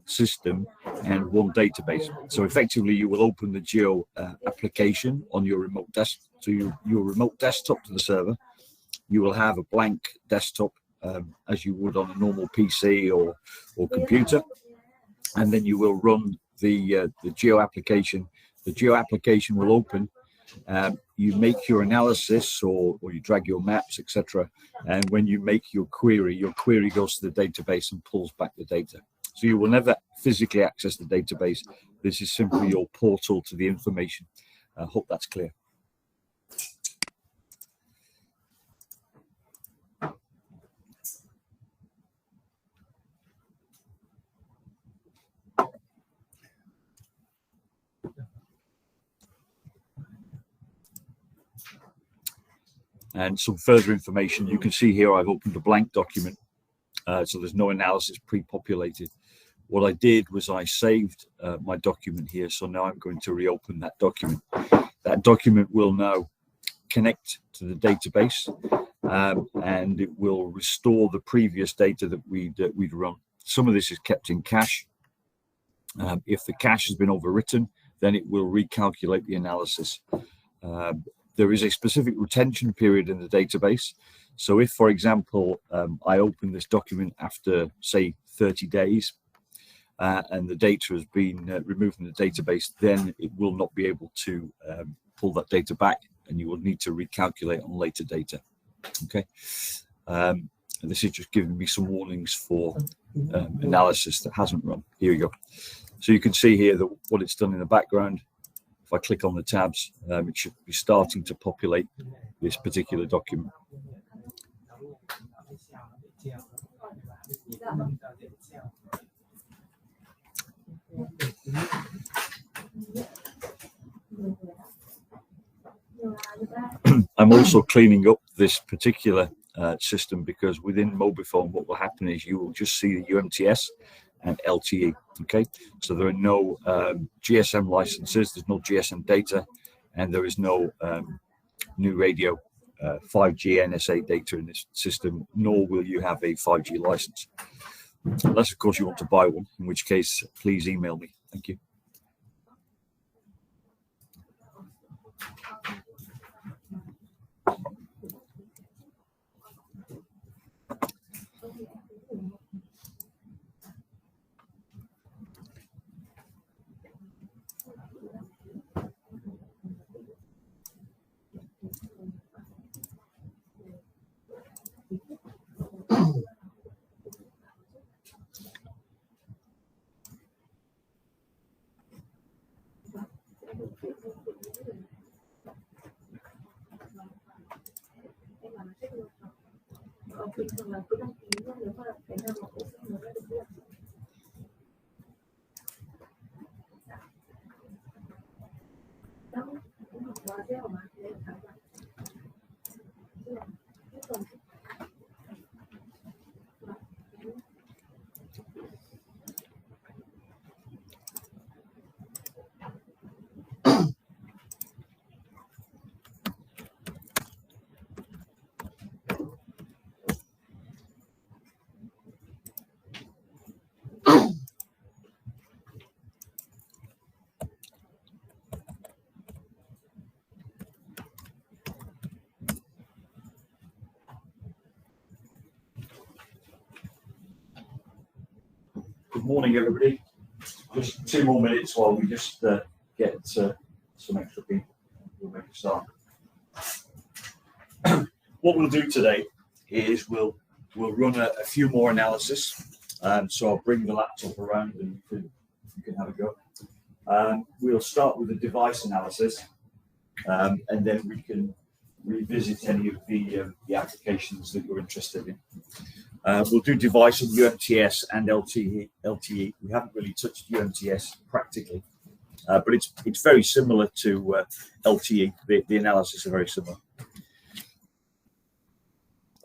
system and one database. So effectively, you will open the Geo application on your remote desktop. So your remote desktop to the server, you will have a blank desktop as you would on a normal PC or computer, and then you will run the Geo application. The Geo application will open. You make your analysis or you drag your maps, etc. And when you make your query goes to the database and pulls back the data. So you will never physically access the database. This is simply your portal to the information. I hope that's clear. And some further information, you can see here I've opened a blank document, so there's no analysis pre-populated. What I did was I saved my document here, so now I'm going to reopen that document. That document will now connect to the database, and it will restore the previous data that we'd run. Some of this is kept in cache. If the cache has been overwritten, then it will recalculate the analysis. There is a specific retention period in the database. So if, for example, I open this document after, say, 30 days, and the data has been removed from the database, then it will not be able to pull that data back, and you will need to recalculate on later data. Okay. And this is just giving me some warnings for analysis that hasn't run. Here we go. So you can see here that what it's done in the background. If I click on the tabs, it should be starting to populate this particular document. I'm also cleaning up this particular system because within Mobifone, what will happen is you will just see the UMTS and LTE. Okay, so there are no GSM licenses, there's no GSM data, and there is no new radio 5G NSA data in this system, nor will you have a 5G license. Unless, of course, you want to buy one, in which case, please email me. Thank you. Good morning, everybody. Just 2 more minutes while we just get some extra people. We'll make a start. What we'll do today is we'll run a few more analysis. So I'll bring the laptop around and you can have a go. We'll start with the device analysis, and then we can revisit any of the applications that you're interested in. We'll do device and UMTS and LTE. We haven't really touched UMTS practically, but it's very similar to LTE. The analysis are very similar.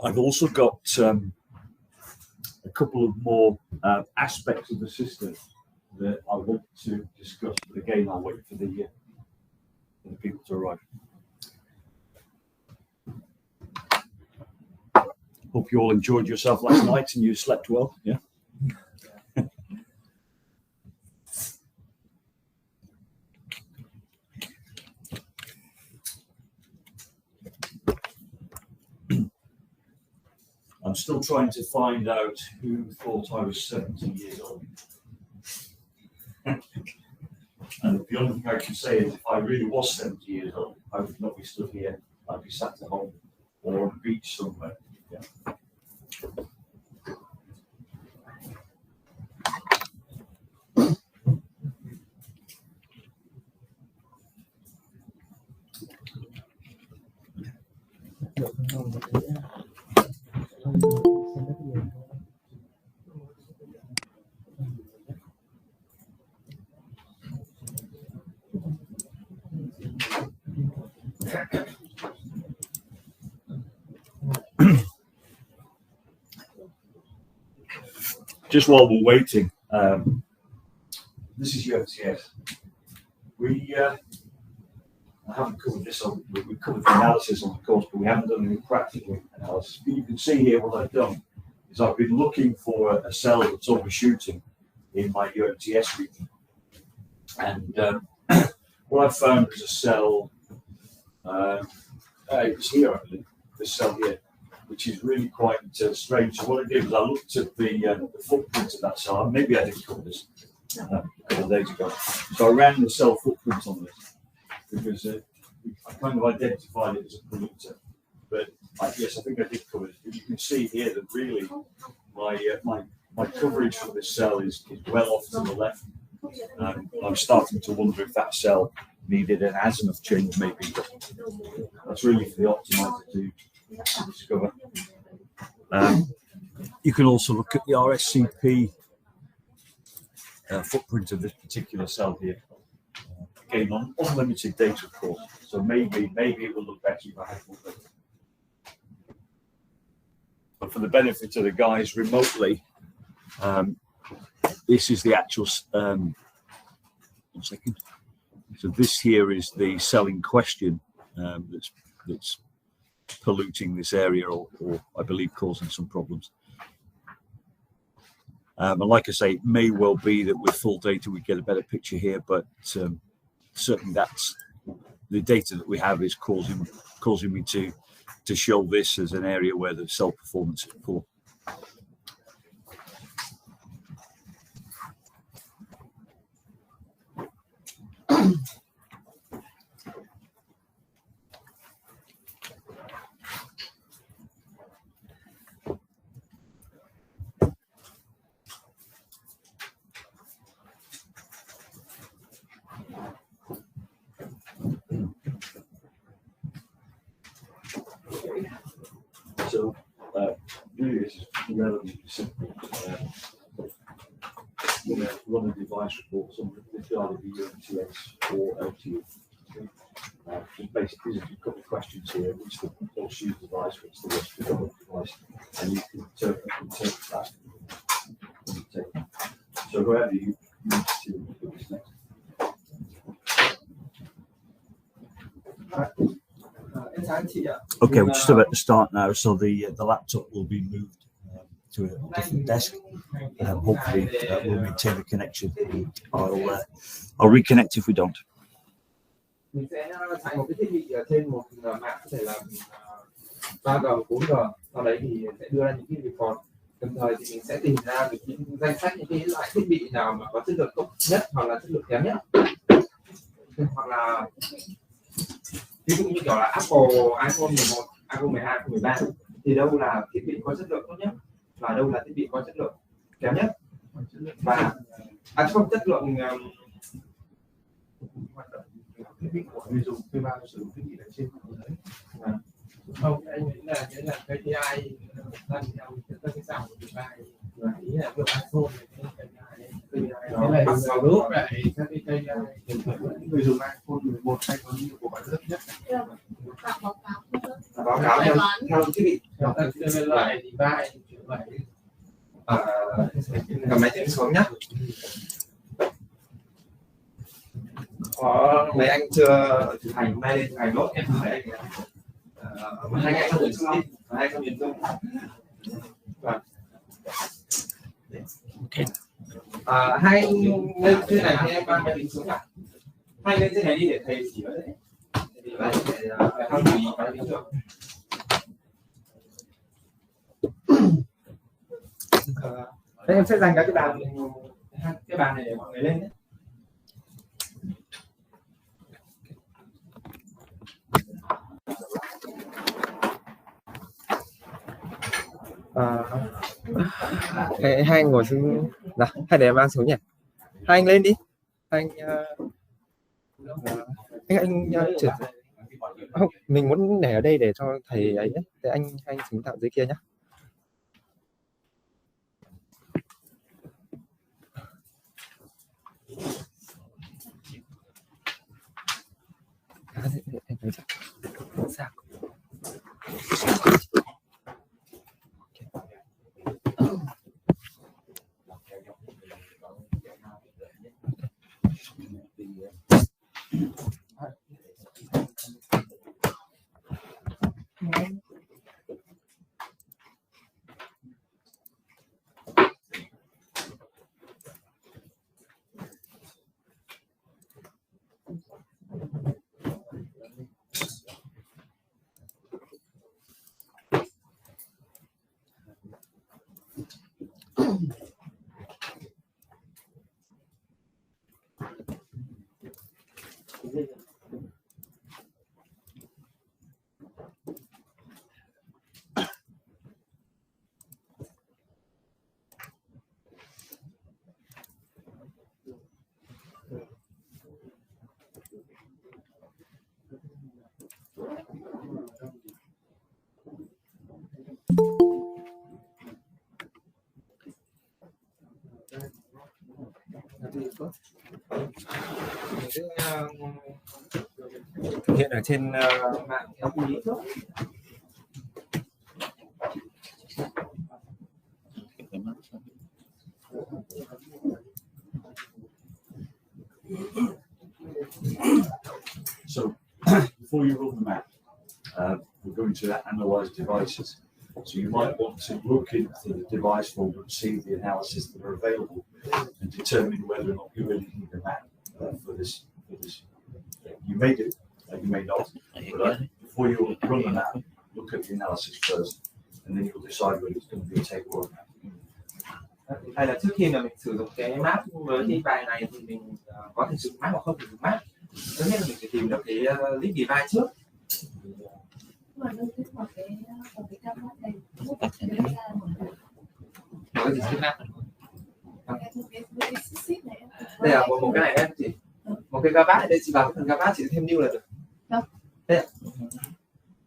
I've also got a couple of more aspects of the system that I want to discuss, but again, I'll wait for the people to arrive. Hope you all enjoyed yourself last night and you slept well. Yeah. I'm still trying to find out who thought I was 70 years old. And the only thing I can say is if I really was 70 years old, I would not be stood here. I'd be sat at home or on a beach somewhere. Yeah. Just while we're waiting, this is UMTS. I haven't covered this on, we covered the analysis on the course, but we haven't done any practical analysis. But you can see here what I've done is I've been looking for a cell that's overshooting in my UMTS region. And what I found was a cell, it was here, I believe, this cell here, which is really quite strange. So what I did was I looked at the footprint of that cell. Maybe I didn't cover this a couple of days ago. So I ran the cell footprint on this because I kind of identified it as a polluter. But yes, I think I did cover it. But you can see here that really my coverage for this cell is well off to the left. I'm starting to wonder if that cell needed an azimuth change, maybe. But that's really for the optimizer to discover. You can also look at the RSCP footprint of this particular cell here. Again, on unlimited data, of course. So maybe it will look better if I have more data. But for the benefit of the guys remotely, this is the actual. 1 second. So this here is the cell in question that's polluting this area, or I believe causing some problems. And like I say, it may well be that with full data we get a better picture here, but certainly that's the data that we have is causing me to show this as an area where the cell performance is poor. So really this is relatively simple. Run a device report, something that's either be UMTS or LTU. Just basically there's a couple of questions here, which the most used device, what's the worst predominant device, and you can interpret that. So whoever you need to do this next. Okay, we're just about to start now, so the laptop will be moved to a different desk. Hopefully we'll maintain the connection. I'll reconnect if we don't. Mình sẽ chạy một cái thiết bị ở trên một mạng có thể là 3G, 4G, sau đấy thì sẽ đưa ra những cái report. Đồng thời thì mình sẽ tìm ra được những danh sách những cái loại thiết bị nào mà có chất lượng tốt nhất hoặc là chất lượng kém nhất, hoặc là ví dụ như kiểu là Apple iPhone 11, iPhone 12, iPhone 13 thì đâu là thiết bị có chất lượng tốt nhất và đâu là thiết bị có chất lượng kém nhất, và không chất lượng thiết bị của người dùng thuê bao sử dụng thiết bị ở trên đấy. Không, anh nghĩ là KPI đang theo cái dòng của device và ý là vừa iPhone KPI này vào lúc lại các cái KPI người dùng iPhone 11 hay có nhiều của bạn rất nhất. Báo cáo theo thiết bị theo các loại device vậy cầm máy tính xuống nhé. Có mấy anh chưa thực hành, hôm nay lên thực hành nốt em thấy anh hai anh không dùng đi, hai không nhìn dung. Hai lên trên này thì em mang máy tính xuống cả. Hai lên trên này đi để thầy chỉ vào đấy. Thì phải không tùy máy tính được. Thế em sẽ dành cái bàn này để mọi người lên nhé. Hai anh ngồi xuống nào, hai để em mang xuống nhỉ. Hai anh lên đi. Anh trượt. Không, mình muốn để ở đây để cho thầy ấy nhé. Thế anh xuống tạm dưới kia nhé. Thực hiện ở trên mạng theo quy định trước. So before you run the map, we're going to analyze devices. So you might want to look into the device folder and see the analysis that are available and determine whether or not you really need a map for this. You may do, you may not, but before you run the map, look at the analysis first, and then you'll decide whether it's going to be a table or a map. Hay là trước khi mà mình sử dụng cái map với cái bài này thì mình có thể sử dụng map hoặc không thể sử dụng map. Thứ nhất là mình phải tìm được cái list device trước. Nói gì trước map? Đây là một cái này em chị, một cái gabat ở đây chị vào cái phần gabat chị thêm new là được. Đây ạ.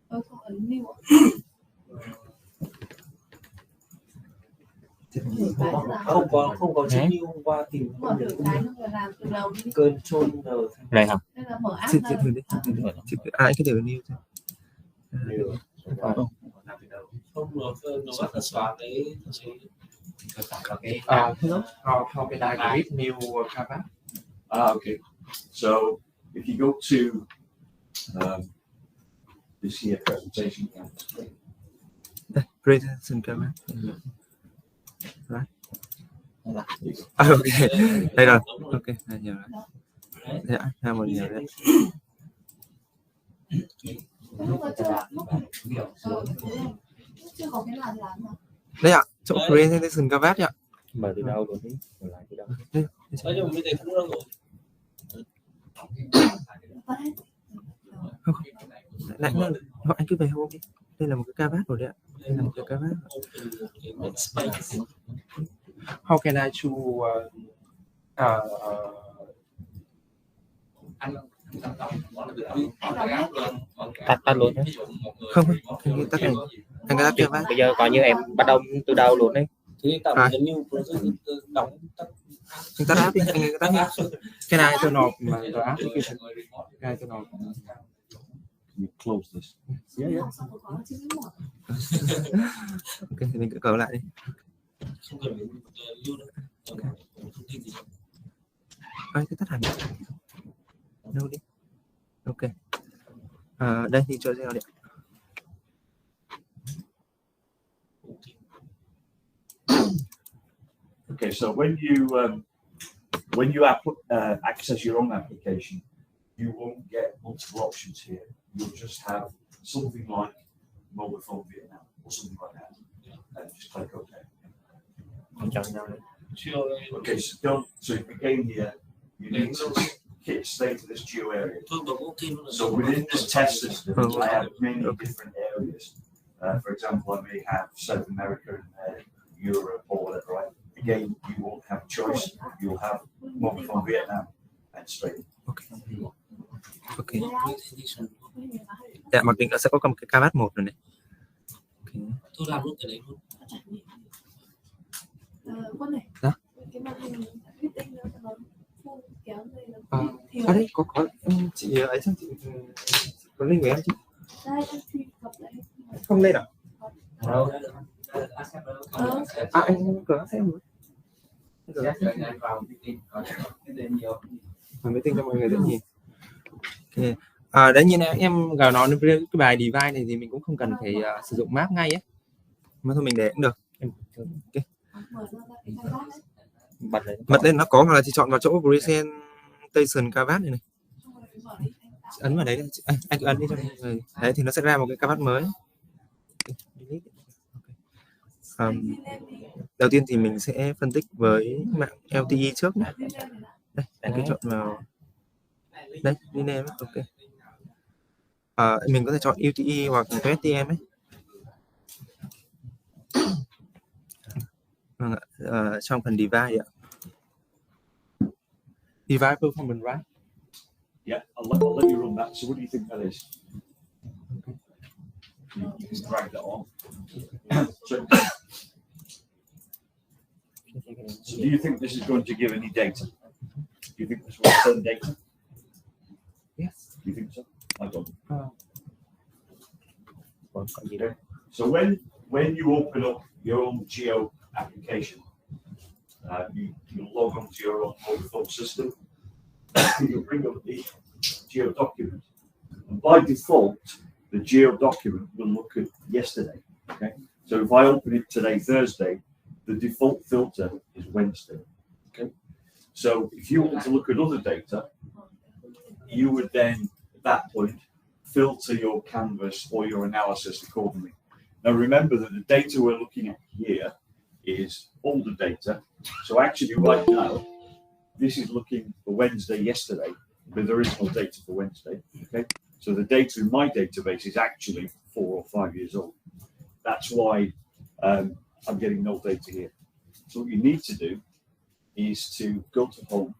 Không ấn new ạ. Không có chữ new hôm qua tìm Mở được cái nó làm từ đầu đi. Control này hả? Đây là mở app Chị này. thử đi. Ai cái đều new thôi. không nó bắt là xóa cái How can I create new gabat? Okay. So if you go to this here presentation, Presentation gabat. Right. Okay. Đây rồi. Okay, nhiều rồi. Dạ, hai một nhiều đấy. Chưa có cái làn mà. Đây ạ, chỗ presentation gabat ạ. Mở từ đâu rồi đi? Mở lại từ đâu? nói chung bây giờ cũng đâu rồi. Lại họ anh cứ về hôm đi. Đây là một cái gabat rồi đấy ạ. Đây là một cái gabat. How can I choose Tắt luôn đấy. không tắt này. Anh tắt gabat. Bây giờ coi như em bắt đầu từ đầu luôn đấy. Thì tạo cái new process đóng tắt. Anh tắt app đi, anh tắt app. Cái này tôi nộp mà tôi app cái này tôi nộp. you close this. Ok, thì mình cứ cờ lại đi. Không cần phải lưu đâu. Thông tin gì đâu. Cái tắt hẳn đâu đi. Ok. Đây thì cho ra điện. Okay, so when you access your own application, you won't get multiple options here. You'll just have something like mobile phone Vietnam or something like that, and just click OK. Không chọn nhau đấy. Chưa Okay, so don't. So again here, you need to stay to this geo area. thôi bấm ok luôn. So within this test system, Oh, I have many okay. different areas. For example, I may have South America in there, Europe, or whatever. Right? Again, you won't have a choice. You'll have one from Vietnam and Spain. Ok. Dạ, mặc định nó sẽ có một cái cavat 1 rồi này. Okay. Tôi làm luôn cái đấy luôn. Con này. Dạ. Cái màn hình huyết tinh nó phun kéo này À, nó thiếu. đấy có chị ấy chắc chị có link với em chứ? Đây em truy cập lại. Không lên à? Đâu? À anh cửa xem rồi. Anh vào meeting, cái nhiều. Meeting cho mọi người dễ nhìn. Okay. Đấy như em gào nói cái bài divide này thì mình cũng không cần phải sử dụng map ngay ấy, mà thôi mình để cũng được. Okay. Bật lên nó có, hoặc là chỉ chọn vào chỗ presentation cavat này, ấn vào đấy, anh cứ ấn đi cho mình. Đấy thì nó sẽ ra một cái cavat mới. Đầu tiên thì mình sẽ phân tích với mạng LTE trước này. Đây, anh cứ chọn vào đây, rename. Ok. Mình có thể chọn LTE hoặc STM ấy. Trong phần divide ạ. Divide performance, right? Yeah, I'll let you run that. So what do you think that is? You can drag that on. So do you think this is going to give any data? Do you think this will send data? Yes. Do you think so? I don't. Okay. So when you open up your own geo application, you log onto your own mobile phone system, you bring up the geo document, and by default, the geo document will look at yesterday. Okay, so if I open it today, Thursday, the default filter is Wednesday. Okay, so if you want to look at other data, you would then at that point filter your canvas or your analysis accordingly. Now remember that the data we're looking at here is older data. So actually right now, this is looking for Wednesday yesterday, but there is no data for Wednesday. Okay, so the data in my database is actually 4 or 5 years old. That's why I'm getting no data here. So what you need to do is to go to home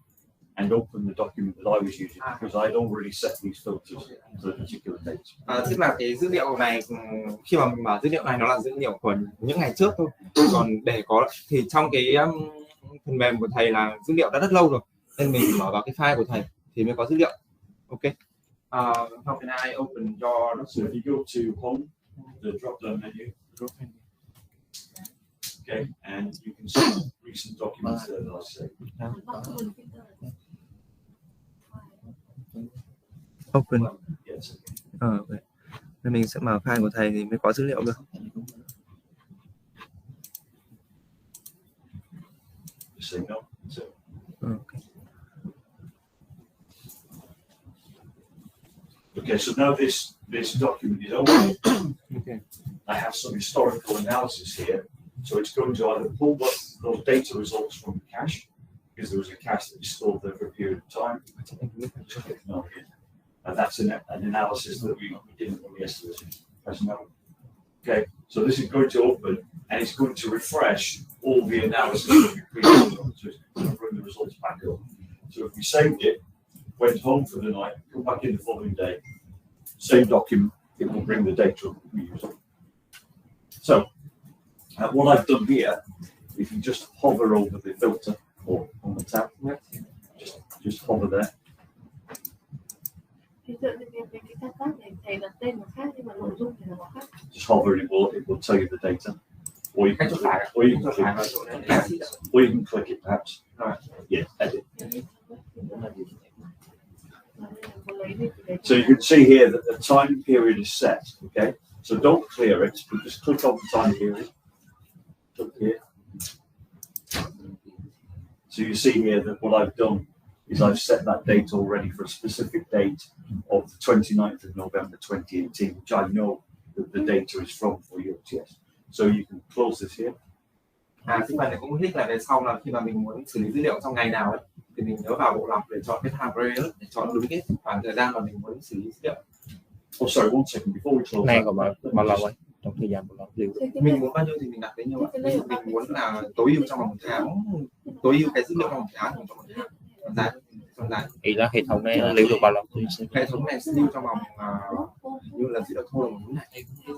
and open the document that I was using, because I'd already set these filters to the particular dates. Tức là cái dữ liệu này, khi mà mình mở dữ liệu này nó là dữ liệu của những ngày trước thôi. Còn để có thì trong cái phần mềm của thầy là dữ liệu đã rất lâu rồi, nên mình mở vào cái file của thầy thì mới có dữ liệu. Ok. How can I open your? So if you go to home, the drop-down menu, okay, and you can see recent documents there that I saved. Open. Yes. Okay. Nên mình sẽ mở file của thầy thì mới có dữ liệu được. Say no. Okay. Okay, so now this document is open. Okay. I have some historical analysis here. So it's going to either pull those data results from the cache, because there was a cache that is stored there for a period of time. No, and that's an analysis that we didn't run yesterday. Press no. Okay, so this is going to open and it's going to refresh all the analysis that we previously done. So it's going to bring the results back up. So if we saved it, went home for the night, come back in the following day, same document, it will bring the data up that we used. So what I've done here, if you just hover over the filter or on the tab, just hover there. Just hover and it will tell you the data. Or you can click it perhaps. Yeah, edit. So you can see here that the time period is set. Okay, so don't clear it, but just click on the time period. Click here. So you see here that what I've done is I've set that date already for a specific date of the 29th of November 2018, which I know that the data is from for UTS. So you can close this here. cái phần này cũng thích là về sau là khi mà mình muốn xử lý dữ liệu trong ngày nào ấy, thì mình nhớ vào bộ lọc để chọn cái time period để chọn đúng cái khoảng thời gian mà mình muốn xử lý dữ liệu. Oh, sorry, one second before we close. Này còn bao lâu ấy trong thời gian bao lâu? Mình muốn bao nhiêu thì mình đặt bấy nhiêu ạ. Ví dụ mình muốn là tối ưu trong vòng 1 tháng, tối ưu cái dữ liệu trong 1 tháng, trong 1 tháng. Còn dài. Ý là hệ thống này lưu được bao lâu? Hệ thống này sẽ lưu trong vòng như là dữ liệu thu là một ngày, dữ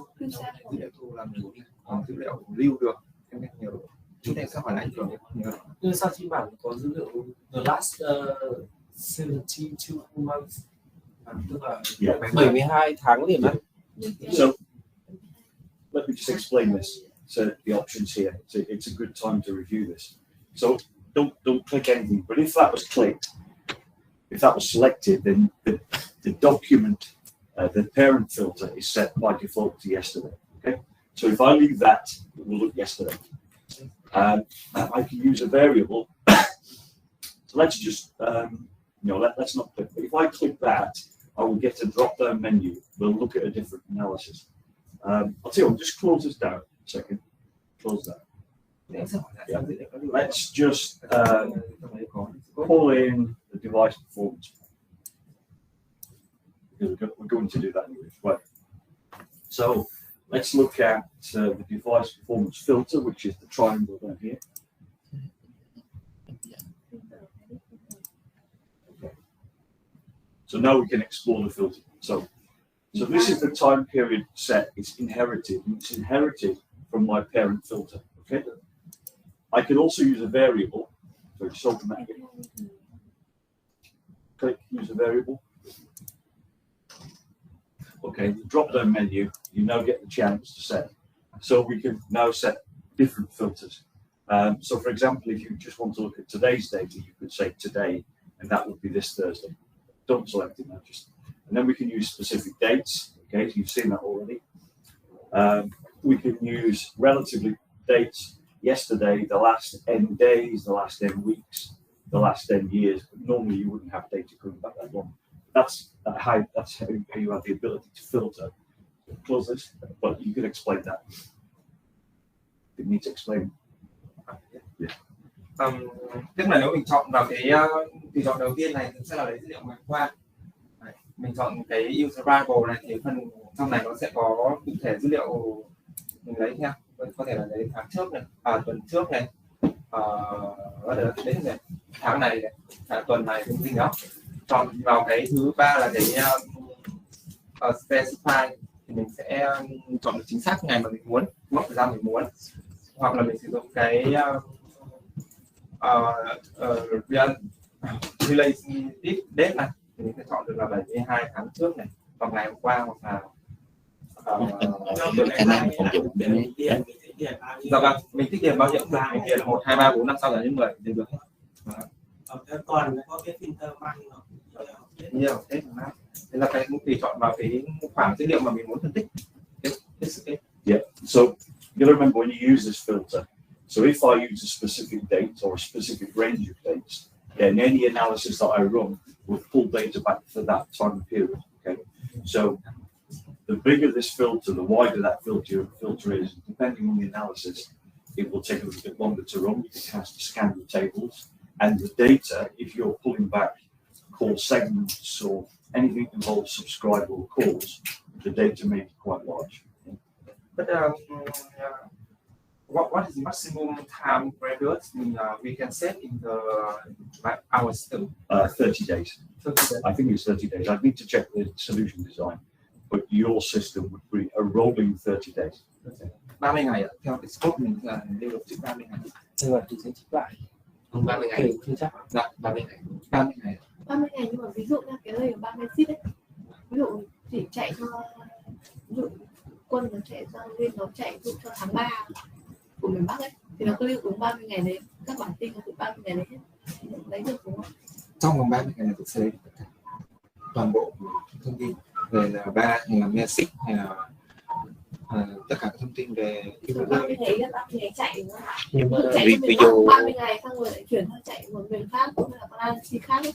liệu thu là một dữ liệu lưu được trong cách nhiều. Chúng ta sẽ hỏi lại trường nhớ. Nhưng sao trên bảng có dữ liệu the last 72 months, tức là 72 tháng liền á. So let me just explain this. So the options here. It's a good time to review this. So don't click anything. But if that was clicked, if that was selected, then the document, the parent filter is set by default to yesterday. Okay. So if I leave that, it will look yesterday. I can use a variable. So let's just, let's not click. But if I click that, I will get a drop-down menu. We'll look at a different analysis. I'll tell you what, just close this down a second. Close that. Yeah. Let's just pull in the device performance. We're going to do that anyway. Right. So let's look at the device performance filter, which is the triangle down here. Okay. So now we can explore the filter. So this is the time period set. It's inherited. It's inherited from my parent filter. Okay. I can also use a variable. So it's automatic. Click use a variable. Okay, the drop-down menu, you now get the chance to set. So we can now set different filters. So for example, if you just want to look at today's data, you could say today, and that would be this Thursday. Don't select it now, and then we can use specific dates. Okay, so you've seen that already. We can use relatively dates. Yesterday, the last n days, the last n weeks, the last 10 years. But normally you wouldn't have data going back that long. That's how you have the ability to filter. Close this, but you can explain that. You need to explain. Tức là nếu mình chọn vào cái tùy chọn đầu tiên này sẽ là lấy dữ liệu ngày qua. Mình chọn cái user variable này thì phần trong này nó sẽ có cụ thể dữ liệu mình lấy theo. Có thể là lấy tháng trước này, tuần trước này, đến này, tháng này, tuần này, thông tin đó. Chọn vào cái thứ ba là cái specify thì mình sẽ chọn được chính xác ngày mà mình muốn, mốc thời gian mình muốn, hoặc là mình sử dụng cái relative date này thì mình sẽ chọn được là 72 tháng trước này, hoặc ngày hôm qua, hoặc là khả năng phục vụ để dạ vâng, mình thích điền bao nhiêu cũng được, mình điền 1, 2, 3, 4, 5, 6 đến 10 thì được hết. Còn có cái filter mang nhiều thế là cái tùy chọn vào cái khoảng dữ liệu mà mình muốn phân tích. Yeah. So you got to remember when you use this filter. So if I use a specific date or a specific range of dates, then any analysis that I run will pull data back for that time period. Okay. So the bigger this filter, the wider that filter is. Depending on the analysis, it will take a little bit longer to run because it has to scan the tables. And the data, if you're pulling back call segments or anything that involves subscribable calls, the data may be quite large. But what is the maximum time period we can set in our system? 30 days. 30 days. I think it's 30 days. I'd need to check the solution design, but your system would be a rolling 30 days. 30 ngày ạ. Theo cái scope mình là lưu được chữ 30 ngày. nhưng mà tôi sẽ chích lại 30 ngày chưa chắc. Dạ, 30 ngày. 30 ngày. 30 ngày nhưng mà ví dụ như cái này là 30 sheet ấy. Ví dụ chỉ chạy cho ví dụ quân nó chạy cho Nguyên nó chạy dụ cho tháng 3 của miền Bắc ấy thì nó cứ lưu đúng 30 ngày đấy, các bản tin nó từ 30 ngày đấy lấy được đúng không? Trong vòng 30 ngày là tôi sẽ lấy tất cả toàn bộ thông tin về là ba hay là message hay là tất cả các thông tin về 30 ngày là 30 ngày chạy đúng không? nhưng mà Chạy cho miền Bắc 30 ngày xong rồi lại chuyển sang chạy một miền khác cũng là con analysis khác ấy.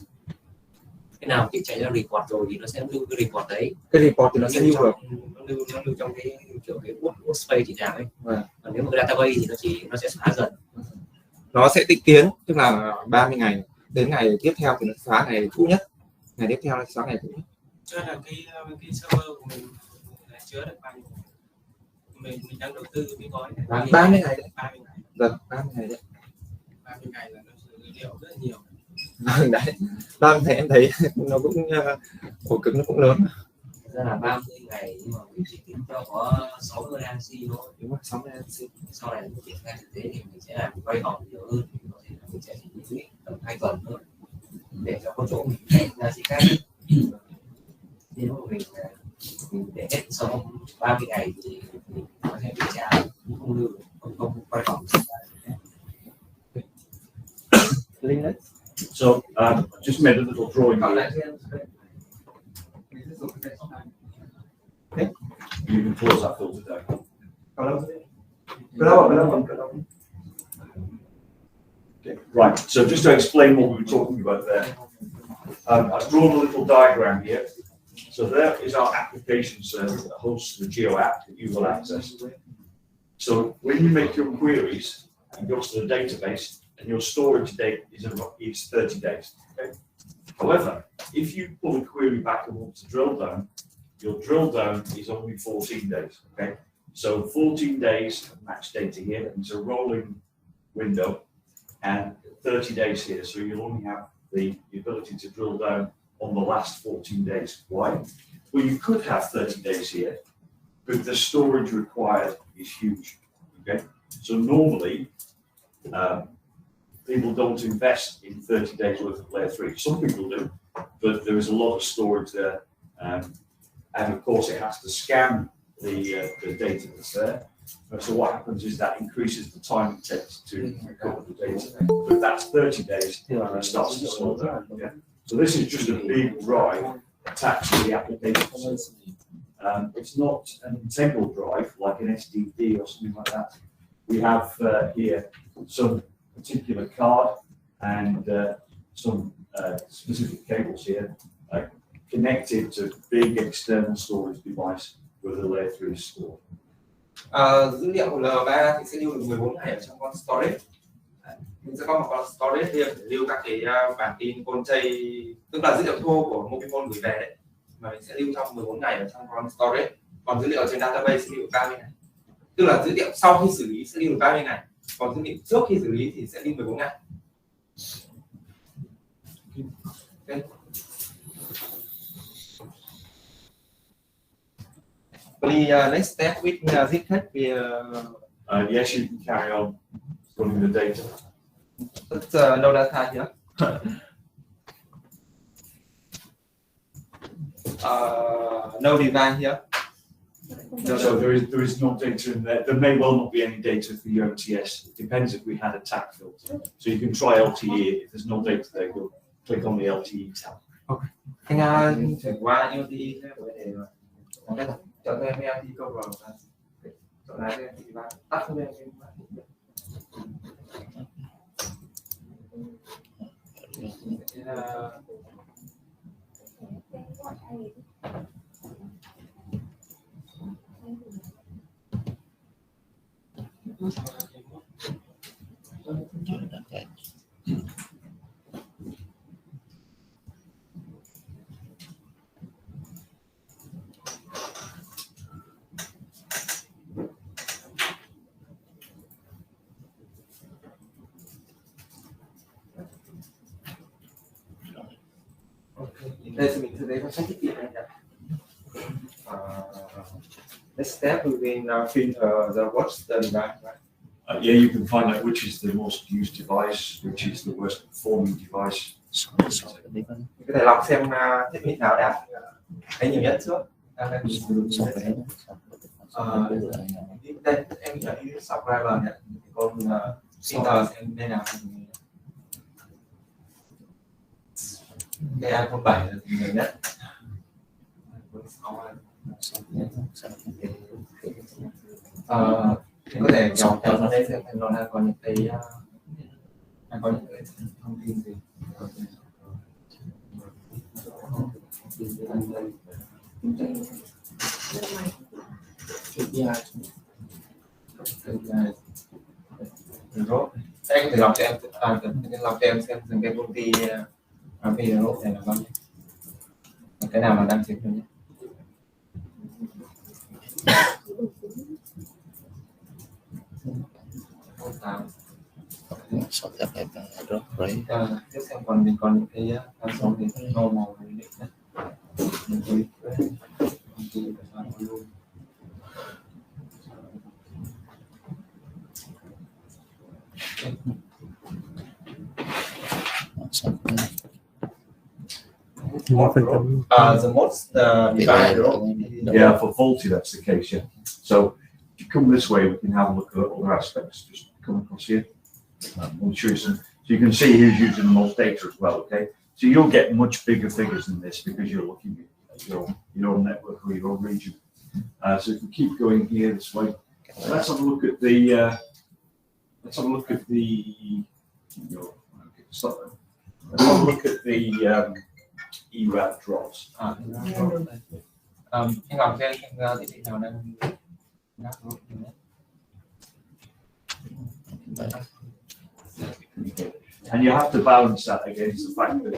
Cái nào chị chạy ra report rồi thì nó sẽ lưu cái report đấy, cái report thì nó sẽ lưu được. Nó lưu trong cái kiểu cái workspace chị làm ấy. Vâng. Còn nếu mà cái database thì nó sẽ xóa dần. Nó sẽ tịnh tiến, tức là 30 ngày đến ngày tiếp theo thì nó xóa ngày cũ nhất, ngày tiếp theo nó xóa ngày cũ nhất. Cho nên là cái server của mình là chứa được bao nhiêu? Mình đang đầu tư cái gói này 30 ngày đấy. 30 ngày. Vâng, 30 ngày đấy. 30 ngày là nó xử lý liệu rất là nhiều. Vâng, đấy. Vâng, thì em thấy nó cũng ổ cứng nó cũng lớn. Ra là 30 ngày nhưng mà mình chỉ tính cho có 60 ANC thôi. Đúng rồi, 60 ANC. Sau này mình triển khai thực tế thì mình sẽ làm quay vòng nhiều hơn, thì có thể là mình sẽ chỉ tính tầm 2 tuần thôi để cho có chỗ mình ra gì khác. Nếu mà mình để hết xong 30 ngày thì mình có thể bị trả không lưu, không quay vòng. So just made a little drawing here. You can close that filter down. Okay, right, so just to explain what we were talking about there, I've drawn a little diagram here. So there is our application server that hosts the Geo app that you will access. So when you make your queries, it goes to the database, and your storage date is 30 days. Okay? However, if you pull a query back and want to drill down, your drill down is only 14 days. Okay, so 14 days of match data here, and it's a rolling window, and 30 days here. So you'll only have the ability to drill down on the last 14 days. Why? Well, you could have 30 days here, but the storage required is huge. Okay, so normally people don't invest in 30 days worth of layer 3. Some people do, but there is a lot of storage there. And of course, it has to scan the data that's there. So what happens is that increases the time it takes to recover the data. But that's 30 days, it starts to slow down. Yeah? So this is just a big drive attached to the application. It's not an integral drive like an SDD or something like that. We have here some particular card and some specific cables here connected to big external storage device where the layer 3 is stored. Dữ liệu L3 thì sẽ lưu được 14 ngày ở trong con storage. Mình sẽ có một con storage riêng để lưu các cái bản tin con chay, tức là dữ liệu thô của mobile gửi về đấy, mà mình sẽ lưu trong 14 ngày ở trong con storage. Còn dữ liệu trên database sẽ lưu 30 ngày. Tức là dữ liệu sau khi xử lý sẽ lưu được 30 ngày, còn dữ liệu trước khi xử lý thì sẽ lưu 14 ngày. Okay. The next step with Drivetest, Yes, you can carry on running the data. let's no data here. No device here. So there is no data in there. There may well not be any data for your OTS. It depends if we had a tag filter. So you can try LTE. If there's no data there, go click on the LTE tab. Okay. Anh chuyển qua LTE để chọn cho em LTE câu vào chọn lại cái LTE và tắt cho em. Đây thì mình thực tế quan sát thiết bị này nhé. Next step we will filter the watch the device. Yeah, you can find out which is the most used device, which is the worst performing device. Mình có thể lọc xem thiết bị nào đạt cái nhiều nhất trước. Đây em nghĩ là đi sọc driver nhé. Còn filter xem đây nào. Cái iPhone 7 là nhiều nhất. Có thể kéo ra đây xem nó đang có những cái thông tin gì. Rốt. Anh có thể lọc cho em lọc cho em xem cái công ty về rốt này là bao nhiêu, cái nào là đang chính nhé. Sao thật em rất đấy. Tiếp xem còn mình còn những cái con số thì normal định đấy. The most divided. Yeah, for faulty that's the case. Yeah. So if you come this way, we can have a look at other aspects. Just come across here. We'll show you some. So you can see who's using the most data as well. Okay. So you'll get much bigger figures than this because you're looking at your network or your own region. So if we keep going here this way, let's have a look at the. Let's have a look at the. Stop there. Let's have a look at the ERAD drops. Anh Ngọc cho anh thiết bị nào đang And you have to balance that against the fact that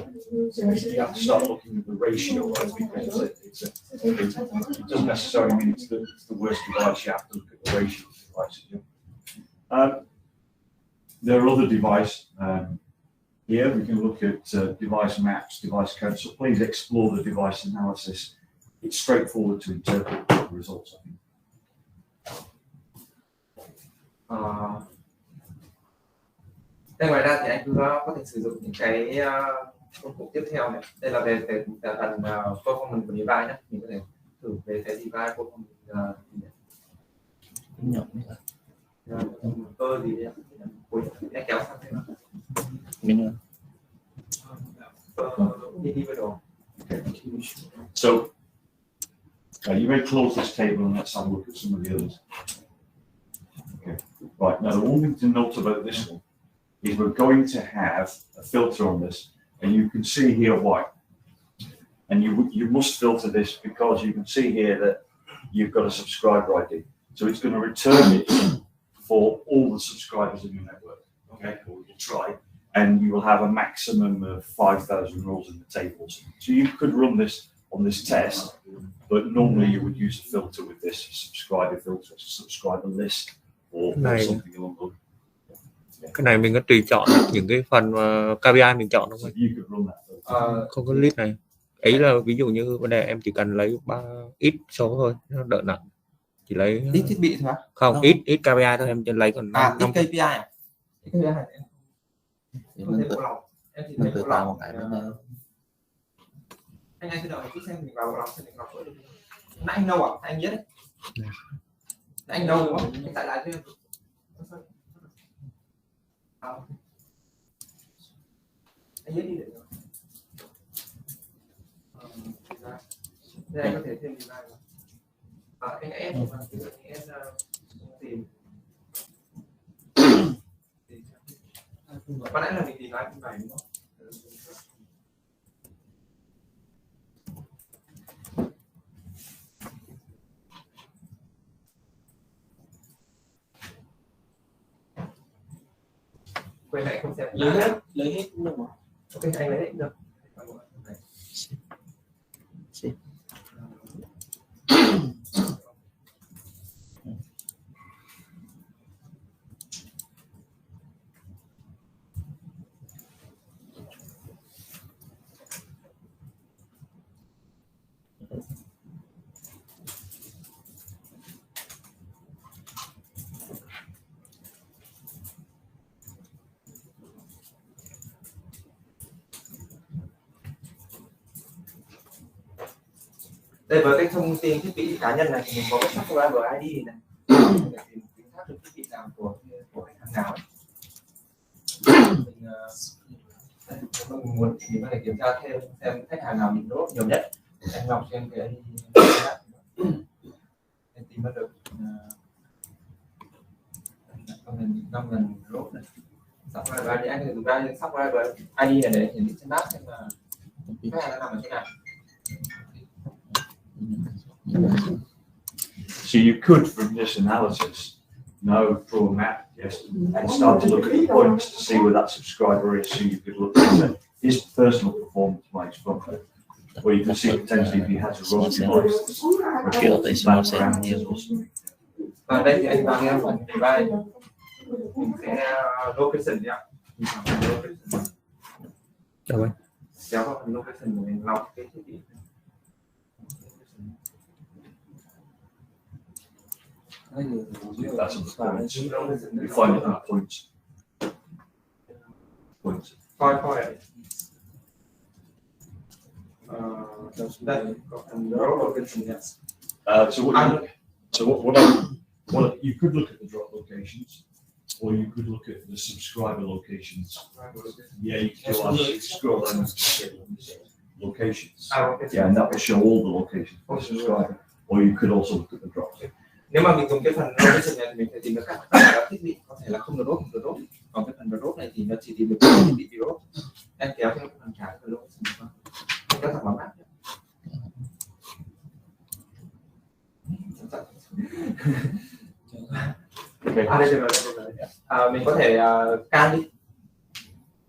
you have to start looking at the ratio, right? Because it doesn't necessarily mean it's the worst device. You have to look at the ratio of devices. Yeah? There are other devices. Here we can look at device maps, device codes. So please explore the device analysis. It's straightforward to interpret the results, I think. Ngoài ra thì anh cứ có thể sử dụng những cái công cụ tiếp theo này. Đây là về phần performance của device nhé. Mình có thể thử về cái device performance cơ gì đấy. Anh kéo sang thế nào? So you may close this table and let's have a look at some of the others. Okay. Right, now the one thing to note about this one is we're going to have a filter on this, and you can see here why. And you must filter this because you can see here that you've got a subscriber ID. So it's going to return it for all the subscribers in your network. Okay, or we'll try. And you will have a maximum of 5,000 rows in the tables. So you could run this on this test, but normally you would use a filter with this, a subscriber filter, a subscriber list, or something along those. Cái này mình có tùy chọn những cái phần KPI mình chọn đúng không? So you could run that. Không có list này. Ý là ví dụ như vấn đề em chỉ cần lấy ít số thôi, nó đỡ nặng. Chỉ lấy ít thiết bị thôi hả? Không, ít KPI thôi, em chỉ lấy còn 5 KPI à? KPI này. Mình tự tạo một cái anh cứ đợi chút xem mình vào lòng xem mình vào được. Nãy anh đâu à? Anh biết đấy. Anh đâu đúng không? Anh tại lại cho em. Anh biết đi được rồi. Đây anh có thể thêm gì lại. Anh em tìm. Có lẽ là mình tìm lại bài đúng không? Quay lại không xem lấy hết cũng được mà. Ok, anh lấy hết cũng được. Đây với cái thông tin thiết bị cá nhân này thì mình có cái subscriber ID này để tìm thác được thiết bị nào của khách hàng nào. Mình muốn thì có thể kiểm tra thêm xem khách hàng nào mình nốt nhiều nhất. Anh Ngọc xem cái anh tìm được comment 5 nốt này. Subscriber ID anh dùng ra subscriber ID này để hiển thị trên map xem là khách hàng nằm ở trên này. So you could, from this analysis, now draw a map, yes, and start to look at the points to see where that subscriber is. So you could look at his personal performance might from it, or you could see potentially if he has a road device. Và đây thì anh vào nghe phần divide, mình sẽ location nhé. Đâu rồi? Kéo vào phần location để mình lọc cái thiết bị. That's on the points. You find it on points. Points. Coi này. Đây có phần drop location nhé. What you could look at the drop locations, or you could look at the subscriber locations. Yeah, you can go on, scroll down and get locations. Yeah, and that will show all the locations for the subscriber. Or you could also look at the drops. Nếu mà mình dùng cái phần location này thì mình phải tìm được các thiết bị có thể là không drop, còn cái phần drop này thì nó chỉ tìm được cái thiết bị drop. Em kéo theo cái phần trái của location. Em kéo thẳng vào mắt. Đây rồi. Mình có thể can đi.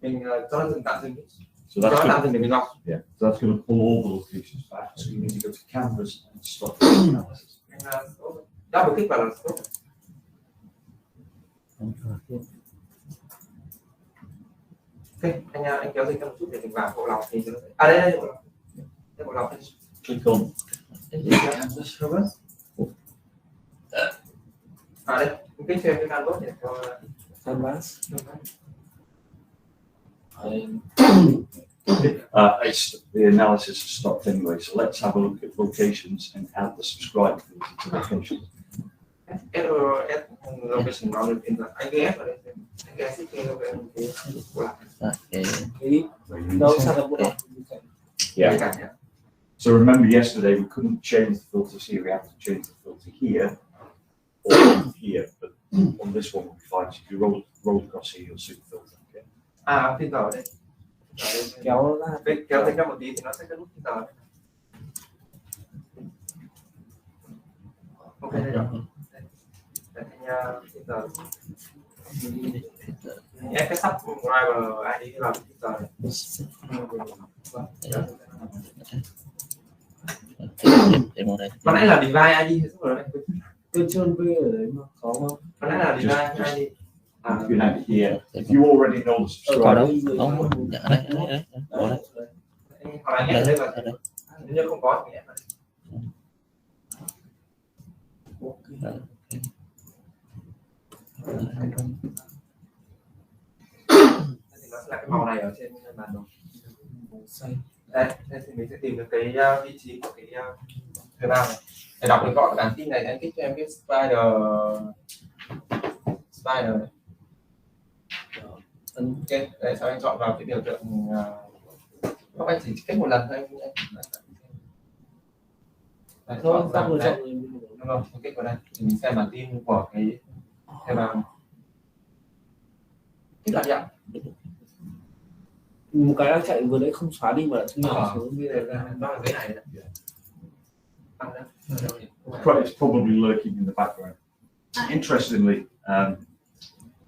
Mình cho nó tạm dừng đi. So that's Cho nó tạm going dừng để mình lọc. yeah, so that's going to pull all the locations back. So you need to go to canvas and stop the analysis. Double click vào là stop. Ok, anh kéo dây một chút để mình vào bộ lọc thì nó sẽ... đây bộ lọc. Đây bộ lọc. Click on. Canvas reverse. Đây, kích thêm cái canvas để cho canvas. The analysis has stopped anyway, so let's have a look at locations and add the subscribe filter to locations. Location nó được in là anh ghép vào đây. Anh ghép cái Yeah. So remember yesterday we couldn't change the filters here, we have to change the filter here or here, but on this one will be fine. So if you roll across here, you'll see the filter. Okay. Filter ở đây. Kéo thêm ra một tí thì nó sẽ có nút filter. Ok đây rồi. Anh filter. Em cái sub driver ID là filter này. Có lẽ là divide ID rồi đấy. Tôi chưa V ở đấy mà có không? Có lẽ là divide ID. You have it here. If you already know the subscriber. Hoặc là nhét ở đây và nếu không có thì nhét vào đây. Thì nó sẽ là cái màu này ở trên bản đồ. Đây thì mình sẽ tìm được cái vị trí của cái thuê bao này. Để đọc được rõ cái bản tin này, anh kích cho em cái spider này. Ok, đấy sau anh chọn vào cái biểu tượng các anh chỉ kích một lần thôi anh thôi xong rồi chọn đúng không? Kích vào đây thì mình xem bản tin của cái thuê bao kích là nhận một cái đang chạy vừa đấy không xóa đi mà lại xuống nó ở dưới này It's probably lurking in the background. Interestingly, do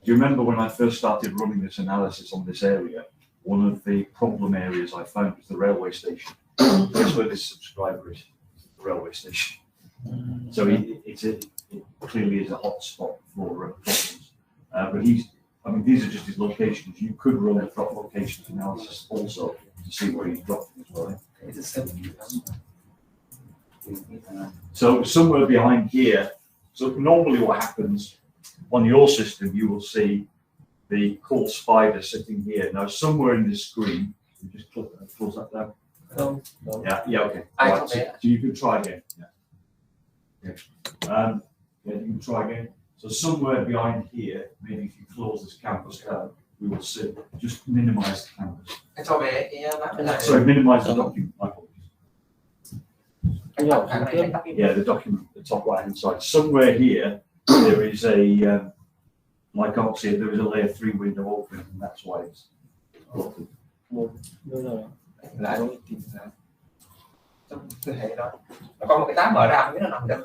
you remember when I first started running this analysis on this area? One of the problem areas I found was the railway station. That's where this subscriber is, the railway station. So it clearly is a hot spot for problems. But these are just his locations. You could run a drop locations analysis also to see where he's dropping as well. So somewhere behind here, so normally what happens on your system, you will see the call spider sitting here. Now somewhere in this screen, you just close that down. Yeah, okay. Right, so you can try again. Yeah, you can try again. So somewhere behind here, maybe if you close this canvas down, we will see. Just minimize the canvas. Sorry, minimize the document. Yeah, the document, the top right hand side. Somewhere here, there is a, I can't see it, there is a layer 3 window open, and that's why it's blocked. Lại tìm ra trong cơ thể đó, nó có một cái tab mở ra không biết nó nằm đâu.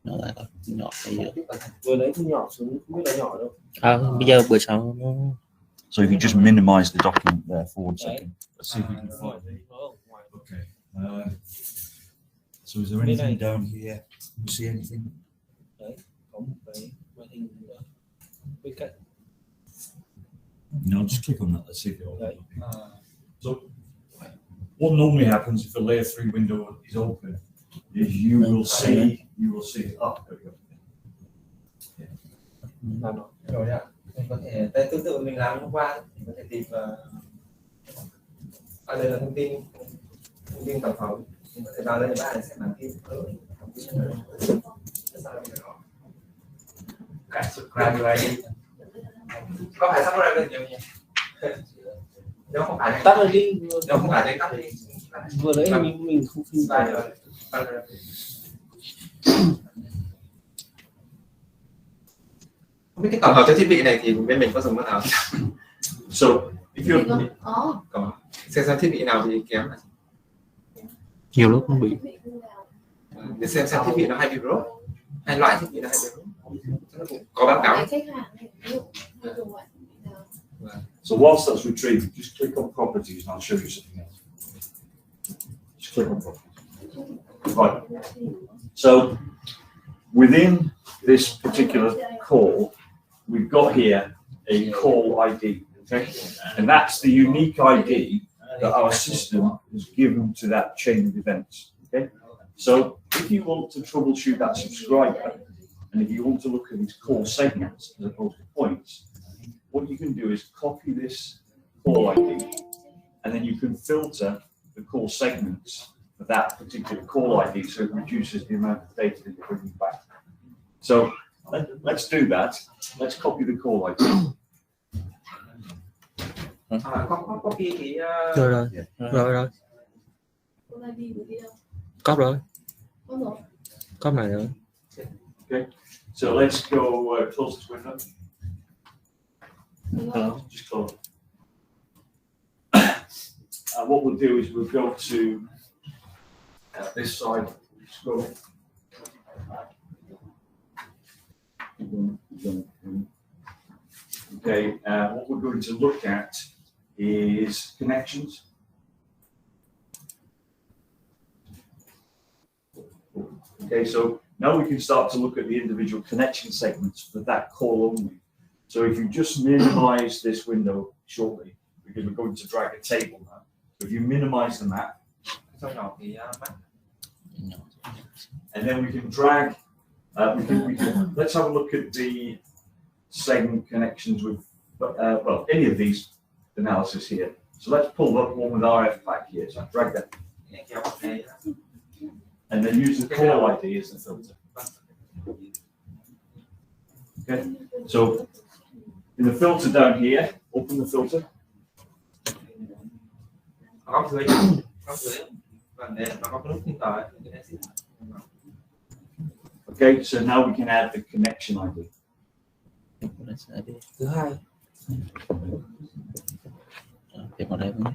nó lại có nhỏ bây giờ. Vừa nãy thì nhỏ xuống không biết là nhỏ đâu. Bây giờ bữa sau nó So if you just minimize the document there for 1 second, let's see if we can find it. Okay. So is there anything down here? You see anything? Có một cái màn hình nữa bên cạnh. No, just click on that. Let's see if it opens up. So what normally happens if the layer 3 window is open is you will see. Oh, there we go. Là nó. Rồi ạ. Mình có thể tương tự mình làm hôm qua, mình có thể tìm đây là thông tin tổng thống, mình có thể vào đây để bạn sẽ làm thêm cả subscribe ID. Có phải subscribe được nhiều nhỉ? Nếu không phải Tắt rồi đi. Nếu không phải thì tắt đi. Vừa nãy mình không phim Sai rồi. rồi. Không biết cái tổng hợp cho thiết bị này thì bên mình có dùng cái nào? So if you're Có. Xem thiết bị nào thì kém. nhiều lúc không bị. Để xem thiết bị nó hay bị rốt, hai loại thiết bị nó hay bị rốt. Có báo cáo. So whilst that's retrieving, just click on properties and I'll show you something else. Just click on properties. Right. So within this particular call, we've got here a call ID, okay? And that's the unique ID that our system has given to that chain of events, okay? So if you want to troubleshoot that subscriber, and if you want to look at these call segments as opposed to points, what you can do is copy this call ID, and then you can filter the call segments for that particular call ID, so it reduces the amount of data that you're bringing back. So let's do that. Let's copy the call ID. Có copy cái Rồi. Copy rồi. Copy này rồi. Okay. So let's go close this window. Just close. What we'll do is we'll go to this side. Scroll. Okay. What we're going to look at is connections. Okay, so now we can start to look at the individual connection segments for that call only. So if you just minimize this window shortly, because we're going to drag a table now. So if you minimize the map, and then we can drag, let's have a look at the segment connections with, well, any of these analysis here. So let's pull up one with RF back here. So I drag that. And then use the call ID as the filter. Okay, so in the filter down here, open the filter. Okay, so now we can add the connection ID. Thứ hai. Thì vào đây mới.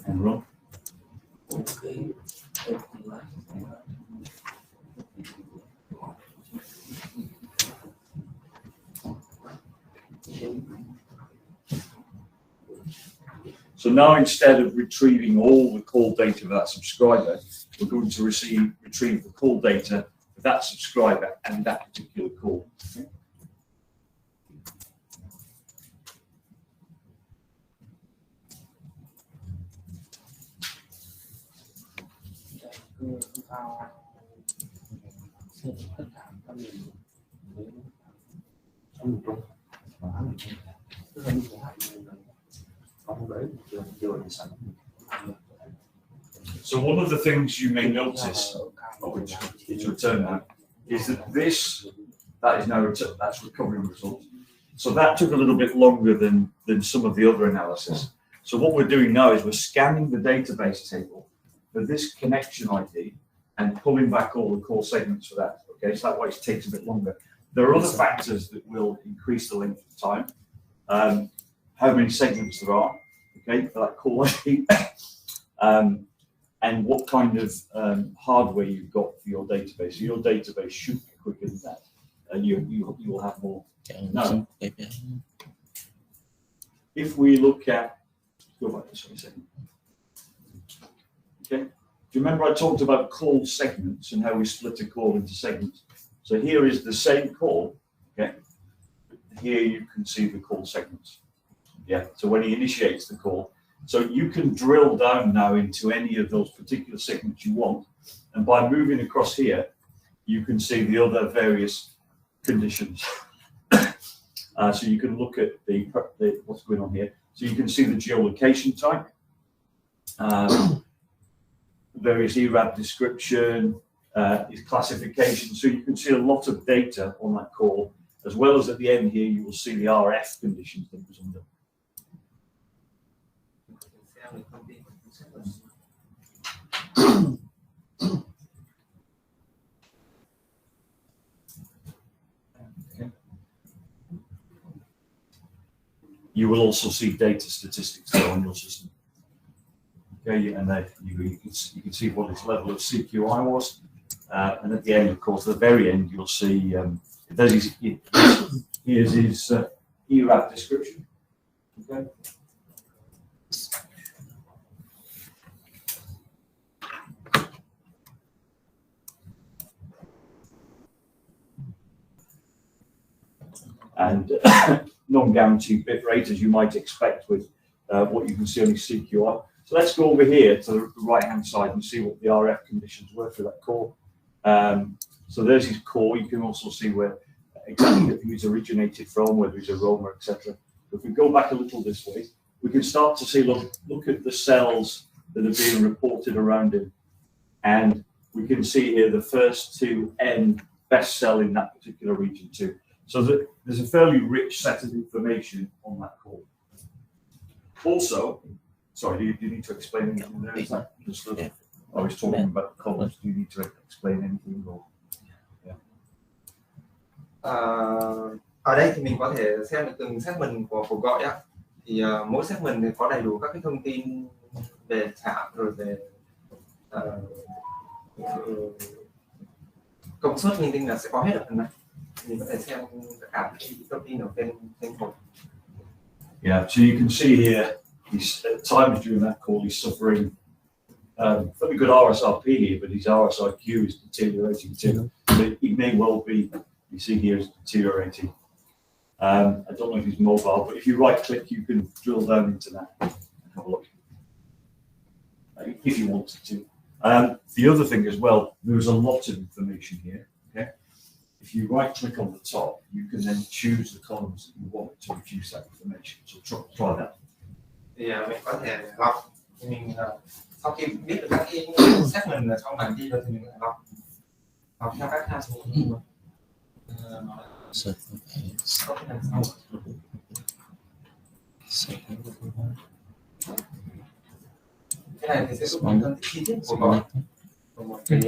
And run. Okay. So now instead of retrieving all the call data of that subscriber, we're going to retrieve the call data of that subscriber and that particular call. So one of the things you may notice, which is return now, is that that is now that's recovering result. So that took a little bit longer than some of the other analysis. So what we're doing now is we're scanning the database table for this connection ID and pulling back all the call segments for that. Okay, so that way it takes a bit longer. There are other factors that will increase the length of time. How many segments there are, okay, for that call ID. and what kind of hardware you've got for your database. So your database should be quicker than that, and you will have more. Now, if we look at, go back this way a second. Okay. Do you remember I talked about call segments and how we split a call into segments? So here is the same call. Okay. Here you can see the call segments. Yeah. So when he initiates the call, so you can drill down now into any of those particular segments you want, and by moving across here, you can see the other various conditions. So you can look at the what's going on here. So you can see the geolocation type, various ERAB description, its classification. So you can see a lot of data on that call, as well as at the end here, you will see the RF conditions that was under. You will also see data statistics there on your system. Okay, and then you can see what its level of CQI was, and at the end, of course, at the very end, you'll see here's his ERAB description. Okay. And non-guaranteed bit rate, as you might expect with what you can see on his CQI. So let's go over here to the right-hand side and see what the RF conditions were for that core. So there's his core. You can also see where exactly who he's originated from, whether he's a roamer, etc. If we go back a little this way, we can start to see, look at the cells that are being reported around him. And we can see here the first two N best cell in that particular region too. So there's a fairly rich set of information on that core. Also, sorry, do you need to explain anything there? Is that just I was talking about the columns. Do you need to explain anything? Or, yeah. Ở đây thì mình có thể xem được từng segment của cuộc gọi á. Thì mỗi segment thì có đầy đủ các cái thông tin về trạm, rồi về công suất linh tinh là sẽ có hết ở phần này. Mình có thể xem tất cả các thông tin ở trên cột. Yeah, so you can see here, he's at times during that call he's suffering very good RSRP here, but his RSIQ is deteriorating too. So it may well be, you see here, it's deteriorating. I don't know if he's mobile, but if you right click, you can drill down into that and have a look if you wanted to. The other thing as well, there's a lot of information here. Okay, if you right click on the top, you can then choose the columns that you want to reduce that information. So try that. Thì mình có thể lọc. Mình sau khi biết được các cái segment ở trong bản ghi rồi thì mình có thể lọc theo các tham số. Cái này thì sẽ giúp mình phân tích chi tiết của gọi một cái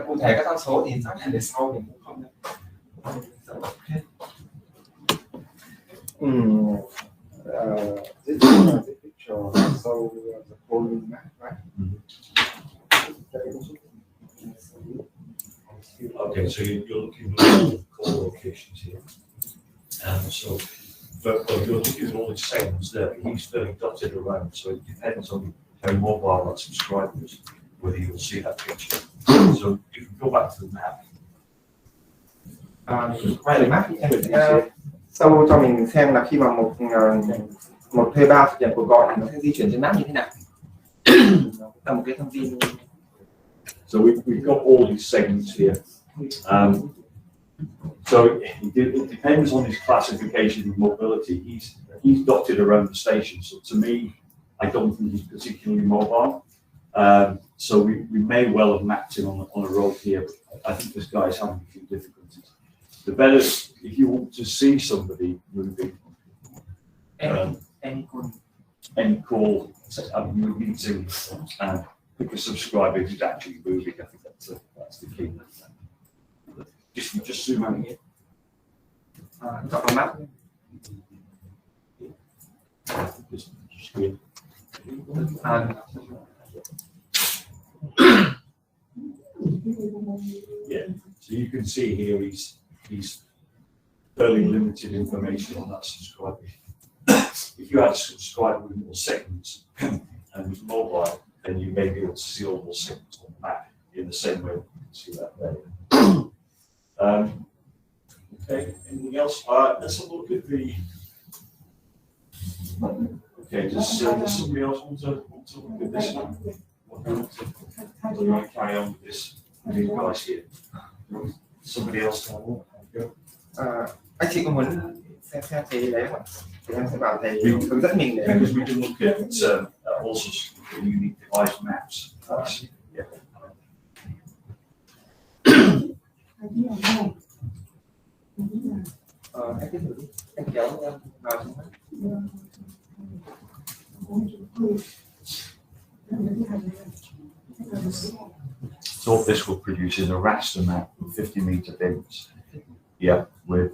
cụ thể các tham số thì chắc hẳn để sau mình cũng không hết. This is the picture. So the following map, right? Okay, so you're looking at call locations here. So, but you're looking at all the segments there. He's fairly dotted around, so it depends on how mobile that subscriber is, whether you'll see that picture. So if you go back to the map. Quay lại map thì em sẽ sâu cho mình xem là khi mà một thuê bao thực hiện cuộc gọi thì nó sẽ di chuyển trên map như thế nào. Là một cái thông tin. So we've got all these segments here. So it depends on his classification of mobility. He's dotted around the station. So to me, I don't think he's particularly mobile. So we may well have mapped him on a road here, but I think this guy's having a few difficulties. The better, if you want to see somebody moving, any call, you need to pick a subscriber who's actually moving. I think that's the key. Just zoom out here. Chọn map. Just here. Yeah, so you can see here he's fairly limited information on that subscriber. If you had a subscriber with more segments and was mobile, then you may be able to see all those segments on the map in the same way you can see that there. Okay, anything else? Let's have a look at the. Okay, does somebody else want to look at this one? Do you want to carry on with this? These guys here. Somebody else want to go? Anh chị có muốn xem cái đấy không? Thì em sẽ bảo thầy hướng dẫn mình để. Because we can look at also unique device maps. Yeah. Anh tiếp tục đi. Anh kéo em vào trong mắt. So what this will produce is a raster map with 50-meter bins. Yeah, where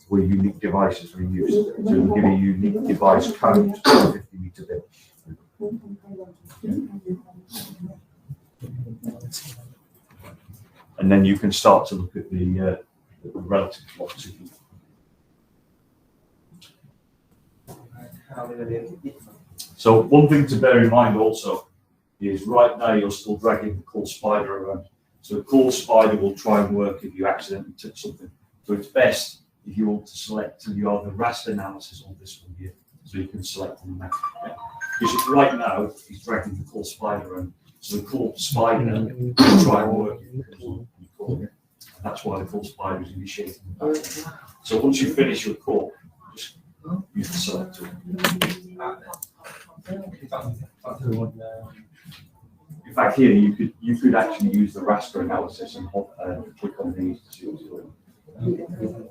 unique devices are used. So we'll give a unique device code for 50-meter bin. And then you can start to look at the relative plots. So one thing to bear in mind also is right now you're still dragging the cool spider around. So the cool spider will try and work if you accidentally touch something. So it's best if you want to select and you have the raster analysis on this one here. So you can select on the map. Okay? Because right now he's dragging the cool spider around. So the cool spider will try and work if it comes on the call. That's why the cool spider is initiating the back. So once you finish your call, just use the select tool. In fact, here you could actually use the raster analysis and click on these to see what's going on.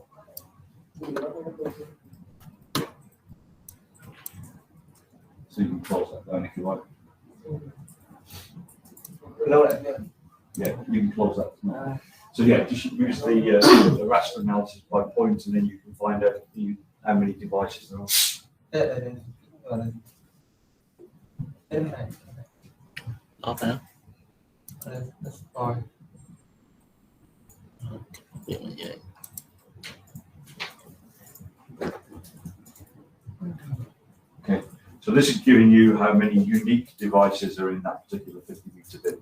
So you can close that down if you like. Yeah, you can close that. So yeah, just use the raster analysis by point, and then you can find out how many devices there are. Off hả? Okay, so this is giving you how many unique devices are in that particular 50-meter bin.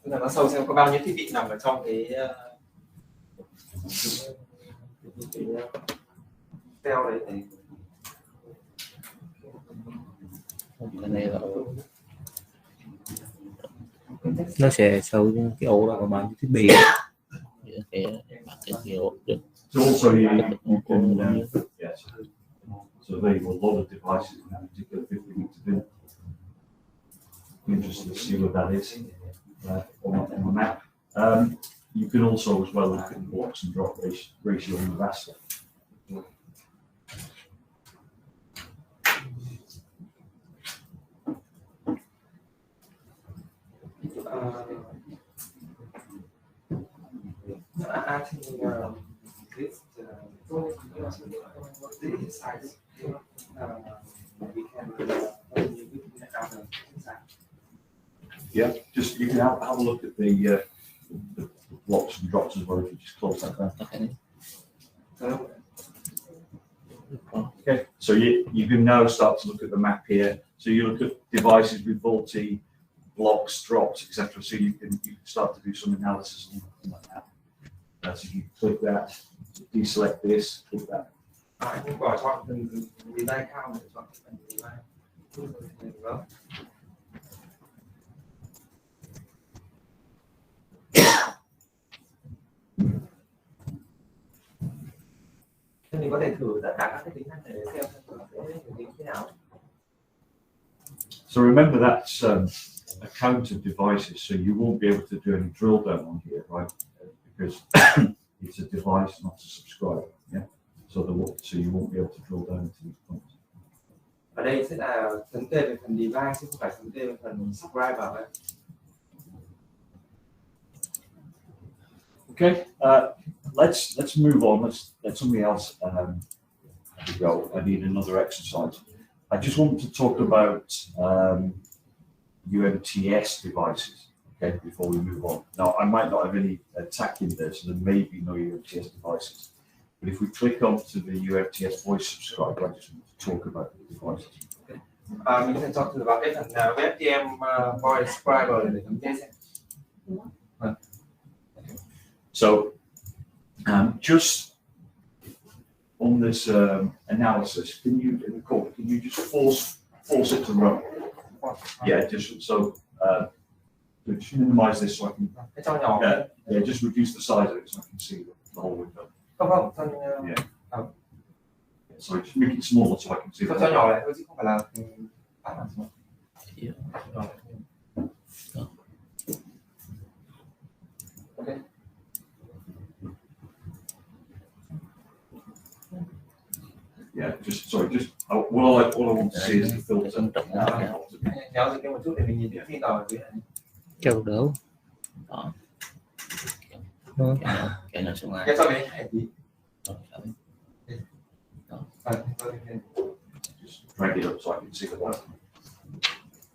Tức là nó sâu xem có bao nhiêu thiết bị nằm ở trong cái cell đấy thì cái này là nó sẽ sâu cái ổ đó có bao nhiêu thiết bị So also you can yes. So there you a lot of devices in that particular 50-meter bin. Interesting to see what that is on the map. You can also as well look at the blocks and drop ratio on the raster. Yeah, just you can have a look at the blocks and drops as well if you just close that down. Okay, so you can now start to look at the map here. So you look at devices with VoLTE, blocks, drops, etc. So you can start to do some analysis on that map. So you click that, deselect this, click that. anh cũng bỏ chọn từng design cao để chọn phần design. Mình có thể thử tất cả các cái tính năng này để xem tính thế nào. So remember that's a count of devices, so you won't be able to do any drill down on here, right? Because it's a device, not a subscriber. Yeah. So you won't be able to drill down into these points. Ở đây sẽ là thống kê về phần device chứ không phải thống kê về phần subscriber ấy. Okay, let's move on. Let somebody else to go. I need another exercise. I just want to talk about UMTS devices, okay, before we move on. Now, I might not have any thác in there, so there may be no UMTS devices. But if we click onto the UMTS voice subscriber, I just want to talk about the devices. Okay. Mình sẽ chọn thử vào cái phần webcam voice subscriber để chấm test xem. So, just on this analysis, can you just force it to run? Yeah, just so just minimize this so I can. Cái cho nhỏ. Yeah, just reduce the size of it so I can see the whole window. Không, Yeah. Sorry, just make it smaller so I can see. cho nhỏ lại thôi chứ không phải là tắt hẳn xuống. Okay. Yeah, all I want to see is the filter. Nhéo dưới cái một chút để mình nhìn thấy pin ở dưới này. Châu đỡ. Đó. Cái nó xuống Cái cho mình này tí. Just drag it up so I can see the bottom.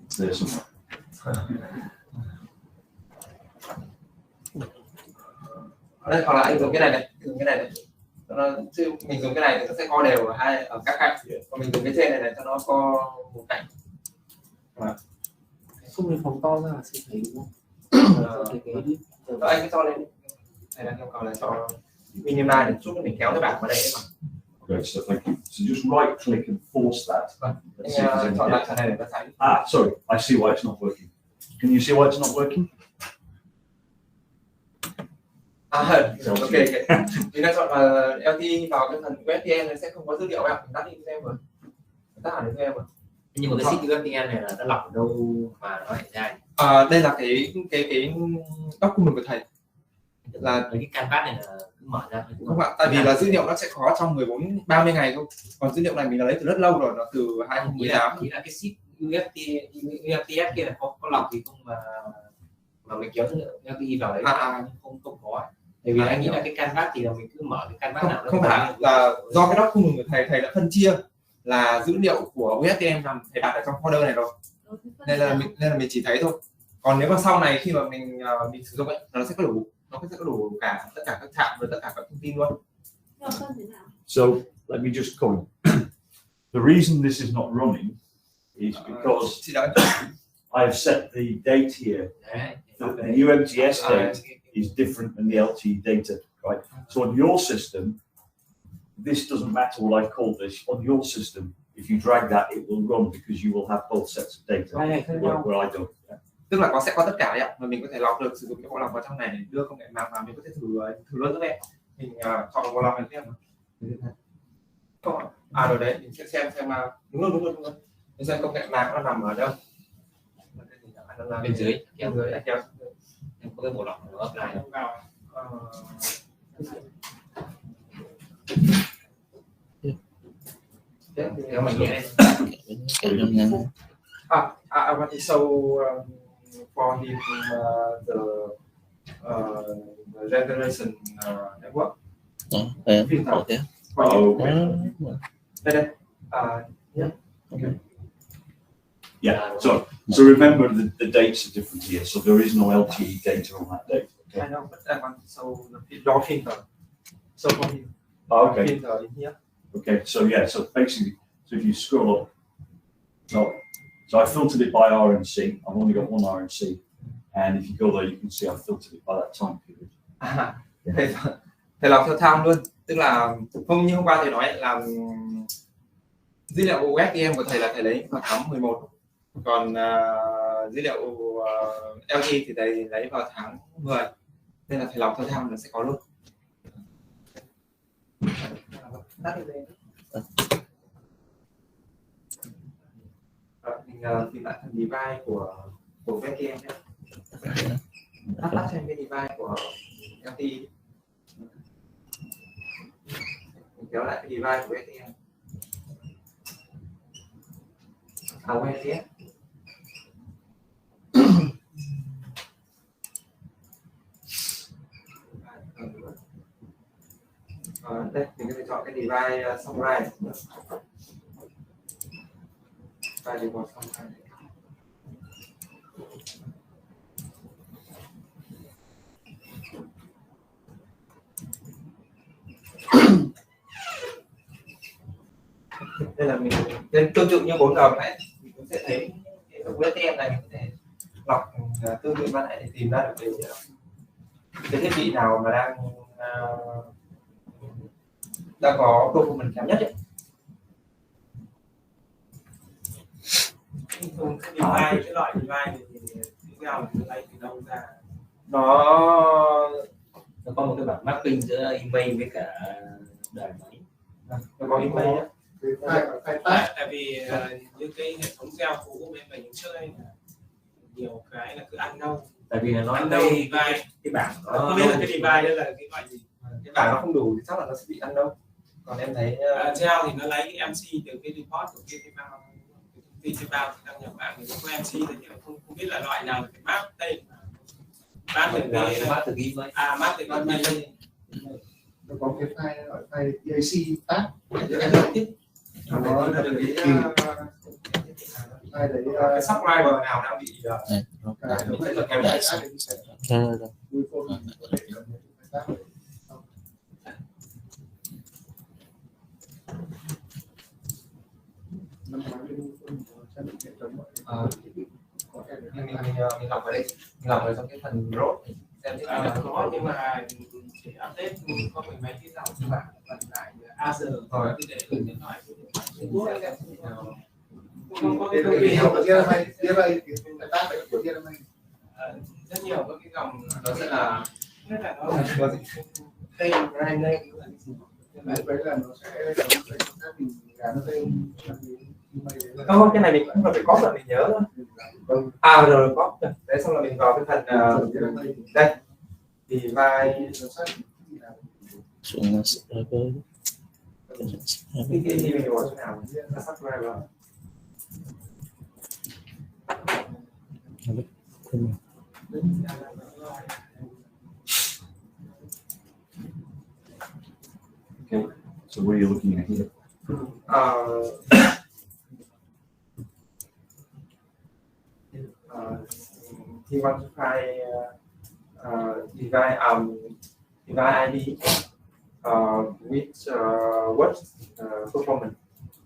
There's some. Đây, hoặc là anh dùng cái này chứ mình dùng cái này thì nó sẽ co đều ở các cạnh, còn mình dùng cái trên này cho nó co một cạnh. Không nên phóng to ra là sẽ thấy đúng không? Anh cứ cho lên này là yêu cầu là cho minimize để chút mình kéo cái bảng vào đây mà. Okay, so thank you. So just right click and force that. Anh chọn lại cái này để nó thấy. Sorry, I see why it's not working. Can you see why it's not working? Ok. Thì nó chọn LT vào cái phần webcam này sẽ không có dữ liệu em, mình tắt đi xem rồi. Tắt hẳn đi xem rồi. Nhưng mà cái xích webcam này là nó lọc ở đâu mà nó lại ra? Đây là cái document của thầy. Là cái canvas này là cứ mở ra thôi. Không ạ, tại vì là dữ liệu nó sẽ có trong 30 ngày thôi. Còn dữ liệu này mình đã lấy từ rất lâu rồi, nó từ 2018. Chỉ là cái sheet UMTS kia là có lọc gì không mà mình kéo dữ liệu LT vào đấy không có. Bởi vì anh nghĩ là cái canvas thì là mình cứ mở cái canvas nào không phải là do cái document của thầy đã phân chia là dữ liệu của USDM nằm thầy đặt ở trong folder này rồi, nên là mình chỉ thấy thôi. Còn nếu mà sau này khi mà mình sử dụng ấy, nó sẽ có đủ cả tất cả các trạm và tất cả các thông tin luôn. So let me just comment. The reason this is not running is because I have set the date here. The UMTS date is different than the LTE data, right? So on your system, this doesn't matter what I call this. On your system, if you drag that, it will run because you will have both sets of data. Where I don't. Yeah. Tức là sẽ có tất cả đấy ạ, mà mình có thể lọc được, sử dụng cái bộ lọc vào trong này để đưa công nghệ mạng vào, mình có thể thử luôn giúp em. Mình chọn bộ lọc này xem. Rồi đấy, mình sẽ xem đúng rồi. Mình xem công nghệ mạng nó nằm ở đâu. Bên dưới, kéo có cái bộ lọc nó ấp lại. Kéo mình nhẹ. I want to show for him the generation network. Okay. Yeah. Okay. Yeah. So remember the dates are different here. So there is no LTE data on that date. Okay. I know, but I want to show your filter. So for him. Okay. Filter in here. Okay. So yeah. So basically, if you scroll up, so I filtered it by RNC. I've only got one RNC, and if you go there, you can see I filtered it by that time period. Thầy lọc theo time luôn, tức là không như hôm qua thầy nói là dữ liệu webcam của thầy là thầy lấy vào tháng 11, còn dữ liệu LT thì thầy lấy vào tháng 10, nên là thầy lọc theo time là sẽ có luôn. Mình tìm lại phần device của webcam nhé. Tắt xem cái device của LT. Mình kéo lại cái device của webcam. Webcam. Đây mình có thể chọn cái device summarize. File thì có summarize. Đây là mình tương tự như 4G này mình cũng sẽ thấy hệ thống ATM này mình có thể lọc tương tự ban nãy để tìm ra được cái thiết bị nào mà đang có performance kém nhất ấy. Cái loại device thì nào lấy từ đâu ra? Nó có một cái bản mapping giữa email với cả đời máy. nó có email ấy. Tại vì như cái hệ thống gel cũ của bên mình trước đây là nhiều cái là cứ ăn đâu. Tại vì là nó Ăn đâu device cái bảng không biết là cái device đó là cái loại gì. Cái bảng nó không đủ thì chắc là nó sẽ bị ăn đâu. Còn em thấy gel thì nó lấy cái MC từ cái report của cái bao thì đăng nhập mạng thì nó có MC thì không biết là loại nào phải map tên map từ cái map từ email. map từ email. Nó có cái file gọi file EAC tab nó là được cái file đấy cái subscriber nào đang bị kém nhất. Mình học ở đây, mình học ở trong cái phần road xem Có nhưng mà chỉ update có mấy cái dòng các bạn lần lại Azure rồi để gửi điện thoại không có cái thông tin rất nhiều các cái dòng nó sẽ là đây là nó sẽ không, cái này mình cũng phải có mình nhớ thôi. Rồi có đấy, xong là mình vào cái phần đây thì vai xuống cái gì mình vào chỗ nào nó subscribe vào. Okay, so what are you looking at here? He wants to try device ID with what performance.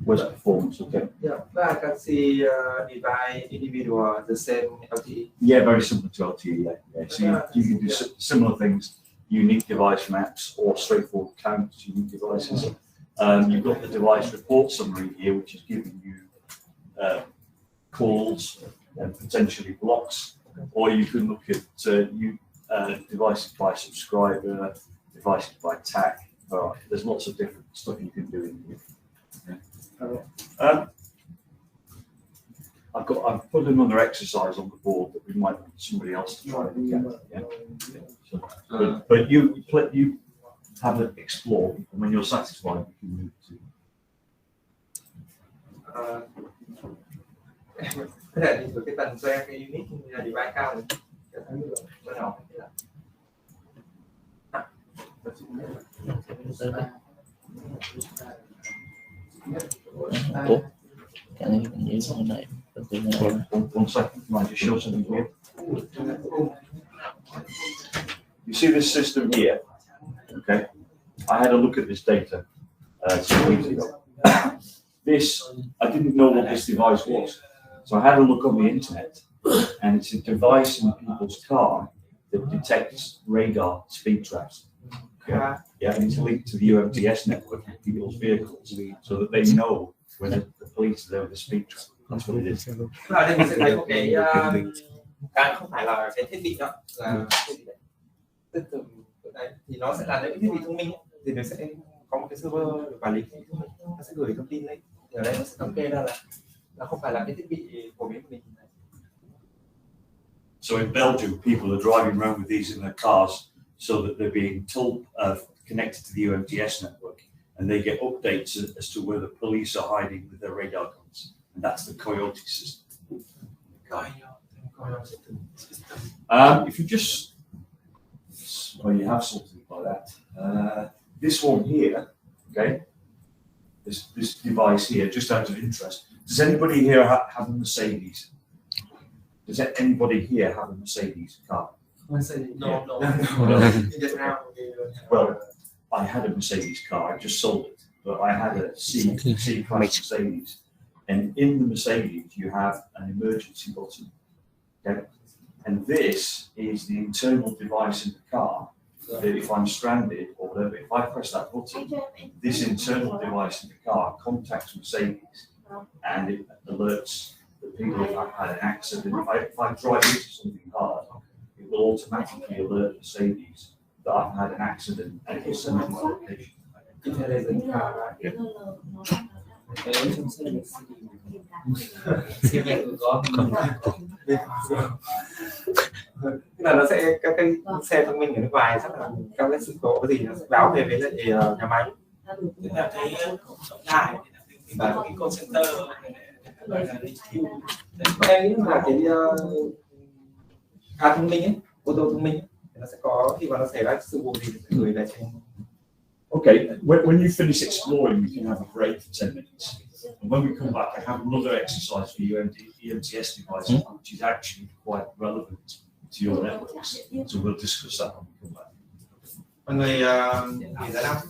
Where's performance? Okay. Yeah, but I can see device individual the same LTE. Yeah, very similar to LTE. Yeah. So you can do similar things, unique device maps or straightforward counts, unique devices. You've got the device report summary here, which is giving you calls and potentially blocks, or you can look at devices by subscriber, devices by tag. There's lots of different stuff you can do in here. Yeah. I've put another exercise on the board that we might want somebody else to try and look at. Yeah. So, but you have it explore, and when you're satisfied, you can move to. Có thể nhìn được cái tần xoay cái unit như là device cao này. Bên đó One second, can I just show something here? You see this system here? Okay, I had a look at this data some weeks ago. I didn't know what this device was, so I had a look on the internet, and it's a device in people's car that detects radar speed traps. Okay. Yeah, and it's linked to the UMTS network of people's vehicles, so that they know when the police are there with the speed trap. That's what it is. ở đây mình sẽ thấy một cái không phải là cái thiết bị đó, là tức đấy thì nó sẽ là những cái thiết bị thông minh ấy, thì nó sẽ có một cái server được quản lý, nó sẽ gửi thông tin lên, ở đây nó sẽ thống kê ra là không phải là cái thiết bị của mình. So in Belgium, people are driving around with these in their cars so that they're being told connected to the UMTS network, and they get updates as to where the police are hiding with their radar guns, and that's the Coyote system. If you just, well, you have something like that. this one here, okay, this device here, just out of interest, does anybody here have a Mercedes? Does anybody here have a Mercedes car? No. Well, I had a Mercedes car. I just sold it, but I had a C-class Mercedes, and in the Mercedes you have an emergency button. Okay, and this is the internal device in the car. That if I'm stranded or whatever, if I press that button, this internal device in the car contacts Mercedes, and it alerts the people if I've had an accident. If I drive into something hard, it will automatically alert Mercedes that I've had an accident and it will send me my location. Tức là nó sẽ các cái xe thông minh ở nước ngoài chắc là các cái sự cố gì nó sẽ báo về với lại nhà máy. Tức là cái tổng đài và cái call center. Em nghĩ là cái car thông minh ấy, ô tô thông minh ấy, nó sẽ có khi mà nó xảy ra sự vụ gì sẽ gửi về cho em. Okay, when you finish exploring, we can have a break for 10 minutes. And when we come back, I have another exercise for you, EMTS devices, which is actually quite relevant to your networks. So we'll discuss that when we come back. Mọi người nghỉ ra nào.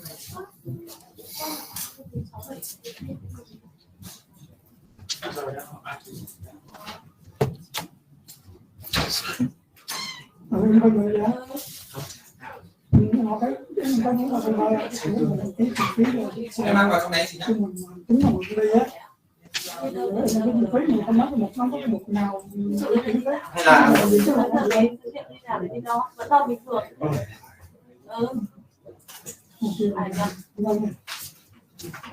Em mang vào trong đấy chị nhá. Hay là vẫn đo bình thường.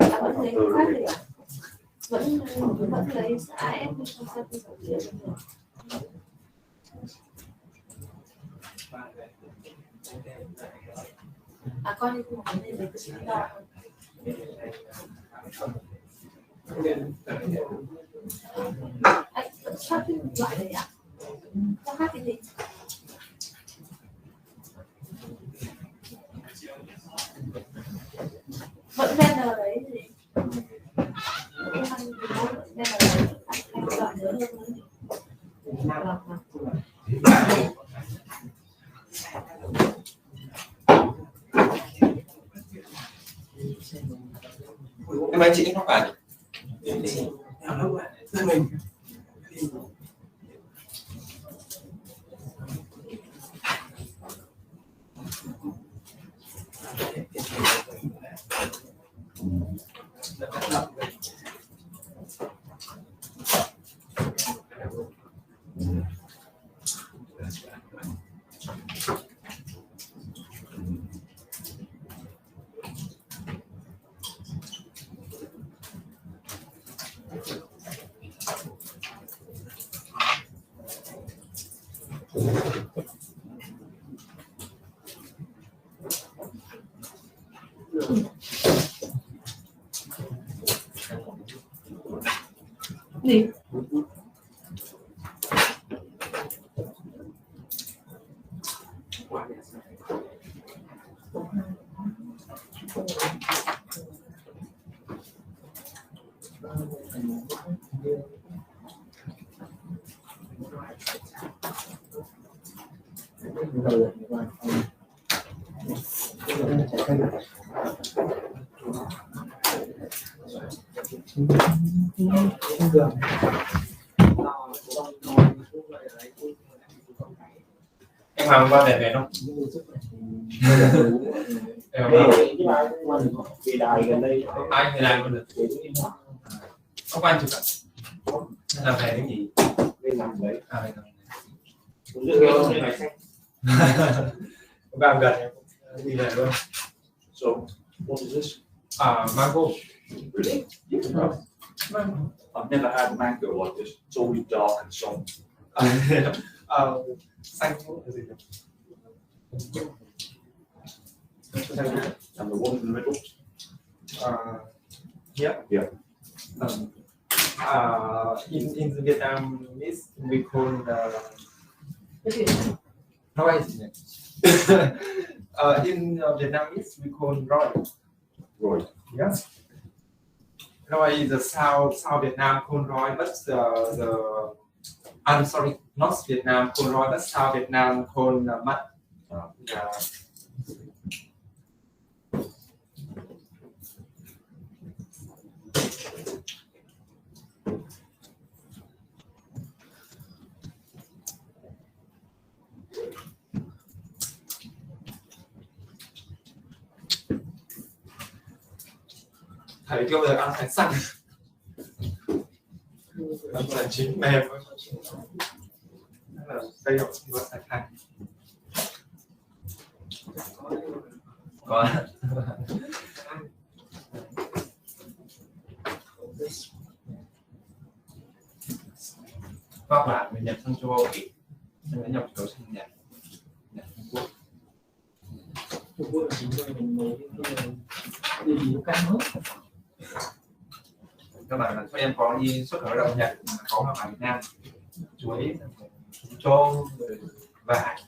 Vẫn lấy phát gì ạ? Vẫn lấy AF coi như không vấn đề về cái đo. Anh phát cái loại này ạ? Cho hát cái gì? Vẫn vendor đấy gì? em anh chị không phải Gì? em Hoàng qua về không? Em Vì đài gần đây anh thì làm được. Không quan chụp ạ. Làm về cái gì? bên làm đấy. Cũng được rồi, cái máy xanh. Vào gần em đi về luôn. So, what is this? Mango. Really? I've never had mango like this. It's always dark and soft. Xanh không có gì đâu. And the one in the middle? Yeah. In the Vietnamese we call the how is it? In Vietnamese we call Roi. Right. Yes. Roi is the South Vietnam call Roi, but the I'm sorry, not Vietnam call Roi, but South Vietnam call Mud. Yeah. Thầy kêu giờ ăn phải xăng, ăn phải chín mềm, là cây học sinh sạch thầy. Có. Các bạn người Nhật sang châu Âu ít, nên đã nhập khẩu sang Nhật, Trung Quốc. Trung Quốc là chúng tôi mình đi gì cũng hết. Các bạn là cho em có đi xuất khẩu lao động Nhật, có hoa quả Việt Nam, chuối, trôm, vải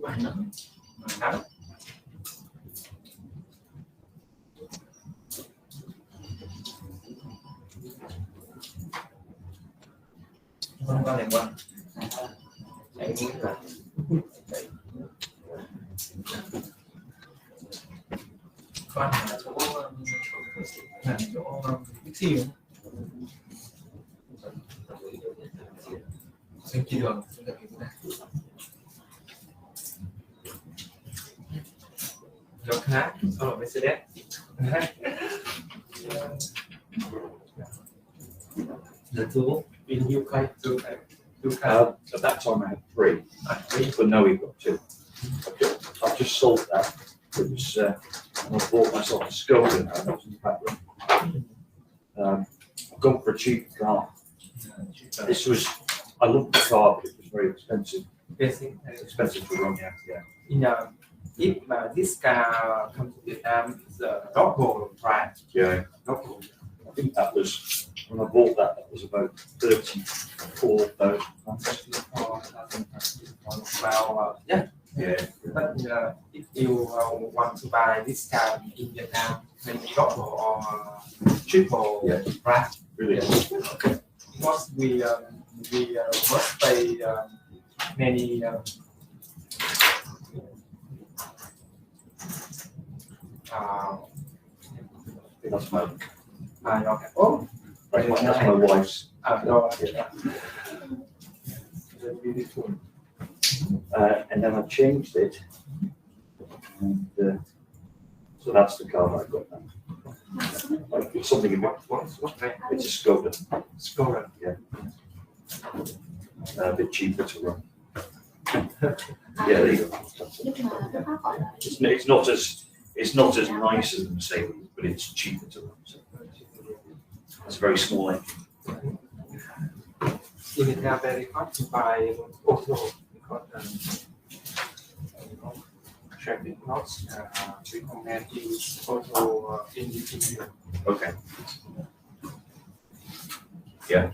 nắng. Không có này quan. Chạy nghĩ là Con là chỗ Bixi trên kia đường giống khác sau đó Mercedes. the tool In UK. At that time I had 3, but now we've got 2. I've just sold that. It was, and I bought myself a Skoda now, that was in the back room. I've gone for a cheap car. This was, I loved the car, but it was very expensive. It's expensive to run, yeah. In if this car comes to Vietnam, it's a local brand. Yeah. Local. I think that was, when I bought that, that was about 34,000. Well, yeah. Yeah. But if you want to buy this car in Vietnam, maybe local or triple brand. Really? Because we must pay many That's my, oh, that's my wife's. no, beautiful. And then I changed it. And so that's the car that I got now. Like, it's something in What brand? it's a Skoda. Skoda. Yeah. A bit cheaper to run. Yeah, there you go. It's not as nice as the Mercedes, but it's cheaper to run. So it's a very small engine. In Vietnam, very hard to buy auto because traffic laws recommend use auto in the interior. Okay. Yeah.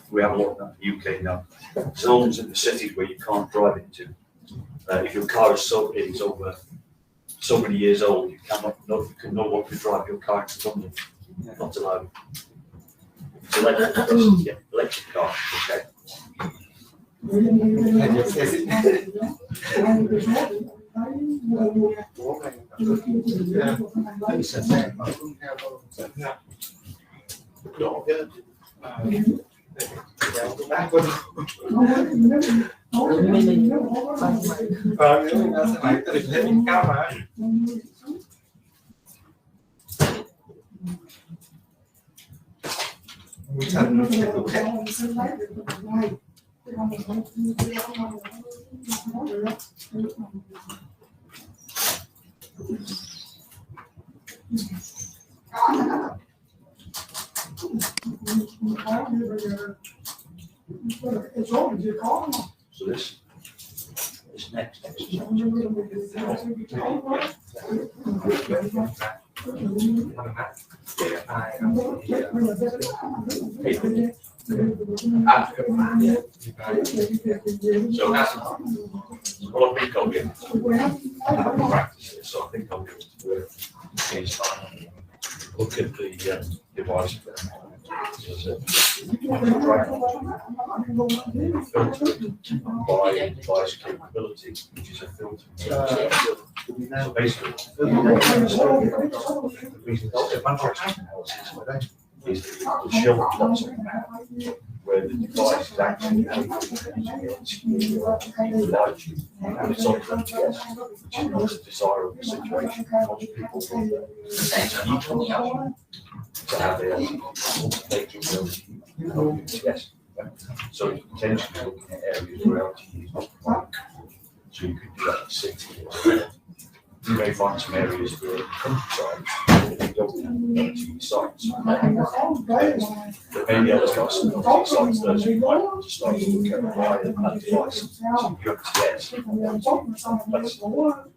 We have a lot of that in the UK now. Zones in the cities where you can't drive into. If your car is over so many years old, you can no longer drive your car into London. Not allowed. It's electric car. Okay. And you say it. Cao mà. Trần sẽ đủ hết. So this next exercise. So that's what I think I'll do. I haven't practiced it, so I think I'll do it. Is look at the device. By device capability, which is a filter. So basically, the reason it's is the shell dots on the map where the device is actually able to light you, and it's on GPS, which is not a desirable situation. Most people want to have their capability. Yes. So it's potentially looking at areas where LTE is not provided. So you could do that in city. You may find some areas where the countryside you don't have LTE sites. There may be other LTE sites that you might want to start to look at via that device. So UMTS.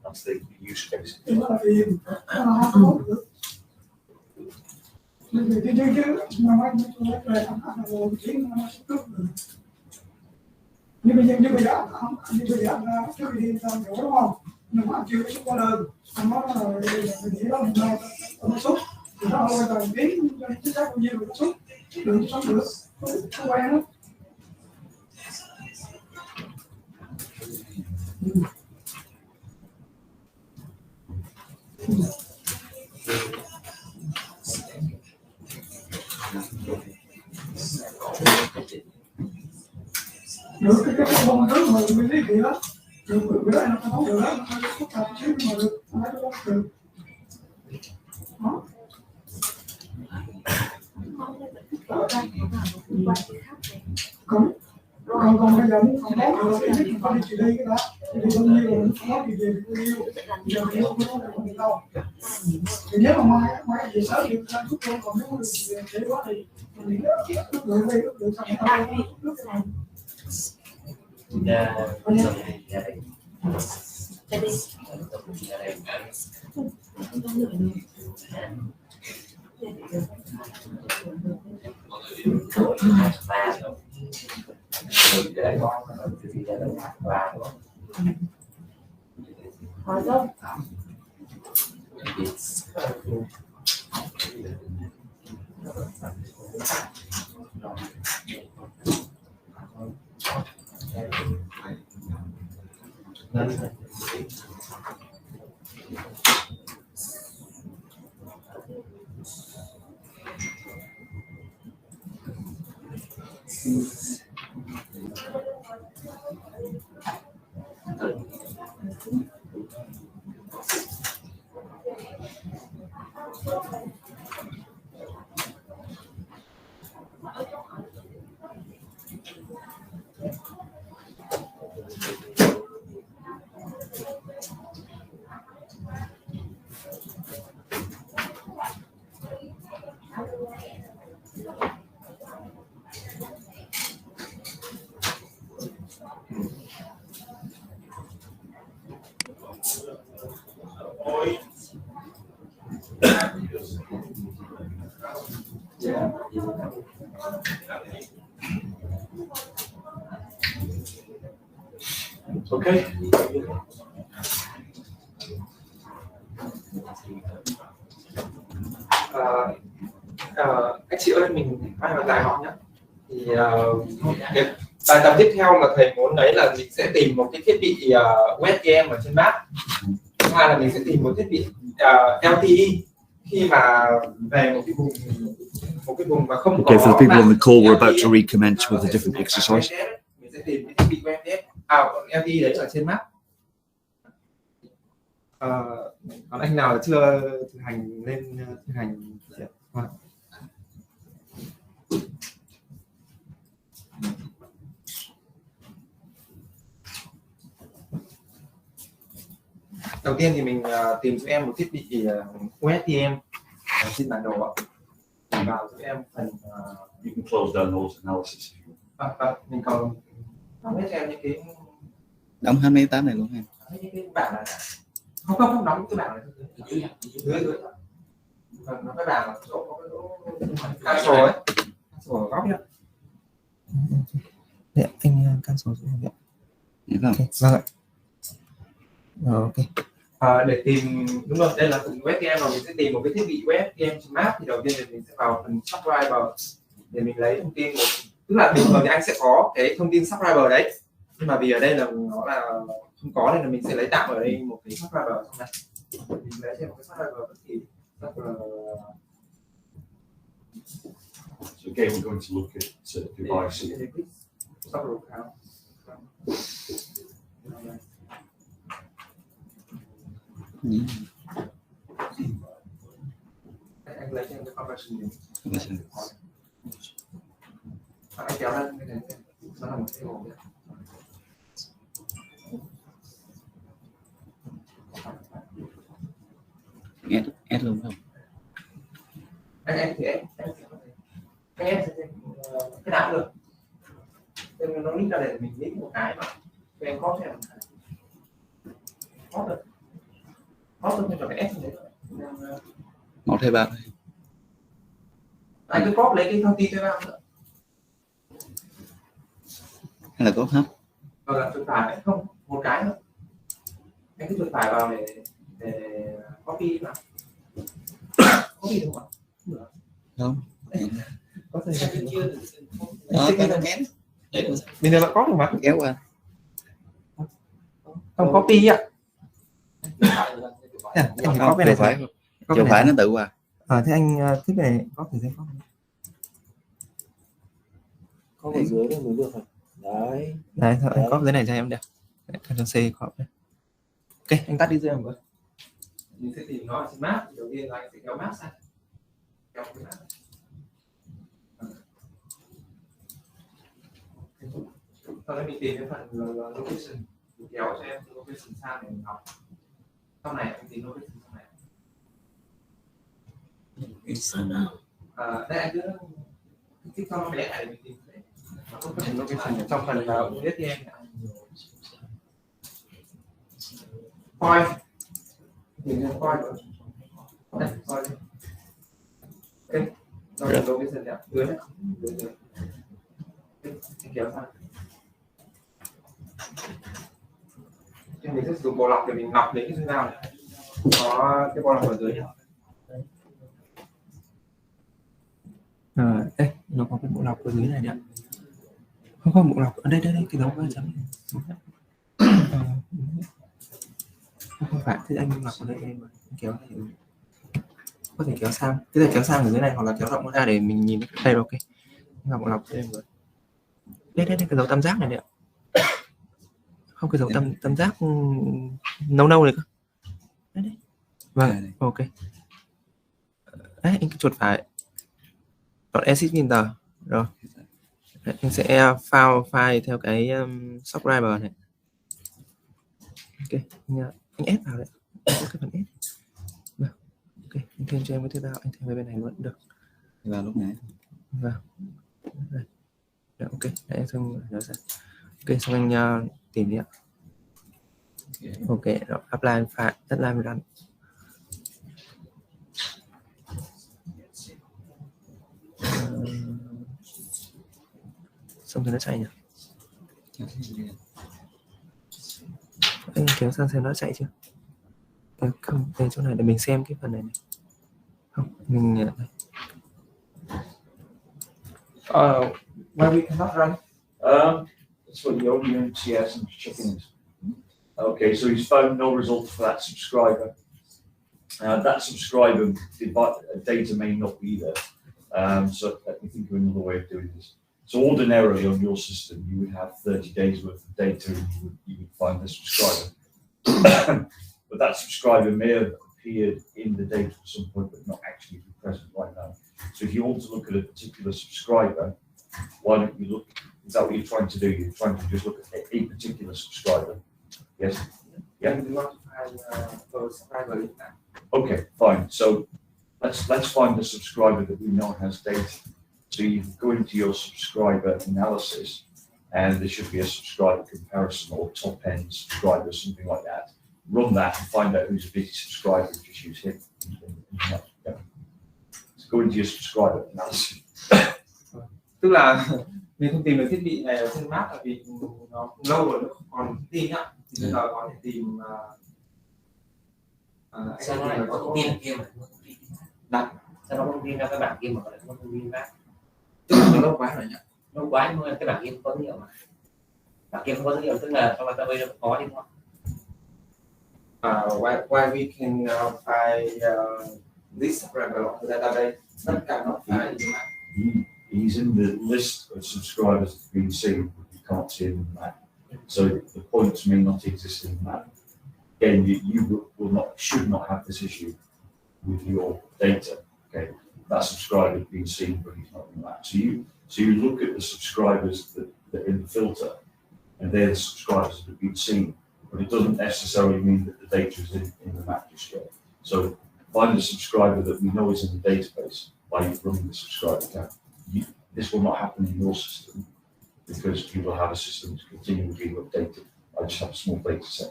That's the use case. Nhưng bây giờ trước khi đi xong rồi đúng không? Nhưng mà chưa có xuất hóa đơn, nó nghĩ đó nó xuất thì nó bây giờ biến chính xác bao nhiêu nó xuất được sống được không quen đó. Được cái bông thứ mà mình lý kỳ đó, được bữa nay nó không được đó, nó phức tạp xíu nhưng mà được, nó được. Đó. Còn bây giờ muốn không có được thì biết mình đi cái đó, thì bao nhiêu rồi không có gì về bao nhiêu, giờ thì không có được đâu. Thì nếu mà mai về sớm thì ra chút luôn, còn nếu mà về trễ quá thì mình lúc được xong lúc làm. Okay. Các chị ơi, mình quay vào bài học nhé. Thì cái bài tập tiếp theo mà thầy muốn đấy là mình sẽ tìm một cái thiết bị webcam ở trên map, hay là mình sẽ tìm một thiết bị LTE khi mà về một cái vùng mà không Okay, có. for the people on the call, we're about to recommence with a different exercise. Mình sẽ tìm cái thiết bị webcam, LTE đấy ở trên map. Còn anh nào chưa thực hành lên thực hành đầu tiên thì mình tìm cho em một thiết bị webcam trên bản đồ ạ. Vào cho em phần You can close down those analysis. mình còn hết cho em những cái đóng 28 này luôn ha. những cái bảng này không đóng cái bảng này dưới nó cái bảng là chỗ có cái lỗ cancel ấy, cancel ở góc nhá. Đấy, anh cancel xuống ạ. Vâng. Vâng ạ. Rồi, ok. Để tìm, đúng rồi, đây là phần webcam rồi, mình sẽ tìm một cái thiết bị webcam.map. Thì đầu tiên thì mình sẽ vào phần subscriber để mình lấy thông tin tức là bình thường thì anh sẽ có cái thông tin subscriber đấy, nhưng mà vì ở đây là nó là không có nên là mình sẽ lấy tạm ở đây một cái subscriber trong này. Mình lấy thêm một cái subscriber bất kỳ subscriber. So again, we're going to look at devices. Anh lấy thêm cái conversion này. Conversion. Anh kéo lên cái này, nó là một cái hồ. Add luôn không? Anh thì em sẽ cái nào được. Nên nó link ra để mình link một cái mà em có thêm có được. Có được nhưng mà cái S đấy. 1, 2, 3 thôi. Anh cứ copy lấy cái thông tin cho em nữa. Hay là code hấp? Vâng ạ, chuột phải không, một cái nữa. Anh cứ chuột phải vào để copy vào. Copy được không ạ? Không. Có thể là chưa Đó, cái nó kéo. mình đều có được mà. Kéo qua. Không copy ạ. Anh Không, có cái này phải. Chưa phải nó tự qua. Thế anh thích này có thể xem có ở dưới đây mới được rồi. Đấy. Đấy, thôi anh có dưới này cho em được. Ctrl C có. Ok, anh tắt đi dưới em với. Mình sẽ tìm nó ở trên map. Đầu tiên là anh sẽ kéo map sang. Kéo cái map. Sau đó mình tìm cái phần location, mình kéo cho em location sang để mình học. Sau này anh tìm location sau này. Đây anh cứ kích cho nó bé này mình tìm đấy. Nó có phần location trong phần biết thì em coi nhìn thấy coi rồi. Đây, coi đi. Ok, trong phần location này dưới này, dưới. Kéo sang. Mình sẽ sử dụng bộ lọc để mình lọc lấy cái thứ nào này. Có cái bộ lọc ở dưới này. Đây, nó có cái bộ lọc ở dưới này ạ. Không, bộ lọc ở đây cái dấu ba chấm này. Không phải, thế anh lọc ở đây em kéo này. Có thể kéo sang, có thể kéo sang ở dưới này hoặc là kéo rộng ra để mình nhìn đây. Ok, ngọc bộ lọc đây rồi. Đây cái dấu tam giác này đấy ạ. Không, cái dấu tam giác nâu này cơ. Đấy. Vâng, ok. Đấy, anh chuột phải. Chọn exit winter rồi. Đấy, anh sẽ file theo cái subscriber này. Ok, anh ép vào đấy. Cái phần ép. Vâng. Ok, anh thêm cho em cái thứ bao, anh thêm cái bên này vẫn được. Vào lúc nãy. Vâng. Đây. Đấy, ok, đấy em xong nó ra. Ok, xong anh tìm đi ạ. Ok, rồi apply file, deadline run. Xong rồi nó chạy nhỉ? Anh kéo sang xem nó chạy chưa? Không, đây chỗ này để mình xem cái phần này. Không, mình Why we cannot run? That's what the audio MCS and checking is. Okay, so he's found no result for that subscriber. That subscriber data may not be there. So let me think of another way of doing this. So ordinarily on your system, you would have 30 days worth of data and you would find the subscriber. But that subscriber may have appeared in the data at some point, but not actually be present right now. So if you want to look at a particular subscriber, why don't you look, is that what you're trying to do? You're trying to just look at a particular subscriber. Yes? Yeah? We want to find the subscriber in that. Okay, fine. So let's find the subscriber that we know has data. So you go into your subscriber analysis and there should be a subscriber comparison or top end subscriber, something like that. Run that and find out who's a busy subscriber and just use him. Yeah. So go into your subscriber analysis. Tức là mình không tìm được thiết bị này ở trên map là vì nó lâu rồi nó không còn thông tin nhá, thì bây giờ có thể tìm sao nó lại có thông tin kia mà đặt sao nó thông tin ra cái bảng kia mà lại không có thông tin map, tức là nó lâu quá rồi nhỉ. lâu quá nhưng mà cái bảng kia không có dữ liệu mà, bảng kia không có dữ liệu tức là trong database nó có đi không? Why we can find this record of the database, tất cả nó phải trên map. He's in the list of subscribers that's been seen, but you can't see him in the map. So the points may not exist in the map. Again, you will not, should not have this issue with your data. Okay, that subscriber has been seen, but he's not in the map. So you look at the subscribers that are in the filter, and they're the subscribers that have been seen, but it doesn't necessarily mean that the data is in the map just yet. So find a subscriber that we know is in the database by running the subscriber count. This will not happen in your system because you will have a system to continually being updated. I just have a small data set.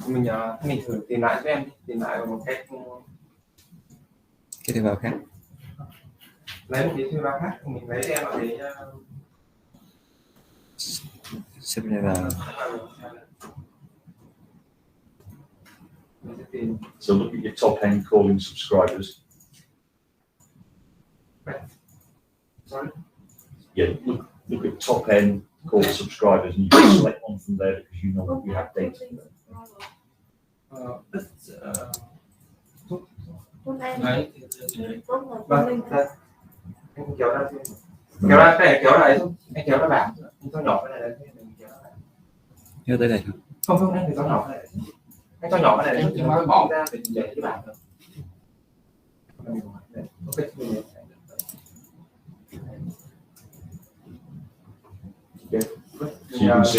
Mình thử tìm lại cho em, tìm lại ở một cách cái thuê bao khác. lấy một cái thuê bao khác, mình lấy cho em ở cái Xếp này là So look at your top end calling subscribers. sorry. Yeah, look at top end call subscribers, and you can select one from there because you know you have data. Đấy. Vâng, đây. Anh kéo ra xem. Kéo ra cái này, kéo lại không? Anh kéo ra bảng, anh cho nhỏ cái này lên, mình kéo ra. kéo tới đây không? Không, anh cho nhỏ cái này. Anh cho nhỏ cái này, anh bỏ ra để để cái bảng thôi. Ok, mình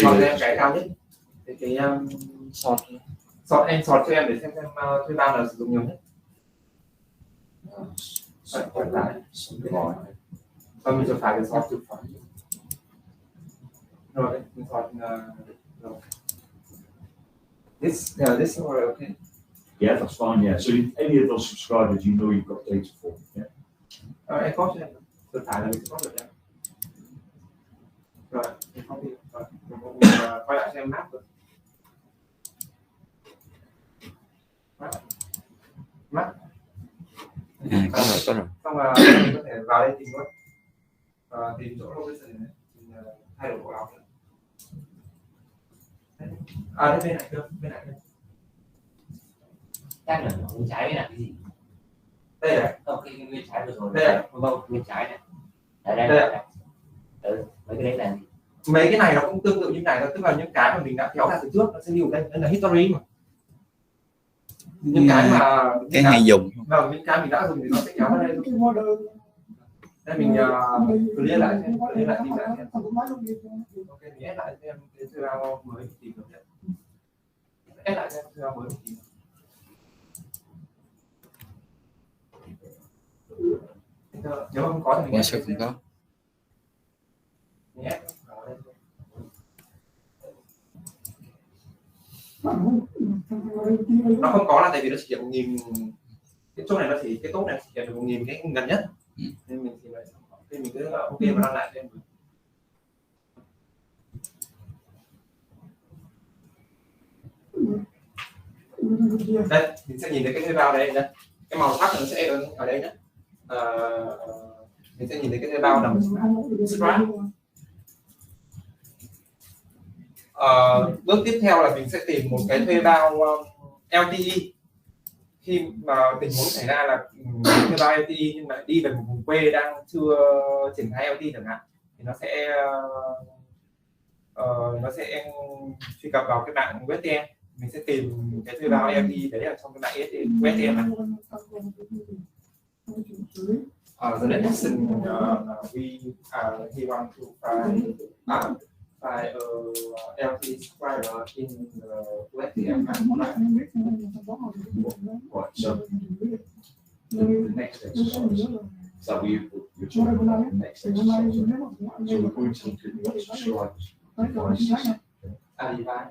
chọn em cái cao nhất, cái sort em sort cho em để xem thuê bao nào sử dụng nhiều nhất. Quay lại và mình sẽ phải cái sort từ phải rồi mình sort rồi. This order, okay. Yeah, that's fine. Yeah, so any of those subscribers, you know you've got data for. Yeah. Em có cho em từ phải là mình sẽ có được em. Rồi, mình không đi rồi, mình quay lại xem map rồi. Map. Có rồi. Xong rồi mình có thể vào đây tìm luôn, tìm chỗ location này, thay đổi bộ áo. Đây bên này cơ, bên này. Chắc là nó bên trái bên này cái gì? Đây này. Không, cái bên trái vừa rồi. Đây. Không, bên trái này. Đây. Mấy cái đấy là gì? Mấy cái này nó cũng tương tự như này, tức là những cái mà mình đã kéo ra từ trước nó sẽ lưu đây, là history mà. Những cái mà cái hay dùng. Vâng, những cái mình đã dùng thì nó sẽ kéo ra đây. Đây mình clear lại xem, clear lại tìm lại xem. Ok, mình add lại xem cái thuê bao mới mình tìm được nhé. Add lại xem thuê bao mới mình tìm. Nếu không có thì mình sao không có? Mình add vào đây. Nó không có là tại vì nó chỉ hiện 1000, cái chỗ này nó chỉ cái tốt này chỉ hiện được 1000 cái gần nhất, nên mình thì lại khi mình cứ ok và đăng lại cho em. Đây mình sẽ nhìn thấy cái thuê bao đây nhé, cái màu sắc nó sẽ ở đây nhé. Mình sẽ nhìn thấy cái thuê bao nằm Stripe. Bước tiếp theo là mình sẽ tìm một cái thuê bao LTE. Khi mà tình huống xảy ra là thuê bao LTE nhưng mà đi về một vùng quê đang chưa triển khai LTE chẳng hạn, thì nó sẽ truy cập vào cái mạng web. Mình sẽ tìm cái thuê bao LTE đấy ở trong cái mạng web này. The next action we want to find LTE subscriber in the web. Right. So the next exercise. So we're talking about the next exercise. So we're going to look at what subscribers devices.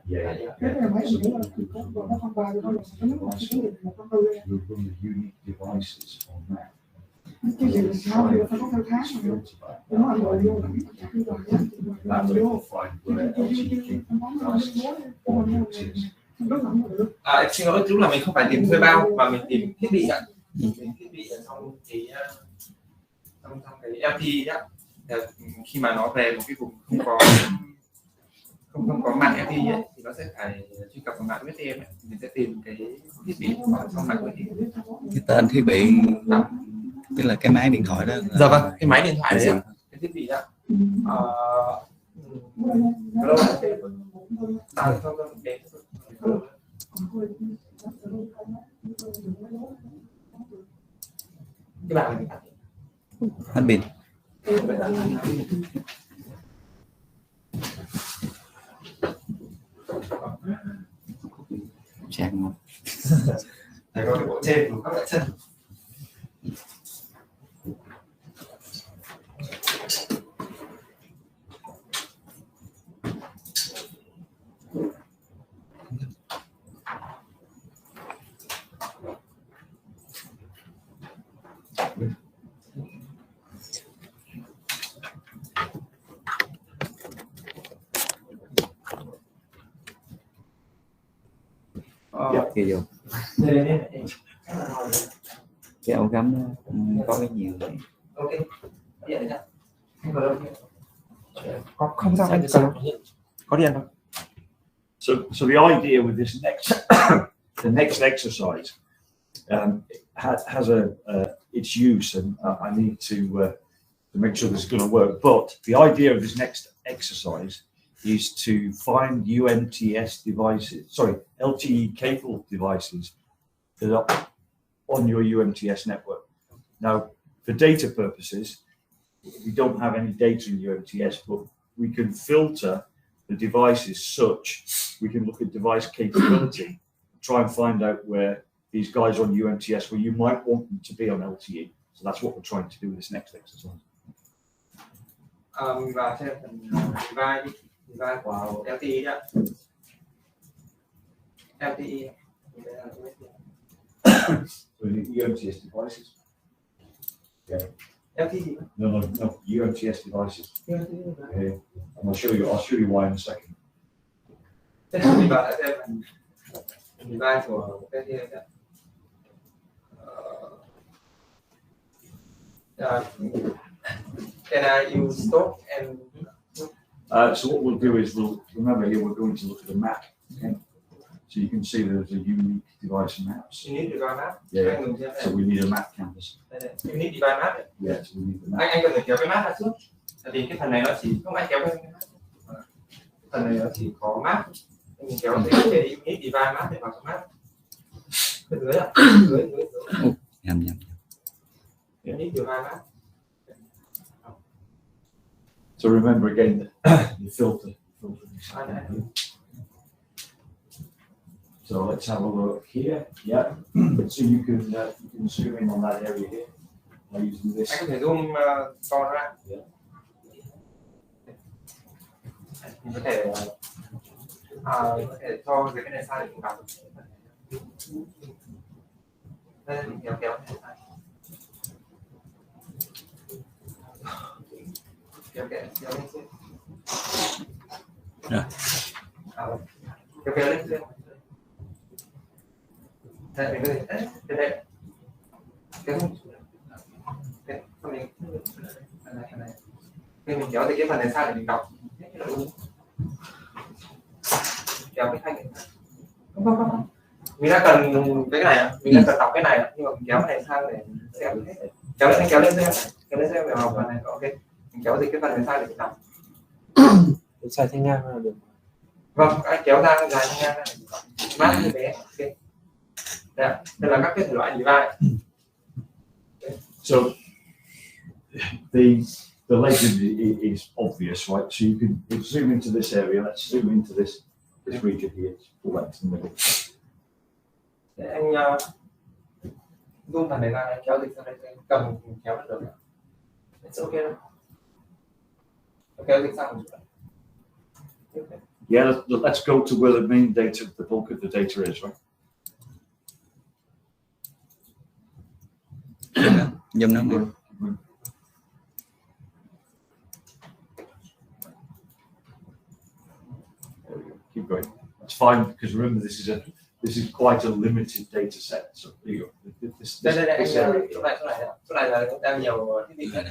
Yeah. So we'll run the unique devices on that. cái gì là sao thì phải có theo thác mà nó là rồi vô Em xin lỗi, lúc là mình không phải tìm thuê bao mà mình tìm thiết bị ạ. Tìm thiết bị ở trong cái LTE nhá. Khi mà nó về một cái vùng không có mạng LTE ấy, thì nó sẽ phải truy cập vào mạng USM ấy. Mình sẽ tìm cái thiết bị ở trong mạng USM. Cái tên thiết bị tức là cái máy điện thoại đó. Dạ vâng, cái máy điện thoại đấy ạ. Cái thiết bị đó. Cái bạn Hết pin. Chàng không? Thầy có cái bộ trên của các bạn chân. Kia vô. Cái ổ cắm đó có cái nhiều này. Có không sao anh có điện không? So the idea with this the next exercise has its use, and I need to make sure this is going to work. But the idea of this next exercise is to find UMTS devices, sorry, LTE cable devices that are on your UMTS network. Now, for data purposes, we don't have any data in UMTS, but we can filter the devices such we can look at device capability, try and find out where these guys on UMTS, where you might want them to be on LTE. So that's what we're trying to do with this next exercise. Và xem phần device của LTE đó. LTE. So UMTS devices. Yeah. LTE. No, UMTS devices. Yeah. And I'll show you why in a second. Thế thì mình bảo là xem phần device của LTE đó. Can I use stop and so what we'll do is remember here we're going to look at a map. Okay. So you can see there's a unique device maps. you need device map? Yeah. So we need a map canvas. You need device map. Yeah, so we need the map. Anh cần phải kéo cái map ra trước. Tại vì cái phần này nó chỉ không ai kéo cái map. Phần này nó chỉ có map. Mình kéo cái you need device map để vào cái map. Bên dưới ạ. Dưới. Nhầm. You need device map. So remember again that you filter. So let's have a look here. Yeah. So you can zoom in on that area here by using this. Anh có thể zoom to ra. Mình có thể cho cái này sai để đọc. Đây mình kéo này sai. Kéo lên trên. Kéo lên trên. Đây mình có thể đây. Kéo lên. Cái này. Khi mình kéo thì cái phần này sai để mình đọc. Kéo cái thanh này. Không. Mình đã cần cái này ạ. Mình đã cần đọc cái này ạ. Nhưng mà mình kéo cái này sang để xem hết. Kéo lên xem để học phần này. Ok. Mình kéo dịch cái phần này sang để mình đọc. Sai thanh ngang là được. Vâng, anh kéo ra dài thanh ngang này. Mát như thế. Ok. Đây là các cái thể loại device. So the legend is obvious, right? So you can zoom into this area. Let's zoom into this region here. Pull that to the middle. Để anh zoom phần này ra, anh kéo dịch sang đây, anh cầm kéo được rồi. It's okay đâu. Kéo dịch sang một chút. Okay. Yeah, let's go to where the main data, the bulk of the data is, right? Zoom nó Keep going. It's fine because remember this is quite a limited data set. So there you go. Đây anh this area. chỗ này là đang nhiều thiết bị nhất.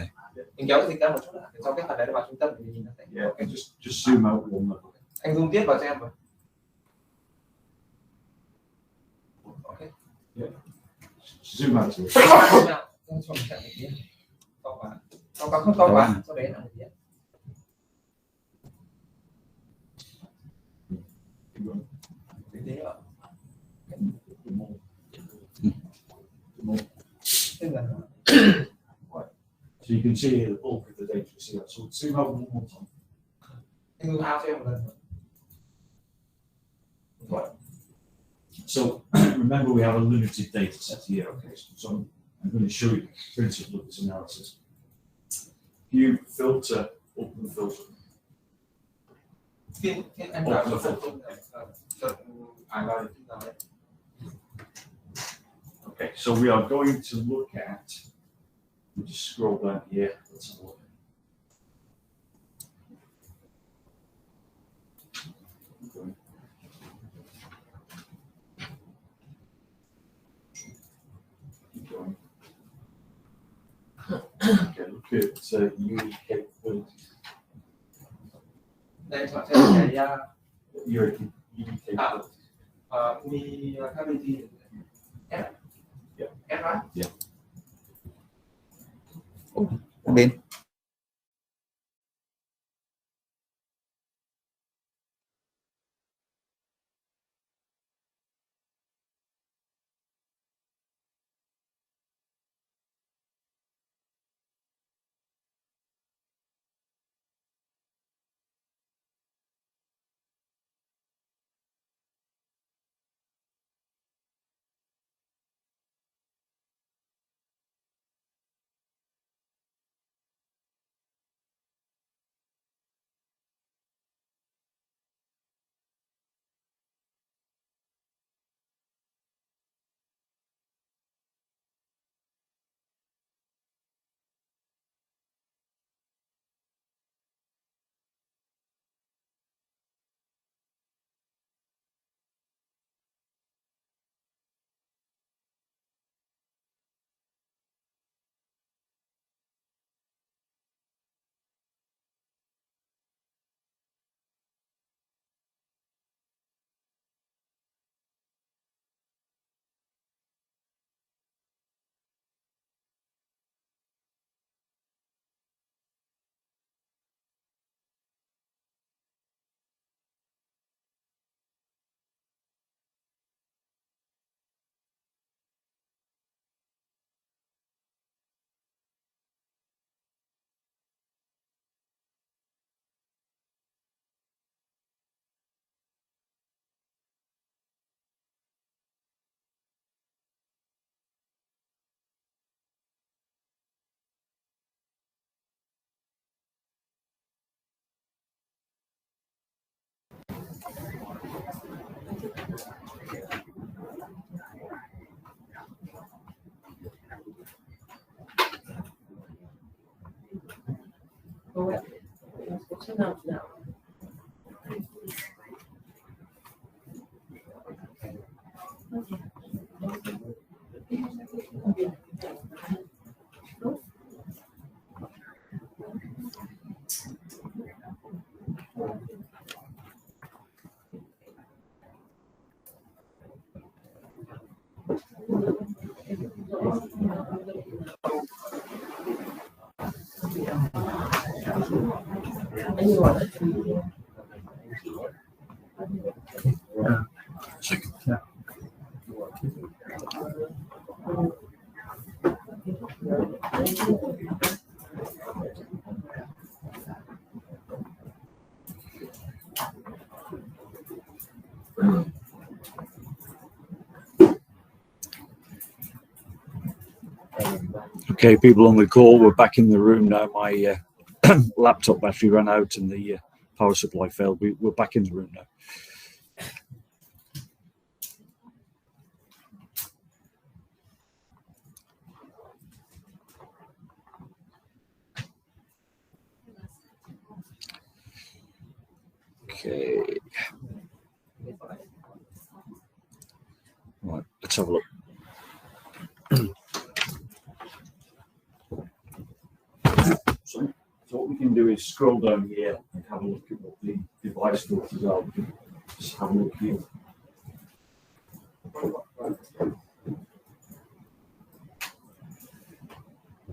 Mình kéo dịch ra một chút để cho cái phần này nó vào trung tâm thì mình nhìn nó sẽ. Yeah, just zoom out one level. Anh zoom tiếp vào cho em rồi. Okay. Yeah. Zoom out to it. To quá. Không to quá. Sau đấy là gì? So you can see here the bulk of the data. You see that. So zoom out one more time. Anh zoom out cho em một lần. Right. So remember we have a limited data set here. Okay. So I'm going to show you the principle of this analysis. If you filter, open the filter. Anh vào cái filter. Okay, so we are going to look at, we'll just scroll down here, let's have a look. Keep going. Okay, look at unique capabilities. Đây chọn xem cái Your unique capabilities. uni capability F. Yeah. F right? Yeah. bên Okay, people on the call, we're back in the room now. My laptop battery ran out and the power supply failed. We're back in the room now. Okay. Right, let's have a look. So what we can do is scroll down here and have a look at what the device filters are. We can just have a look here.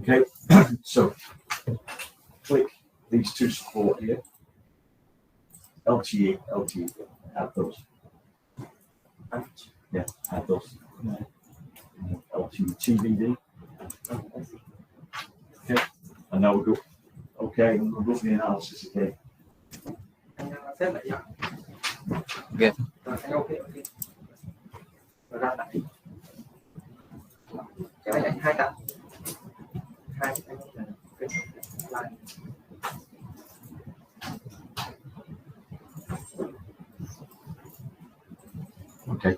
Okay, so click these two support here. LTE, add those. Yeah, add those. LTE TVD. Okay, and now we'll go. Okay, and we'll go for the analysis again. Xếp lại ạ. Okay. Rồi, anh ok. Rồi ra lại. Cái này anh hai cạnh. Hai anh lại. Okay,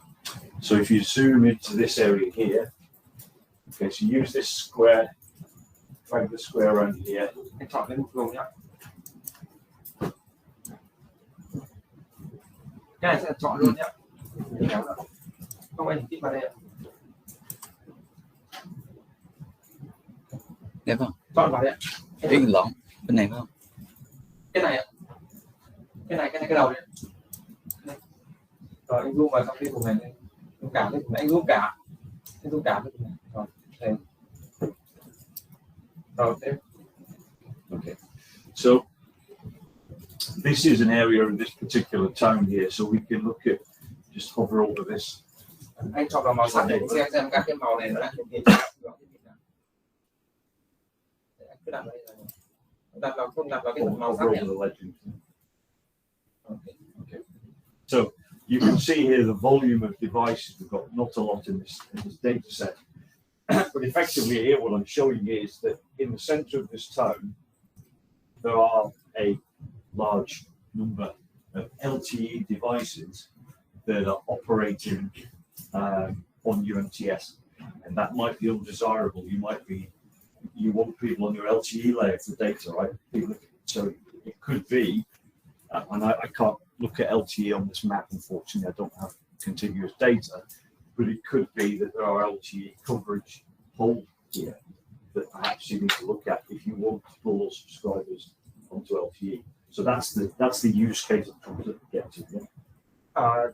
so if you zoom into this area here, okay, so use this square, drag the square around here. Anh chọn lên một vùng nhá. Cái này sẽ chọn luôn nhá. Không anh kích vào đây ạ. Đẹp không? Chọn vào đây ạ. Yên lộn bên này phải không? Cái này ạ. Cái đầu này. Rồi anh zoom vào trong cái vùng này. Zoom cả cái vùng này, anh zoom cả. Anh zoom cả cái vùng này. Rồi, đây. Rồi, tiếp. Okay, so this is an area in this particular town here, so we can look at, just hover over this. Anh chọn vào màu sắc để xem các cái màu này nó đang hiển thị. Cứ đặt vào đây rồi. Đặt vào không đặt vào cái màu sắc Hover này. over the legend. Okay. So you can see here the volume of devices. We've got not a lot in this data set. But effectively here what I'm showing is that in the center of this town there are a large number of LTE devices that are operating on UMTS, and that might be undesirable. You want people on your LTE layer for data, right? So it could be, and I can't look at LTE on this map, unfortunately. I don't have contiguous data, but it could be that there are LTE coverage holes here that perhaps you need to look at if you want to pull those subscribers onto LTE. So that's the use case I'm trying to get to. Yeah?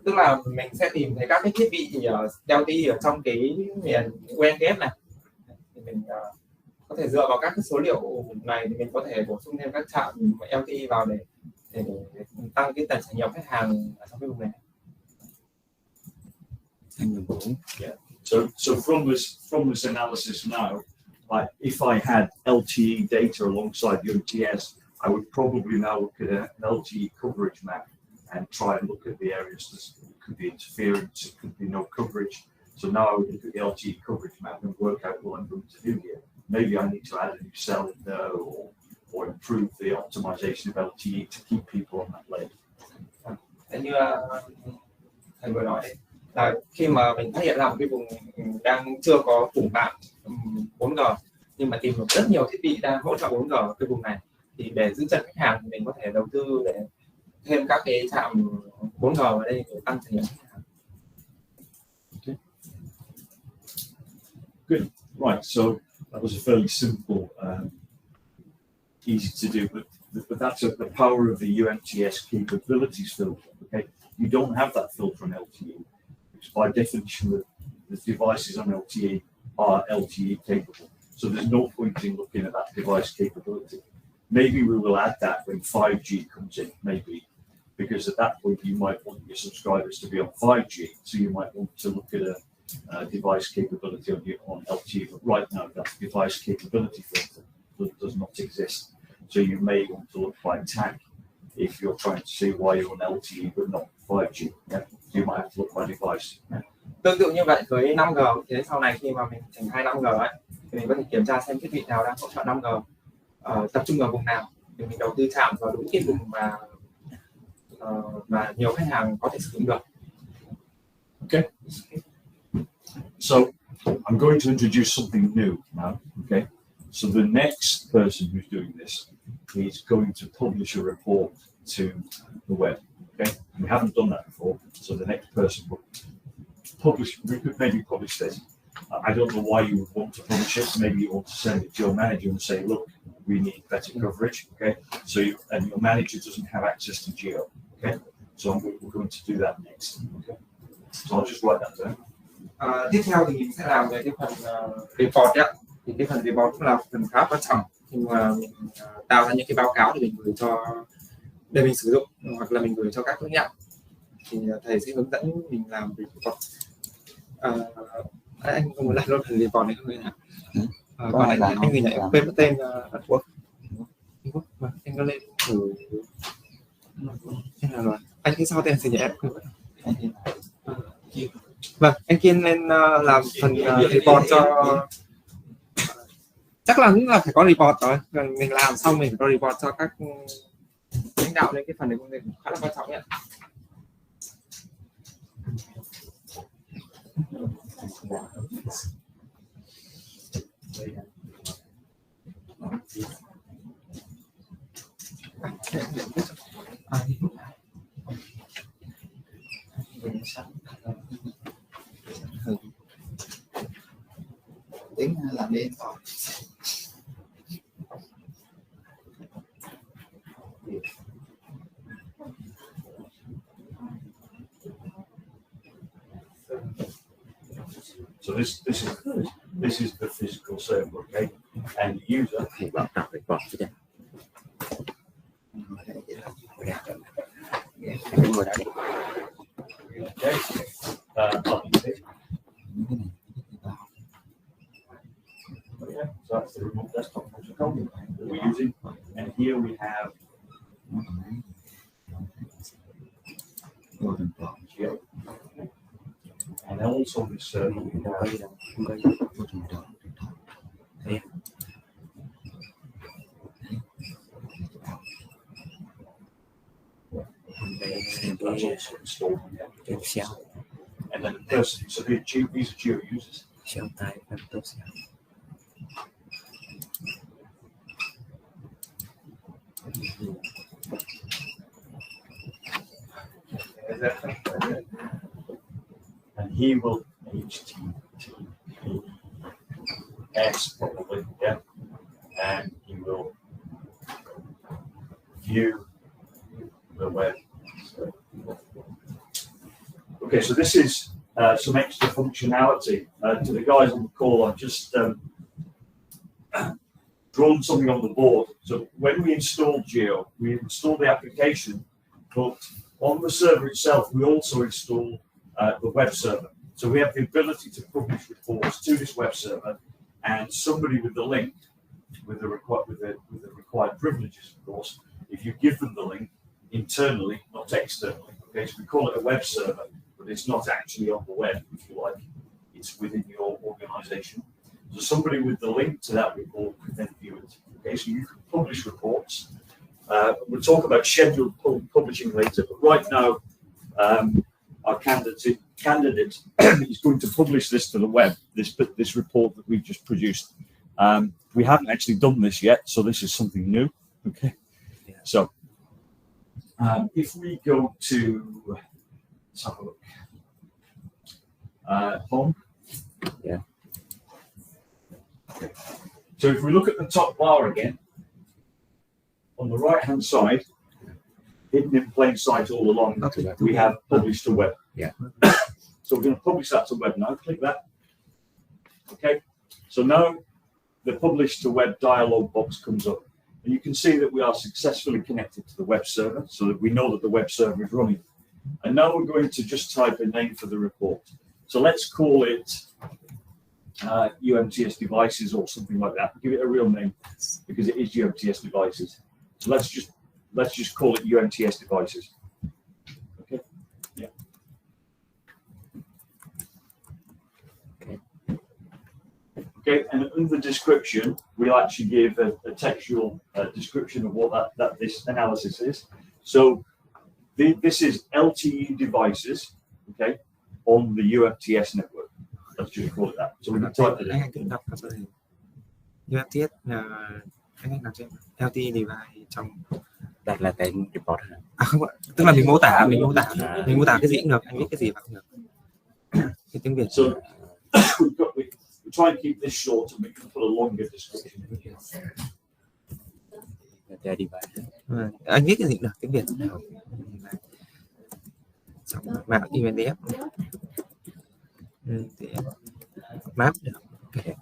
Tức là mình sẽ tìm thấy các cái thiết bị LTE ở trong cái miền UMTS này. Thì mình có thể dựa vào các cái số liệu này thì mình có thể bổ sung thêm các trạm LTE vào để tăng cái tần trải nghiệm khách hàng ở trong cái vùng này. Yeah. So from this analysis now, like if I had LTE data alongside UMTS, I would probably now look at an LTE coverage map and try and look at the areas that could be interference, it could be no coverage. So now I would look at the LTE coverage map and work out what I'm going to do here. Maybe I need to add a new cell in there or improve the optimization of LTE to keep people on that layer. Như thầy vừa nói là khi mà mình phát hiện ra một cái vùng đang chưa có phủ mạng 4G nhưng mà tìm được rất nhiều thiết bị đang hỗ trợ 4G ở cái vùng này, thì để giữ chân khách hàng thì mình có thể đầu tư để thêm các cái trạm 4G vào đây để tăng trải nghiệm khách hàng. Okay. Good. Right. So that was a fairly simple, easy to do, but that's the power of the UMTS capabilities filter. Okay, you don't have that filter on LTE, because by definition the devices on LTE are LTE capable. So there's no point in looking at that device capability. Maybe we will add that when 5G comes in, maybe, because at that point you might want your subscribers to be on 5G, so you might want to look at a device capability on LTE. But right now, that device capability filter does not exist. So you may want to look by tag if you're trying to see why you're on LTE but not 5G. Yeah? You might have to look by device. Yeah? Tương tự như vậy với 5G, thế sau này khi mà mình triển khai 5G ấy, thì mình có thể kiểm tra xem thiết bị nào đang hỗ trợ 5G, tập trung ở vùng nào thì mình đầu tư chạm vào đúng cái vùng mà nhiều khách hàng có thể sử dụng được. Okay. So I'm going to introduce something new now. Okay. So the next person who's doing this is going to publish a report to the web. Okay, we haven't done that before, so the next person would publish. We could maybe publish this. I don't know why you would want to publish it. Maybe you want to send it to your manager and say, look, we need better coverage. Okay, so and your manager doesn't have access to Geo. Okay, so we're going to do that next. Okay, so I'll just write that down. Tiếp theo thì mình sẽ làm về cái phần report ạ. Thì cái phần report cũng là phần khá quan trọng khi mà mình tạo ra những cái báo cáo để mình gửi cho để mình sử dụng hoặc là mình gửi cho các đối nhận. Thì thầy sẽ hướng dẫn mình làm report. Anh có muốn làm luôn phần report này không người nào? Còn anh người này em quên mất tên Quốc. Vâng, anh có lên thử. Anh cái sau tên gì nhỉ em quên mất. Vâng, anh Kiên lên làm phần report cho, chắc là cũng là phải có report rồi. Mình làm xong mình phải có report cho các lãnh đạo, lên cái phần này cũng khá là quan trọng nhé. Tiếng làm đi. So this is the physical server, okay, and the user. Thì bảo đọc report chứ đấy. Okay, so that's the remote desktop function that we're using, and here we have Geo. And also this that's also installed in there. And then the person, so these are Geo users. And he will HTTPS probably, yeah, and he will view the web. Okay, so this is some extra functionality. To the guys on the call, I've just drawn something on the board. So when we install Geo, we install the application, but on the server itself, we also install the web server. So we have the ability to publish reports to this web server, and somebody with the link, with the required privileges, of course, if you give them the link internally, not externally. Okay, so we call it a web server, but it's not actually on the web, if you like. It's within your organization. So somebody with the link to that report can then view it. Okay, so you can publish reports. We'll talk about scheduled publishing later, but right now, our candidate is going to publish this to the web, this report that we've just produced. We haven't actually done this yet, so this is something new. Okay, so if we go to, let's have a look. Home. Yeah. Okay. So if we look at the top bar again, on the right-hand side, hidden in plain sight all along, we have publish to web. Yeah. So we're going to publish that to web now. Click that. Okay. So now the publish to web dialog box comes up, and you can see that we are successfully connected to the web server, so that we know that the web server is running. And now we're going to just type a name for the report. So let's call it UMTS devices or something like that. Give it a real name because it is UMTS devices. So let's just call it UMTS devices. Okay. Yeah. Okay, and in the description, we'll actually give a textual description of what this analysis is. So this is LTE devices, okay, on the UMTS network. Let's just call it that. So we can type it in. UMTS là anh đọc trên LTE device trong đặt là cái report hả? Không ạ, tức là mình mô tả cái gì cũng được, anh viết cái gì vào cũng được. Cái tiếng Việt. So we try and keep this short and we can put a longer description. Anh viết cái gì cũng được, tiếng Việt. Map event map được. Okay.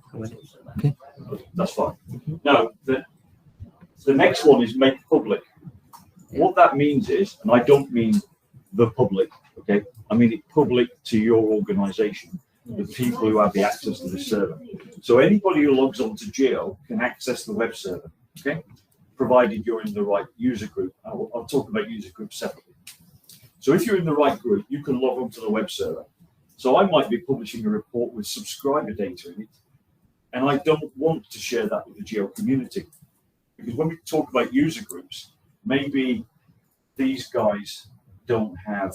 That's fine. Now, the next one is make public. What that means is, and I don't mean the public, okay? I mean it public to your organization, the people who have the access to the server. So anybody who logs on to Geo can access the web server, okay? Provided you're in the right user group. I'll talk about user groups separately. So if you're in the right group, you can log on to the web server. So I might be publishing a report with subscriber data in it, and I don't want to share that with the Geo community. Because when we talk about user groups, maybe these guys don't have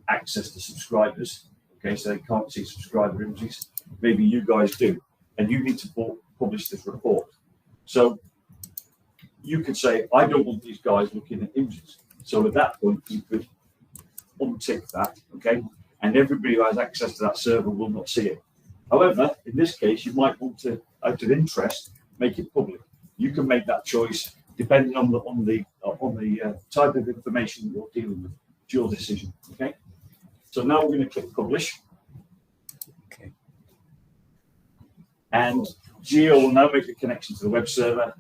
access to subscribers, okay, so they can't see subscriber images. Maybe you guys do, and you need to publish this report. So you could say, I don't want these guys looking at images. So at that point, you could untick that, okay, and everybody who has access to that server will not see it. However, in this case, you might want to, out of interest, make it public. You can make that choice depending on the type of information you're dealing with. It's your decision. Okay. So now we're going to click publish. Okay. And Geo will now make a connection to the web server,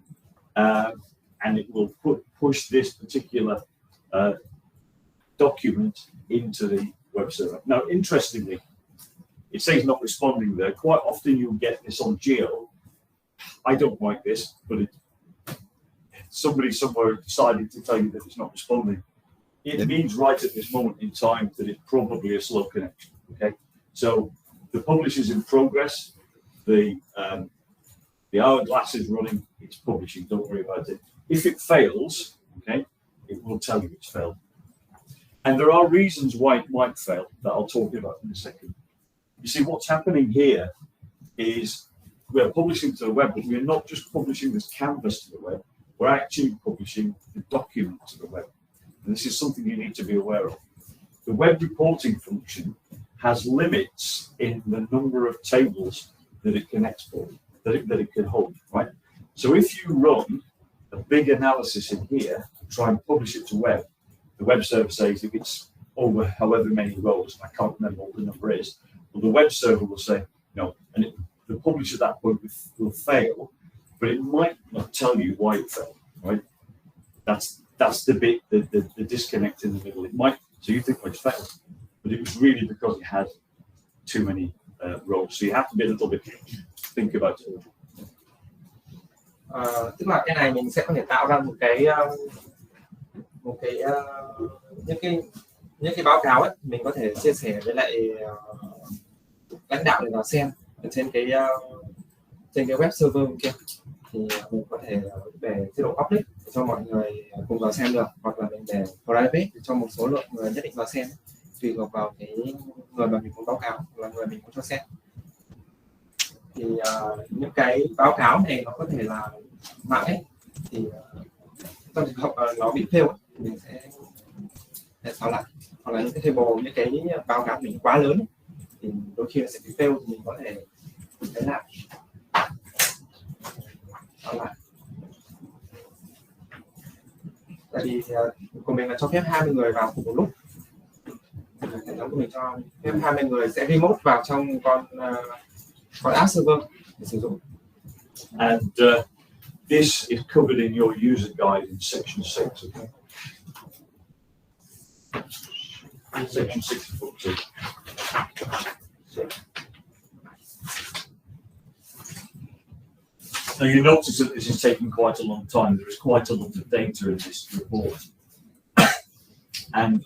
and it will push this particular document into the web server. Now, interestingly, it says not responding there. Quite often you'll get this on Geo. I don't like this, but somebody somewhere decided to tell you that it's not responding. It means right at this moment in time that it's probably a slow connection. Okay, so the publish is in progress. The hourglass is running. It's publishing. Don't worry about it. If it fails, okay, it will tell you it's failed. And there are reasons why it might fail that I'll talk about in a second. You see, what's happening here is we're publishing to the web, but we're not just publishing this canvas to the web. We're actually publishing the document to the web. And this is something you need to be aware of. The web reporting function has limits in the number of tables that it can export, that it can hold, right? So if you run a big analysis in here, try and publish it to web, the web server says if it's over however many rows, I can't remember what the number is, but the web server will say no, and the publish at that point will fail, but it might not tell you why it failed, right? That's the bit, the disconnect in the middle. It might, so you think, well, it's failed, but it was really because it had too many rows. So you have to be a little bit think about it. Tức là cái này mình sẽ có thể tạo ra một cái những cái báo cáo ấy, mình có thể chia sẻ với lại lãnh đạo để vào xem ở trên cái web server kia, thì mình có thể để chế độ public để cho mọi người cùng vào xem được, hoặc là mình để private để cho một số lượng người nhất định vào xem, tùy thuộc vào cái người mà mình muốn báo cáo hoặc là người mình muốn cho xem. Thì những cái báo cáo này nó có thể là mạng ấy, thì trong trường hợp nó bị fail thì mình sẽ xóa lại, hoặc là những cái table, những cái báo cáo mình quá lớn ấy, thì đôi khi nó sẽ bị fail, thì mình có thể thấy lại xóa lại. Tại vì của mình là cho phép 20 người vào cùng một lúc, hệ thống của mình cho phép 20 người sẽ remote vào trong con app server để sử dụng. And this is covered in your user guide in section 6. Okay. Section 6 of 2. Now you notice that this is taking quite a long time. There is quite a lot of data in this report, and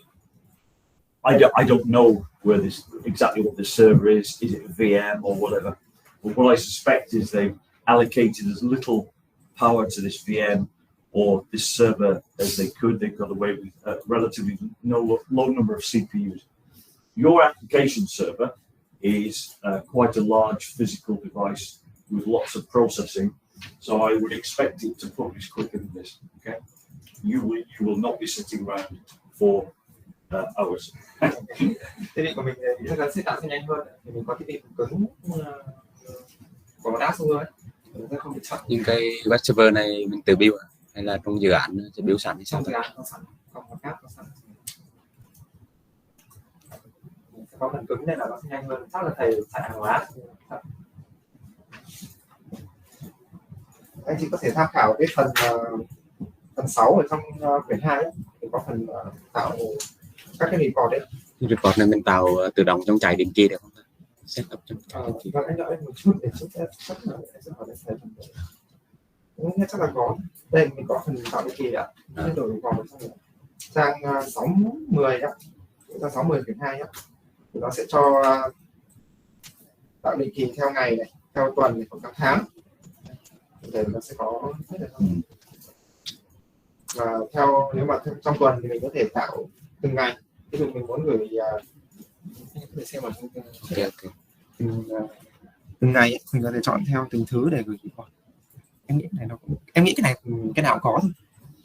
I don't know where exactly what this server is. Is it a VM or whatever? But what I suspect is they've allocated as little power to this VM or this server as they could. They've got away with a relatively low number of CPUs. Your application server is quite a large physical device with lots of processing, so I would expect it to publish quicker than this. Okay. you will not be sitting around for hours. Thiết bị của mình thì chắc chắn sẽ tạo sẽ nhanh hơn thì mình có thiết bị cứng có đá xuống rồi mình sẽ không bị chậm. Nhưng cái web server này mình tự build hay là trong dự án sẽ build sẵn hay sao? Trong dự án có sẵn, còn một app có sẵn. Mình sẽ có phần cứng nên là nó sẽ nhanh hơn. Chắc là thầy chạy hàng hóa. Anh chị có thể tham khảo cái phần 6 ở trong quyển 2 ấy. Thì có phần tạo các cái report đấy. Report này mình tạo tự động trong chạy định kỳ được không? Setup trong chạy định kỳ. Và anh đợi em một chút để chút chắc là em sẽ hỏi để xem. Đúng chắc là có. Đây mình có phần tạo định kỳ ạ. Nên đổi report ở trong này. Trang 60 đó. Trang 60 quyển 2 đó. Thì nó sẽ cho tạo định kỳ theo ngày này, theo tuần này, hoặc theo tháng. Để nó sẽ có hết được không? Và theo nếu mà trong tuần thì mình có thể tạo từng ngày. Ví dụ mình muốn gửi để xem vào từng ngày mình có thể chọn theo từng thứ để gửi report. Em nghĩ này nó cũng, em nghĩ cái nào cũng có thôi.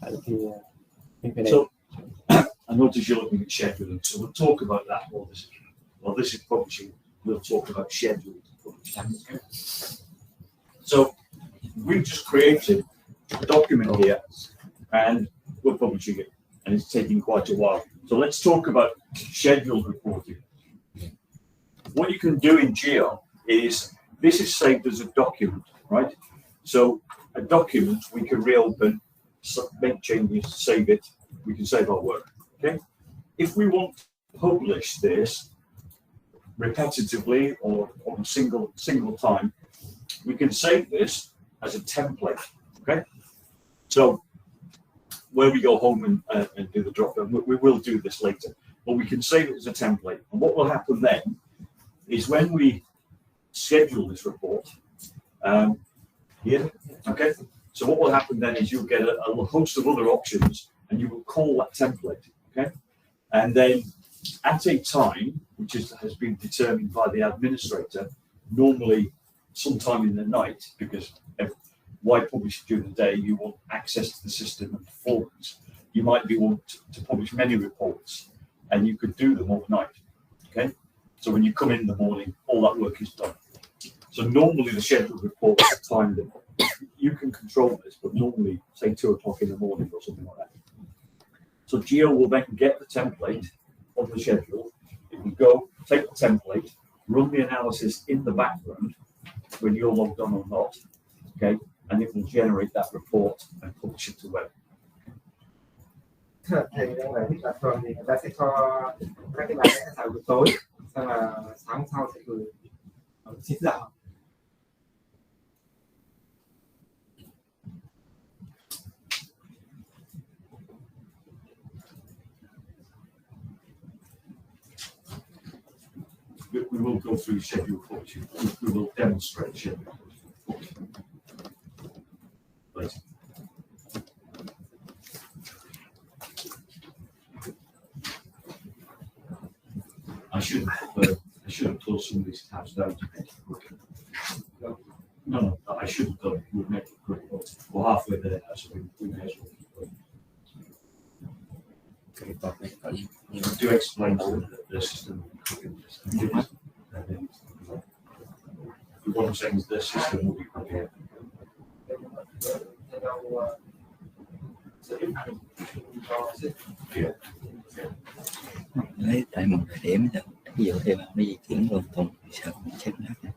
Tại thì mình phải để. So, I notice you're looking at scheduling, so we'll talk about that more. Well, this is publishing. We'll talk about scheduling. So we've just created a document here, and we're publishing it, and it's taking quite a while. So let's talk about scheduled reporting. What you can do in Geo is, this is saved as a document, right? So a document we can reopen, make changes, save it, we can save our work, okay? If we want to publish this repetitively or on a single time, we can save this as a template, okay? So where we go home and do the drop down, we will do this later, but we can save it as a template. And what will happen then is when we schedule this report, here, okay? So what will happen then is you'll get a host of other options and you will call that template, okay? And then at a time, which has been determined by the administrator, normally sometime in the night, because why publish during the day? You want access to the system and performance. You might be want to publish many reports, and you could do them overnight. Okay, so when you come in the morning, all that work is done. So normally the scheduled reports are timed. You can control this, but normally say 2 o'clock in the morning or something like that. So Geo will then get the template of the schedule. It will go take the template, run the analysis in the background when you're logged on or not. Okay. And it will generate that report and publish it to web. Thầy đang nói là thường thì người ta sẽ cho các cái bài vẽ vào buổi tối, xong là sáng sau sẽ gửi 9 giờ. We will go through schedule publishing. We will demonstrate schedule publishing. I should have closed some of these tabs down to make it quicker. No, I should have done it. We'll make it quick. We're halfway there now, so we may as well keep going. Do explain the system. What I'm saying is the system will be prepared. Lấy tại một thời điểm rồi, ví dụ theo nó di chuyển luôn cùng sợ chết nó.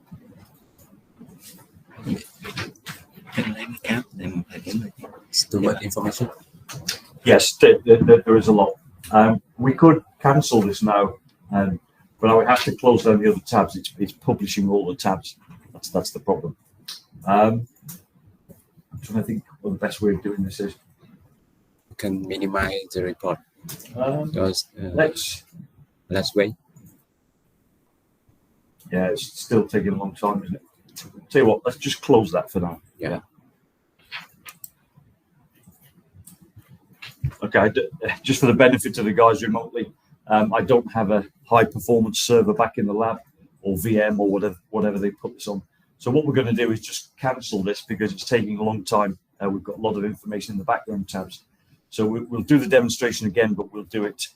Chắc lấy cái cáp để một thời điểm rồi. Too much information. Yes, there is a lot. We could cancel this now, but I would have to close down the other tabs. It's publishing all the tabs. That's the problem. I'm trying to think what the best way of doing this is. You can minimize the report. Let's wait. Yeah, it's still taking a long time, isn't it? Tell you what, let's just close that for now. Yeah. Okay, just for the benefit of the guys remotely, I don't have a high performance server back in the lab or VM or whatever they put this on. So what we're going to do is just cancel this because it's taking a long time. We've got a lot of information in the background tabs. So we'll do the demonstration again, but we'll do it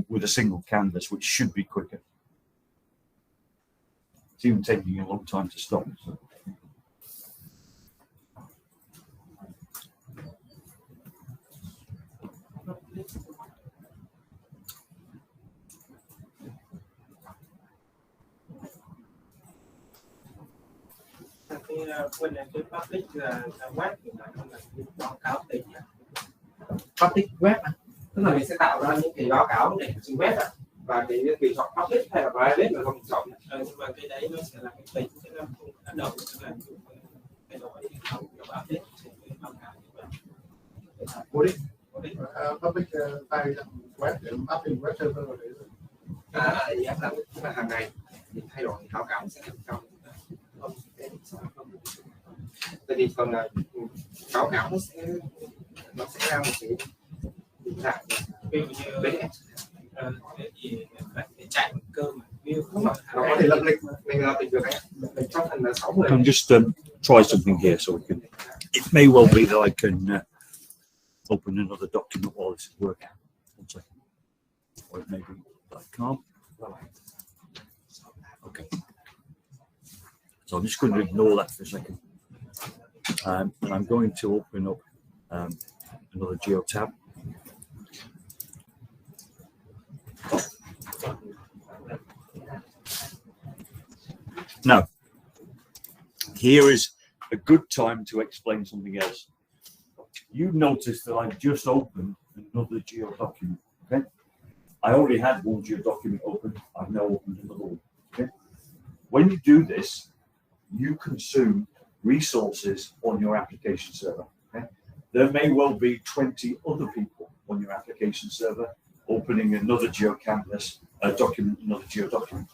with a single canvas, which should be quicker. It's even taking a long time to stop. So. Cái quên là cái public là web thì là báo cáo tỉnh Public web tức là mình sẽ tạo ra những cái báo cáo để trên web và cái tùy chọn public hay là private là không chọn. Nhưng mà cái đấy nó sẽ là cái tỉnh sẽ là không bắt đầu tức là thay đổi không có update trên cái báo cáo như vậy. Public file web để update web server rồi đấy. Là hàng ngày thì thay đổi báo cáo sẽ làm trong tại vì còn là báo cáo nó sẽ ra một cái hình dạng ví dụ như cái gì phải chạy một cơ mà nó có thể lập lịch mình lập lịch được đấy trong phần 60. I'll just try something here so we can. It may well be that I can open another document while this is working. One second. Or it may be that I can't. Okay. So I'm just going to ignore that for a second. And I'm going to open up another Geo tab. Now, here is a good time to explain something else. You notice that I've just opened another Geo document. Okay, I already had one Geo document open. I've now opened another one. Okay, when you do this, you consume resources on your application server. Okay? There may well be 20 other people on your application server opening another Geo canvas document, another Geo document.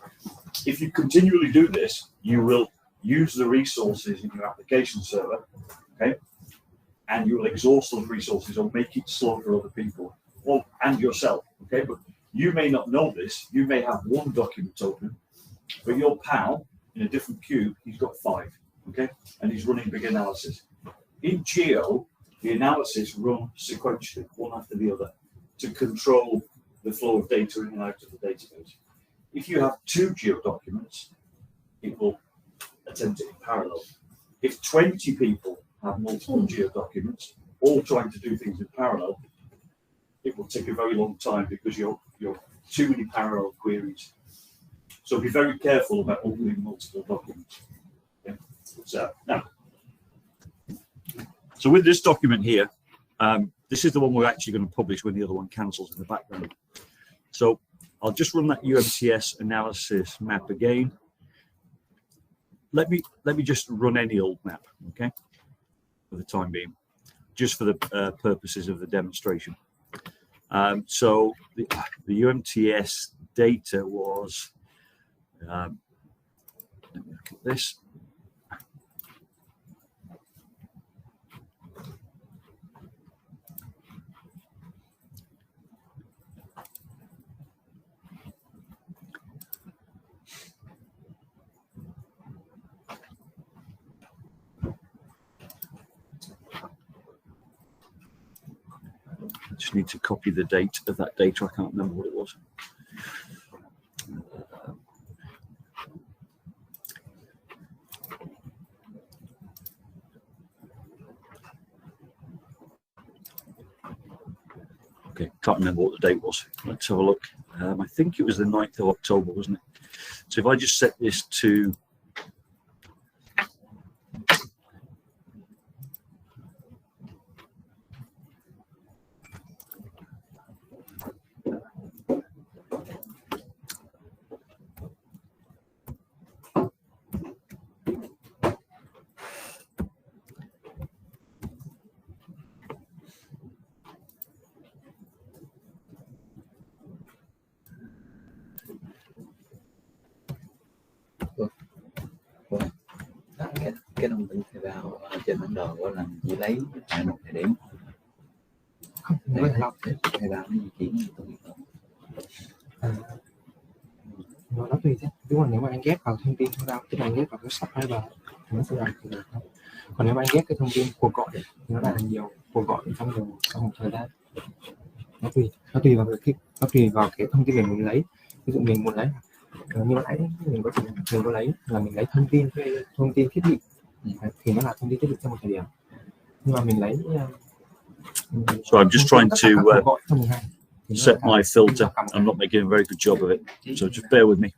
If you continually do this, you will use the resources in your application server, okay, and you will exhaust those resources or make it slow for other people and yourself. Okay, but you may not know this. You may have one document open, but your pal in a different cube, he's got 5, okay, and he's running big analysis. In Geo, the analysis runs sequentially, one after the other, to control the flow of data in and out of the database. If you have 2 Geo documents, it will attempt it in parallel. If 20 people have multiple Geo documents, all trying to do things in parallel, it will take a very long time because you're too many parallel queries. So be very careful about opening multiple documents. Okay? So now, so with this document here, this is the one we're actually going to publish when the other one cancels in the background. So I'll just run that UMTS analysis map again. Let me just run any old map, okay, for the time being, just for the purposes of the demonstration. So the UMTS data was. Let me look at this. I just need to copy the date of that data. I can't remember what it was. Okay, can't remember what the date was. Let's have a look. I think it was the 9th of October, wasn't it? So if I just set this to cái thông tin khai báo trên bản đồ của là chỉ lấy tại một thời điểm không để khai báo nó di chuyển nó tùy thế. Đúng rồi, nếu mà anh ghép vào thông tin khai báo, tức là anh ghép vào cái subscriber thì nó sẽ làm được. Còn nếu mà anh ghép cái thông tin cuộc gọi thì nó là nhiều cuộc gọi trong một thời gian. nó tùy vào cái thông tin mình muốn lấy. Ví dụ mình muốn lấy như lúc nãy mình có lấy là mình lấy thông tin thiết bị thì nó là thông tin thiết bị trong một thời điểm, nhưng mà mình lấy So I'm just trying to set my filter. I'm not making a very good job of it, so just bear with me.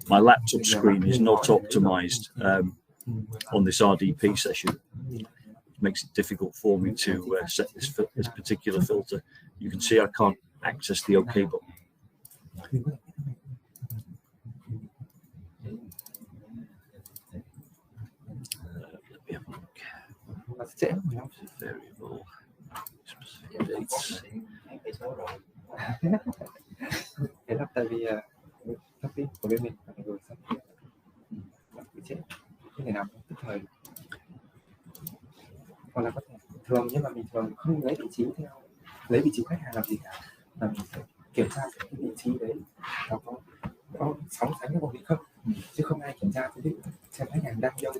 My laptop screen is not optimized on this RDP session. It makes it difficult for me to set this particular filter. You can see I can't access the OK button. Variable specific dates. Thế là tại vì thông tin của bên mình phải rồi sắp bị chết, không thể nào tức thời được. Còn là có thể thường, nhưng mà mình thường không lấy vị trí khách hàng làm gì cả, là mình sẽ kiểm tra cái vị trí đấy nó có sóng sánh với ổn định không, chứ không ai kiểm tra cái định xem khách hàng đang đâu,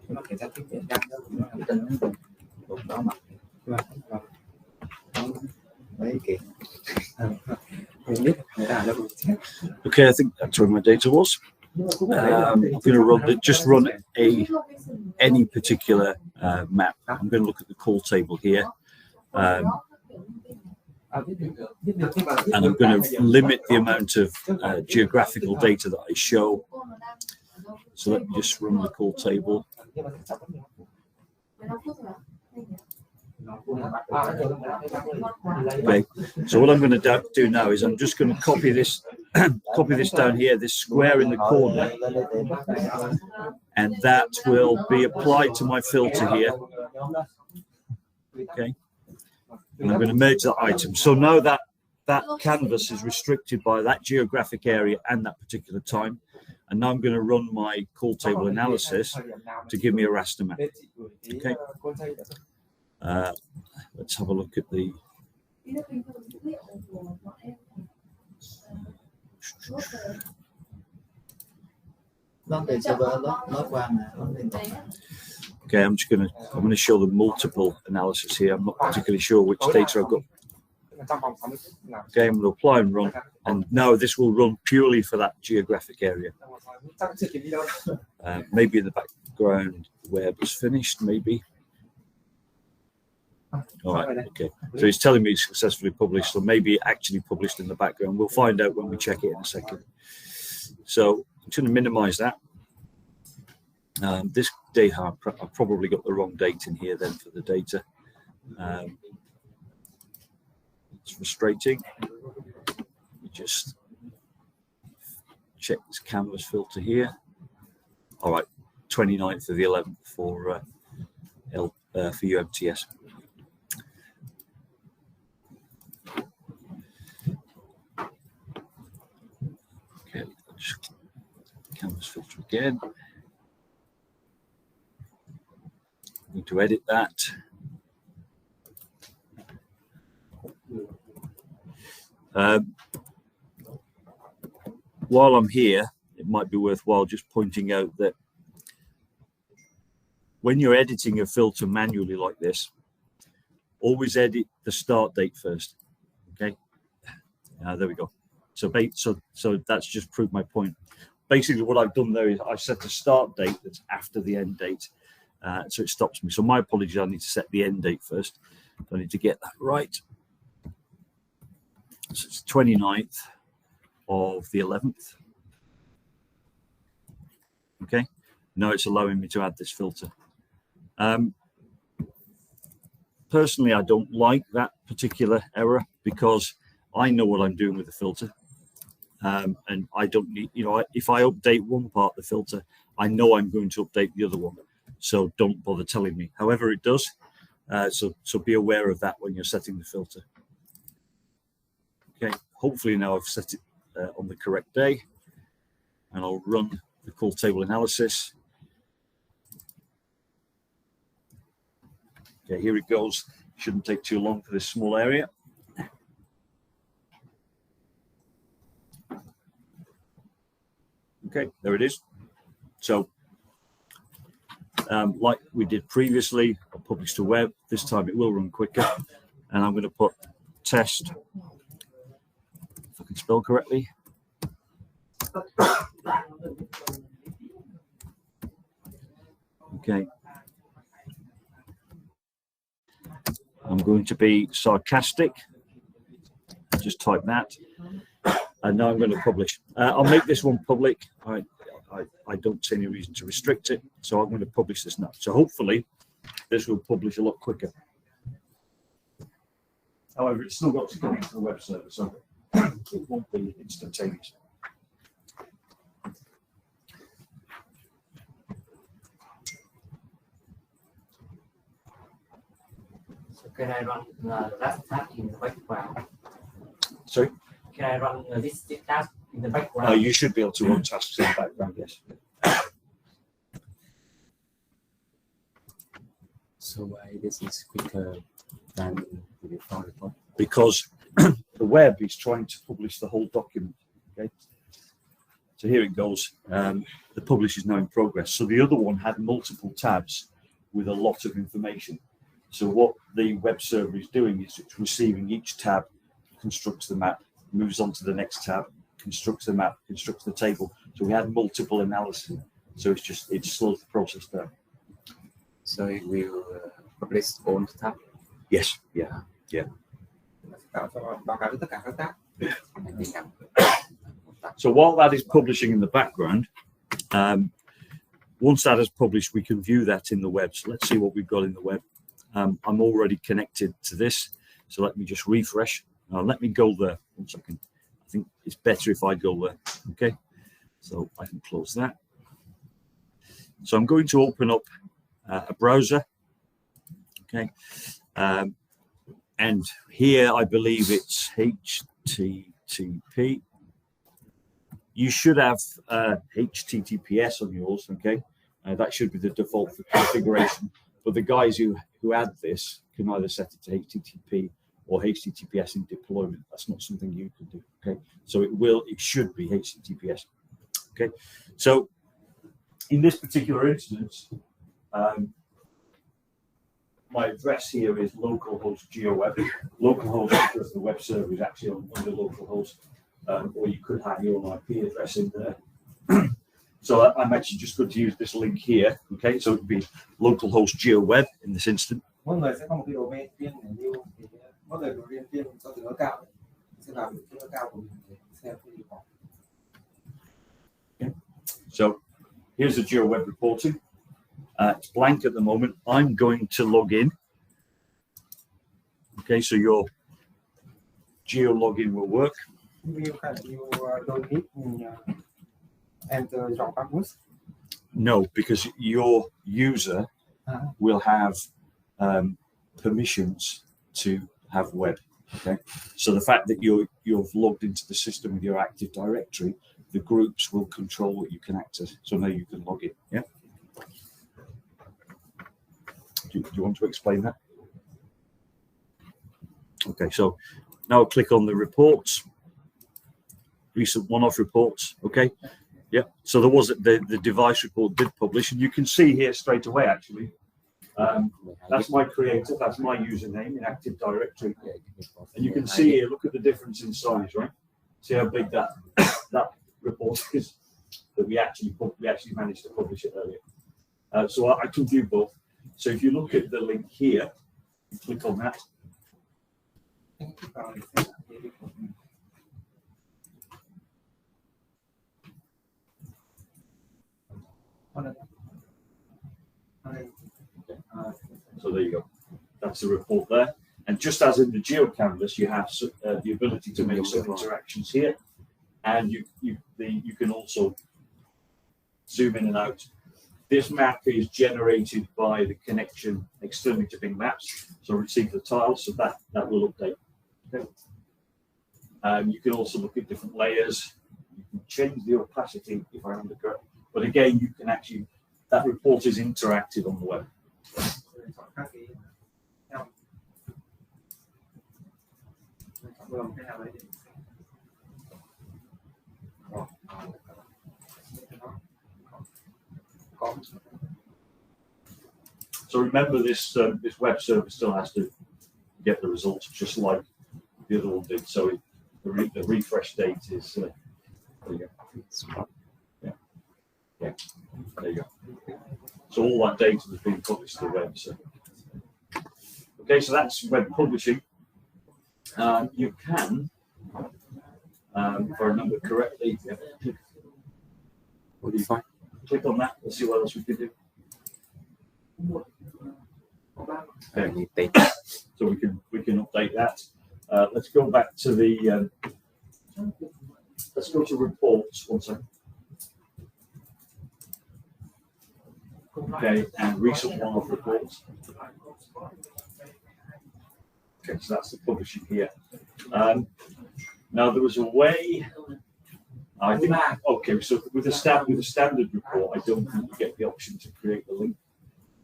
nhưng mà kiểm tra cái việc đang đâu nó là từng vùng đó mà mấy cái mình biết là đâu. Okay, I think that's where my data was. I'm going to just run any particular map. I'm going to look at the call table here, and I'm going to limit the amount of geographical data that I show. So let me just run the call table. Okay, so what I'm going to do now is I'm just going to copy this down here, this square in the corner, and that will be applied to my filter here. Okay, and I'm going to merge that item. So now that canvas is restricted by that geographic area and that particular time. And now I'm going to run my call table analysis to give me a raster map. Okay. Let's have a look at the. Okay, I'm going to show the multiple analysis here. I'm not particularly sure which data I've got. Okay, I'm going to apply and run, and now this will run purely for that geographic area. Maybe in the background where it was finished, maybe. All right, okay. So he's telling me it's successfully published, so maybe it actually published in the background. We'll find out when we check it in a second. So I'm going to minimize that. This data, I probably got the wrong date in here then for the data. It's frustrating. We just check this canvas filter here. All right, 29th of the 11th for UMTS. Okay, just canvas filter again. Need to edit that. While I'm here, it might be worthwhile just pointing out that when you're editing a filter manually like this, always edit the start date first. Okay, there we go. So that's just proved my point. Basically, what I've done there is I set a start date that's after the end date, so it stops me. So my apologies, I need to set the end date first. So I need to get that right. So it's 29th of the 11th. Okay, now it's allowing me to add this filter. Personally, I don't like that particular error because I know what I'm doing with the filter. And I don't need, if I update one part of the filter, I know I'm going to update the other one. So don't bother telling me. However, it does. So be aware of that when you're setting the filter. Okay, hopefully now I've set it on the correct day, and I'll run the call table analysis. Okay, here it goes. Shouldn't take too long for this small area. Okay, there it is. So, like we did previously, I'll publish to web. This time it will run quicker. And I'm going to put test, if I can spell correctly. Okay. I'm going to be sarcastic. Just type that. And now I'm going to publish. I'll make this one public. I don't see any reason to restrict it. So I'm going to publish this now. So hopefully this will publish a lot quicker. However, it's still got to connect to the web server, so it won't be instantaneous. So can I run that task in the background? Sorry? Can I run this task in the background? You should be able to run tasks in the background, yes. So why this is quicker than the before report? Because the web is trying to publish the whole document. Okay. So here it goes. The publish is now in progress. So the other one had multiple tabs with a lot of information. So what the web server is doing is it's receiving each tab, constructs the map, moves on to the next tab, constructs the map, constructs the table. So we had multiple analysis. So it slows the process down. So it will publish all the tab. Yes. Yeah. Yeah. So while that is publishing in the background, once that is published, we can view that in the web. So let's see what we've got in the web. I'm already connected to this. So let me just refresh. Let me go there. 1 second. I think it's better if I go there. Okay. So I can close that. So I'm going to open up a browser. Okay. And here I believe it's HTTP. You should have HTTPS on yours, okay? That should be the default for configuration. But the guys who add this can either set it to HTTP or HTTPS in deployment. That's not something you can do, okay? So it should be HTTPS, okay? So in this particular instance, my address here is localhost GeoWeb. Localhost because the web server is actually under localhost, or you could have your own IP address in there. So I'm actually just going to use this link here. Okay, so it would be localhost GeoWeb in this instance. Mỗi người sẽ có một cái domain riêng để lưu, thì mỗi người domain riêng cho từ nó cao sẽ vào được cái cao của mình để xem cái gì có. So here's the GeoWeb reporting. It's blank at the moment. I'm going to log in. Okay, so your geo login will work. You don't need enter your password. No, because your user will have permissions to have web. Okay, so the fact that you've logged into the system with your Active Directory, the groups will control what you can access. So now you can log in. Yeah. Do you want to explain that? Okay, so now I'll click on the reports, recent one-off reports. Okay, yeah. So there was the device report did publish, and you can see here straight away actually. That's my creator, that's my username in Active Directory, and you can see here. Look at the difference in size, right? See how big that report is that we actually managed to publish it earlier. So I can view both. So if you look at the link here, you click on that. So there you go. That's the report there. And just as in the GeoCanvas, you have the ability to make some interactions here, and you can also zoom in and out. This map is generated by the connection externally to Bing Maps. So receive the tiles, so that will update. Okay. You can also look at different layers. You can change the opacity if I remember correct. But again, you can actually, that report is interactive on the web. So So remember, this this web server still has to get the results just like the other one did. So the refresh date is there you go. Yeah, there you go. So all that data has been published to the web. So. Okay, so that's web publishing. You can, if I remember correctly, what do you find? Click on that. Let's see what else we can do. Okay. So we can update that. Let's go back to the. Let's go to reports. One second. Okay, and recent one-off reports. Okay, so that's the publishing here. Now there was a way. I think. Okay, so with a standard report, I don't think you get the option to create the link,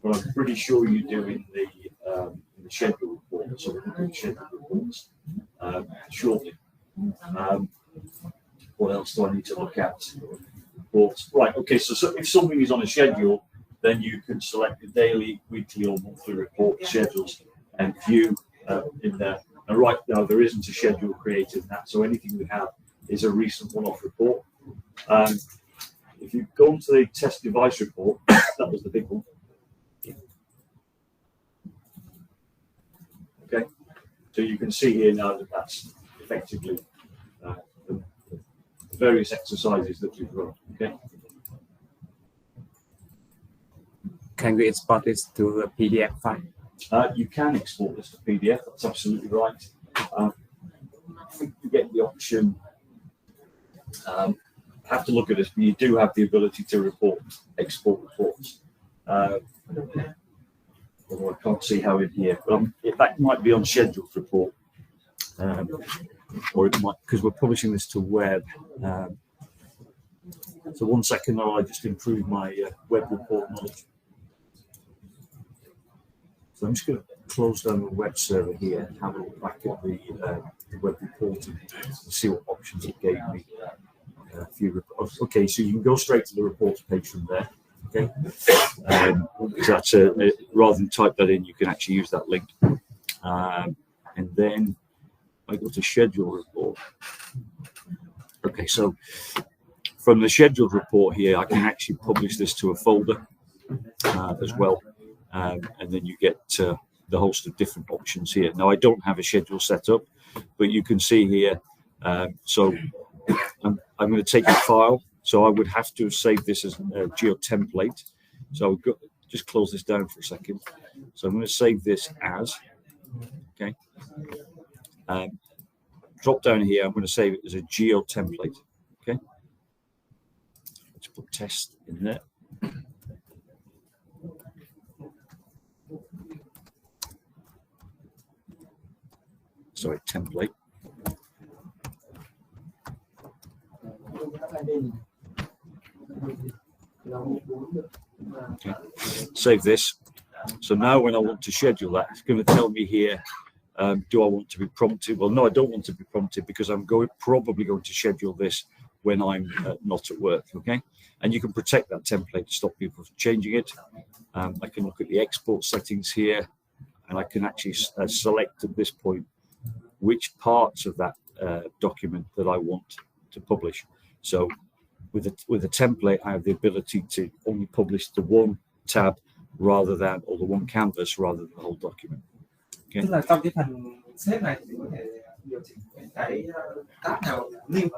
but I'm pretty sure you do in the schedule report. So we're going to do schedule reports shortly. What else do I need to look at? Reports. Right. Okay. So if something is on a schedule, then you can select the daily, weekly, or monthly report schedules and view in there. And right now there isn't a schedule created in that, so anything we have is a recent one-off report. If you go into the test device report, that was the big one. Okay, so you can see here now that that's effectively the various exercises that we've run. Okay. Can we export this to a PDF file? You can export this to PDF. That's absolutely right. I think you get the option. Have to look at this, but you do have the ability to export reports. Although I can't see how in here, but that might be on scheduled report, or it might, because we're publishing this to web. So 1 second, though, I just improved my web report knowledge. So I'm just going to close down the web server here and have a look back at the web reporting and see what options it gave me. Okay, so you can go straight to the reports page from there. Okay, that's rather than type that in, you can actually use that link. And then I go to schedule report. Okay, so from the scheduled report here, I can actually publish this to a folder as well. And then you get the host of different options here. Now, I don't have a schedule set up, but you can see here. So I'm going to take a file. So I would have to save this as a geo template. So I'll just close this down for a second. So I'm going to save this as, okay. Drop down here. I'm going to save it as a geo template. Okay. Let's put test in there. Sorry, template. Okay. Save this. So now when I want to schedule that, it's going to tell me here, do I want to be prompted? Well, no, I don't want to be prompted because I'm probably going to schedule this when I'm not at work, okay? And you can protect that template to stop people from changing it. I can look at the export settings here, and I can actually select at this point which parts of that document that I want to publish. So with a template, I have the ability to only publish the one tab rather than, or the one canvas rather than the whole document. Okay. Tức là trong cái phần xếp này thì mình có thể điều chỉnh cái tab nào lưu,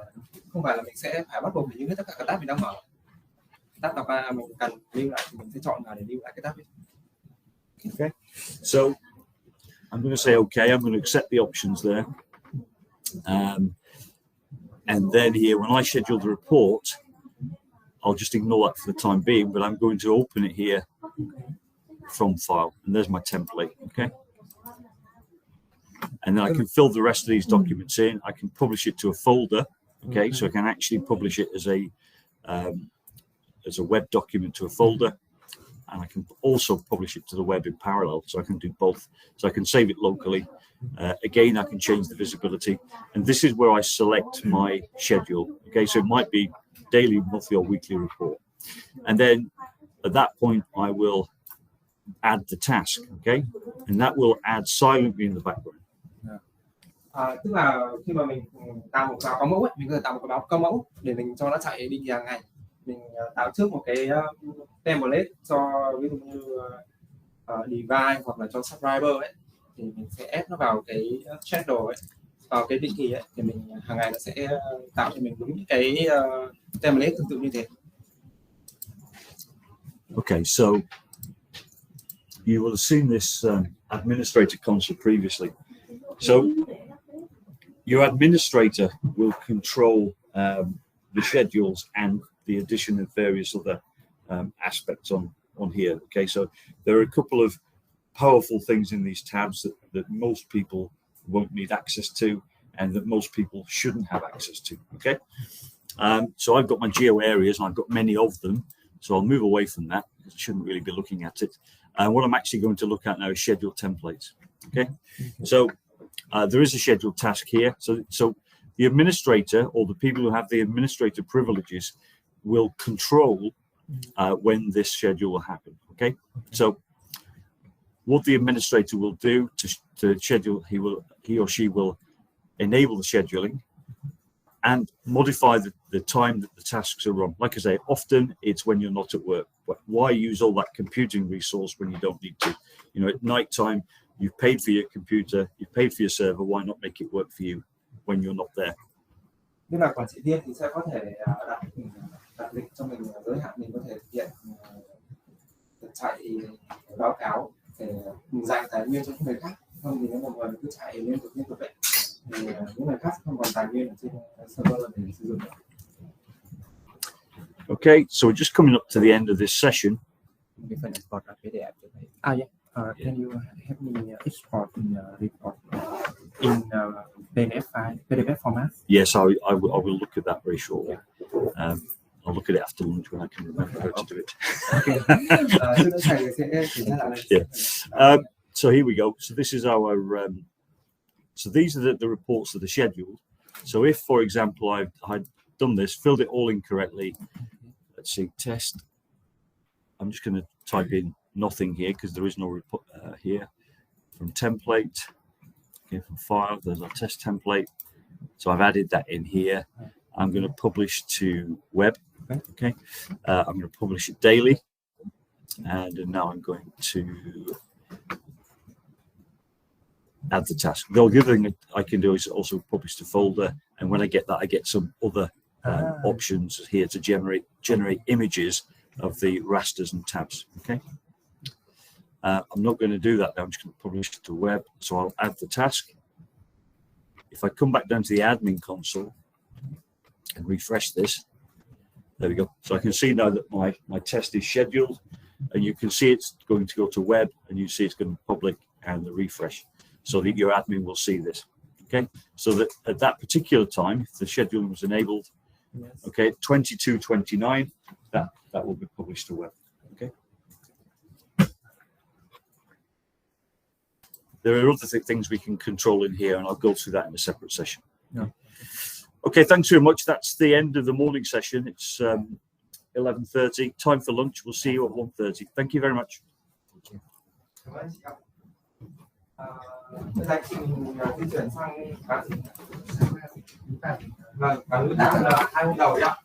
không phải là mình sẽ phải bắt buộc phải lưu hết tất cả các tab mình đang mở. Tab nào mà mình cần lưu lại thì mình sẽ chọn nào để lưu lại cái tab ấy. Okay. So I'm going to say okay. I'm going to accept the options there. And then here, when I schedule the report, I'll just ignore that for the time being, but I'm going to open it here from file. And there's my template, okay? And then I can fill the rest of these documents in. I can publish it to a folder, okay? So I can actually publish it as a web document to a folder. And I can also publish it to the web in parallel. So I can do both. So I can save it locally. Again, I can change the visibility. And this is where I select my schedule. Okay, so it might be daily, monthly, or weekly report. And then at that point, I will add the task, okay? And that will add silently in the background. Tức là khi mà mình tạo một báo cáo mẫu ấy, mình có thể tạo một cái báo cáo mẫu để mình cho nó chạy định kỳ hàng ngày. Mình tạo trước một cái template cho ví dụ như Divide hoặc là cho Subscriber ấy, thì mình sẽ ép nó vào cái schedule ấy, vào cái định kỳ ấy, thì mình hàng ngày nó sẽ tạo cho mình đúng những cái template tương tự như thế. Okay, so you will have seen this administrator console previously. So your administrator will control the schedules and the addition of various other aspects on here. Okay, so there are a couple of powerful things in these tabs that most people won't need access to and that most people shouldn't have access to. Okay, so I've got my geo areas and I've got many of them, so I'll move away from that. I shouldn't really be looking at it. What I'm actually going to look at now is schedule templates. Okay, so there is a scheduled task here. So the administrator or the people who have the administrator privileges will control when this schedule will happen. Okay, so what the administrator will do to schedule, he or she will enable the scheduling and modify the time that the tasks are run. Like I say, often it's when you're not at work. But why use all that computing resource when you don't need to? You know, at night time, you've paid for your computer, you've paid for your server. Why not make it work for you when you're not there? Tức là quản trị viên thì sẽ có thể đặt lịch cho mình giới hạn, mình có thể thực hiện chạy báo cáo để dành tài nguyên cho những người khác. Không thì nếu một người cứ chạy liên tục vậy thì những người khác không còn tài nguyên ở trên server để sử dụng. Okay, so we're just coming up to the end of this session. We can export a PDF. Yeah. Can you help me export in report in PDF format? Yes, I will look at that very shortly. I'll look at it after lunch when I can remember how to do it. Okay. Yeah. So here we go. So this is our. So these are the reports that are scheduled. So if, for example, I'd done this, filled it all in correctly. Let's see, test. I'm just going to type in nothing here because there is no report here. From template, okay, from file, there's our test template. So I've added that in here. I'm going to publish to web. Okay, I'm going to publish it daily, and now I'm going to add the task. The other thing I can do is also publish to folder, and when I get that, I get some other options here to generate images of the rasters and tabs. Okay, I'm not going to do that now. I'm just going to publish it to web. So I'll add the task. If I come back down to the admin console and refresh this, there we go. So I can see now that my test is scheduled, and you can see it's going to go to web, and you see it's going to public and the refresh, so that your admin will see this. Okay, so that at that particular time, if the scheduling was enabled, yes. Okay, 22:29, that will be published to web. Okay. There are other things we can control in here, and I'll go through that in a separate session. Yeah. Okay, thanks very much. That's the end of the morning session. It's 11:30. Time for lunch. We'll see you at 1:30. Thank you very much. Bây giờ chị mình di chuyển sang vâng, và ngữ tạm là 2 hôm đầu đấy ạ.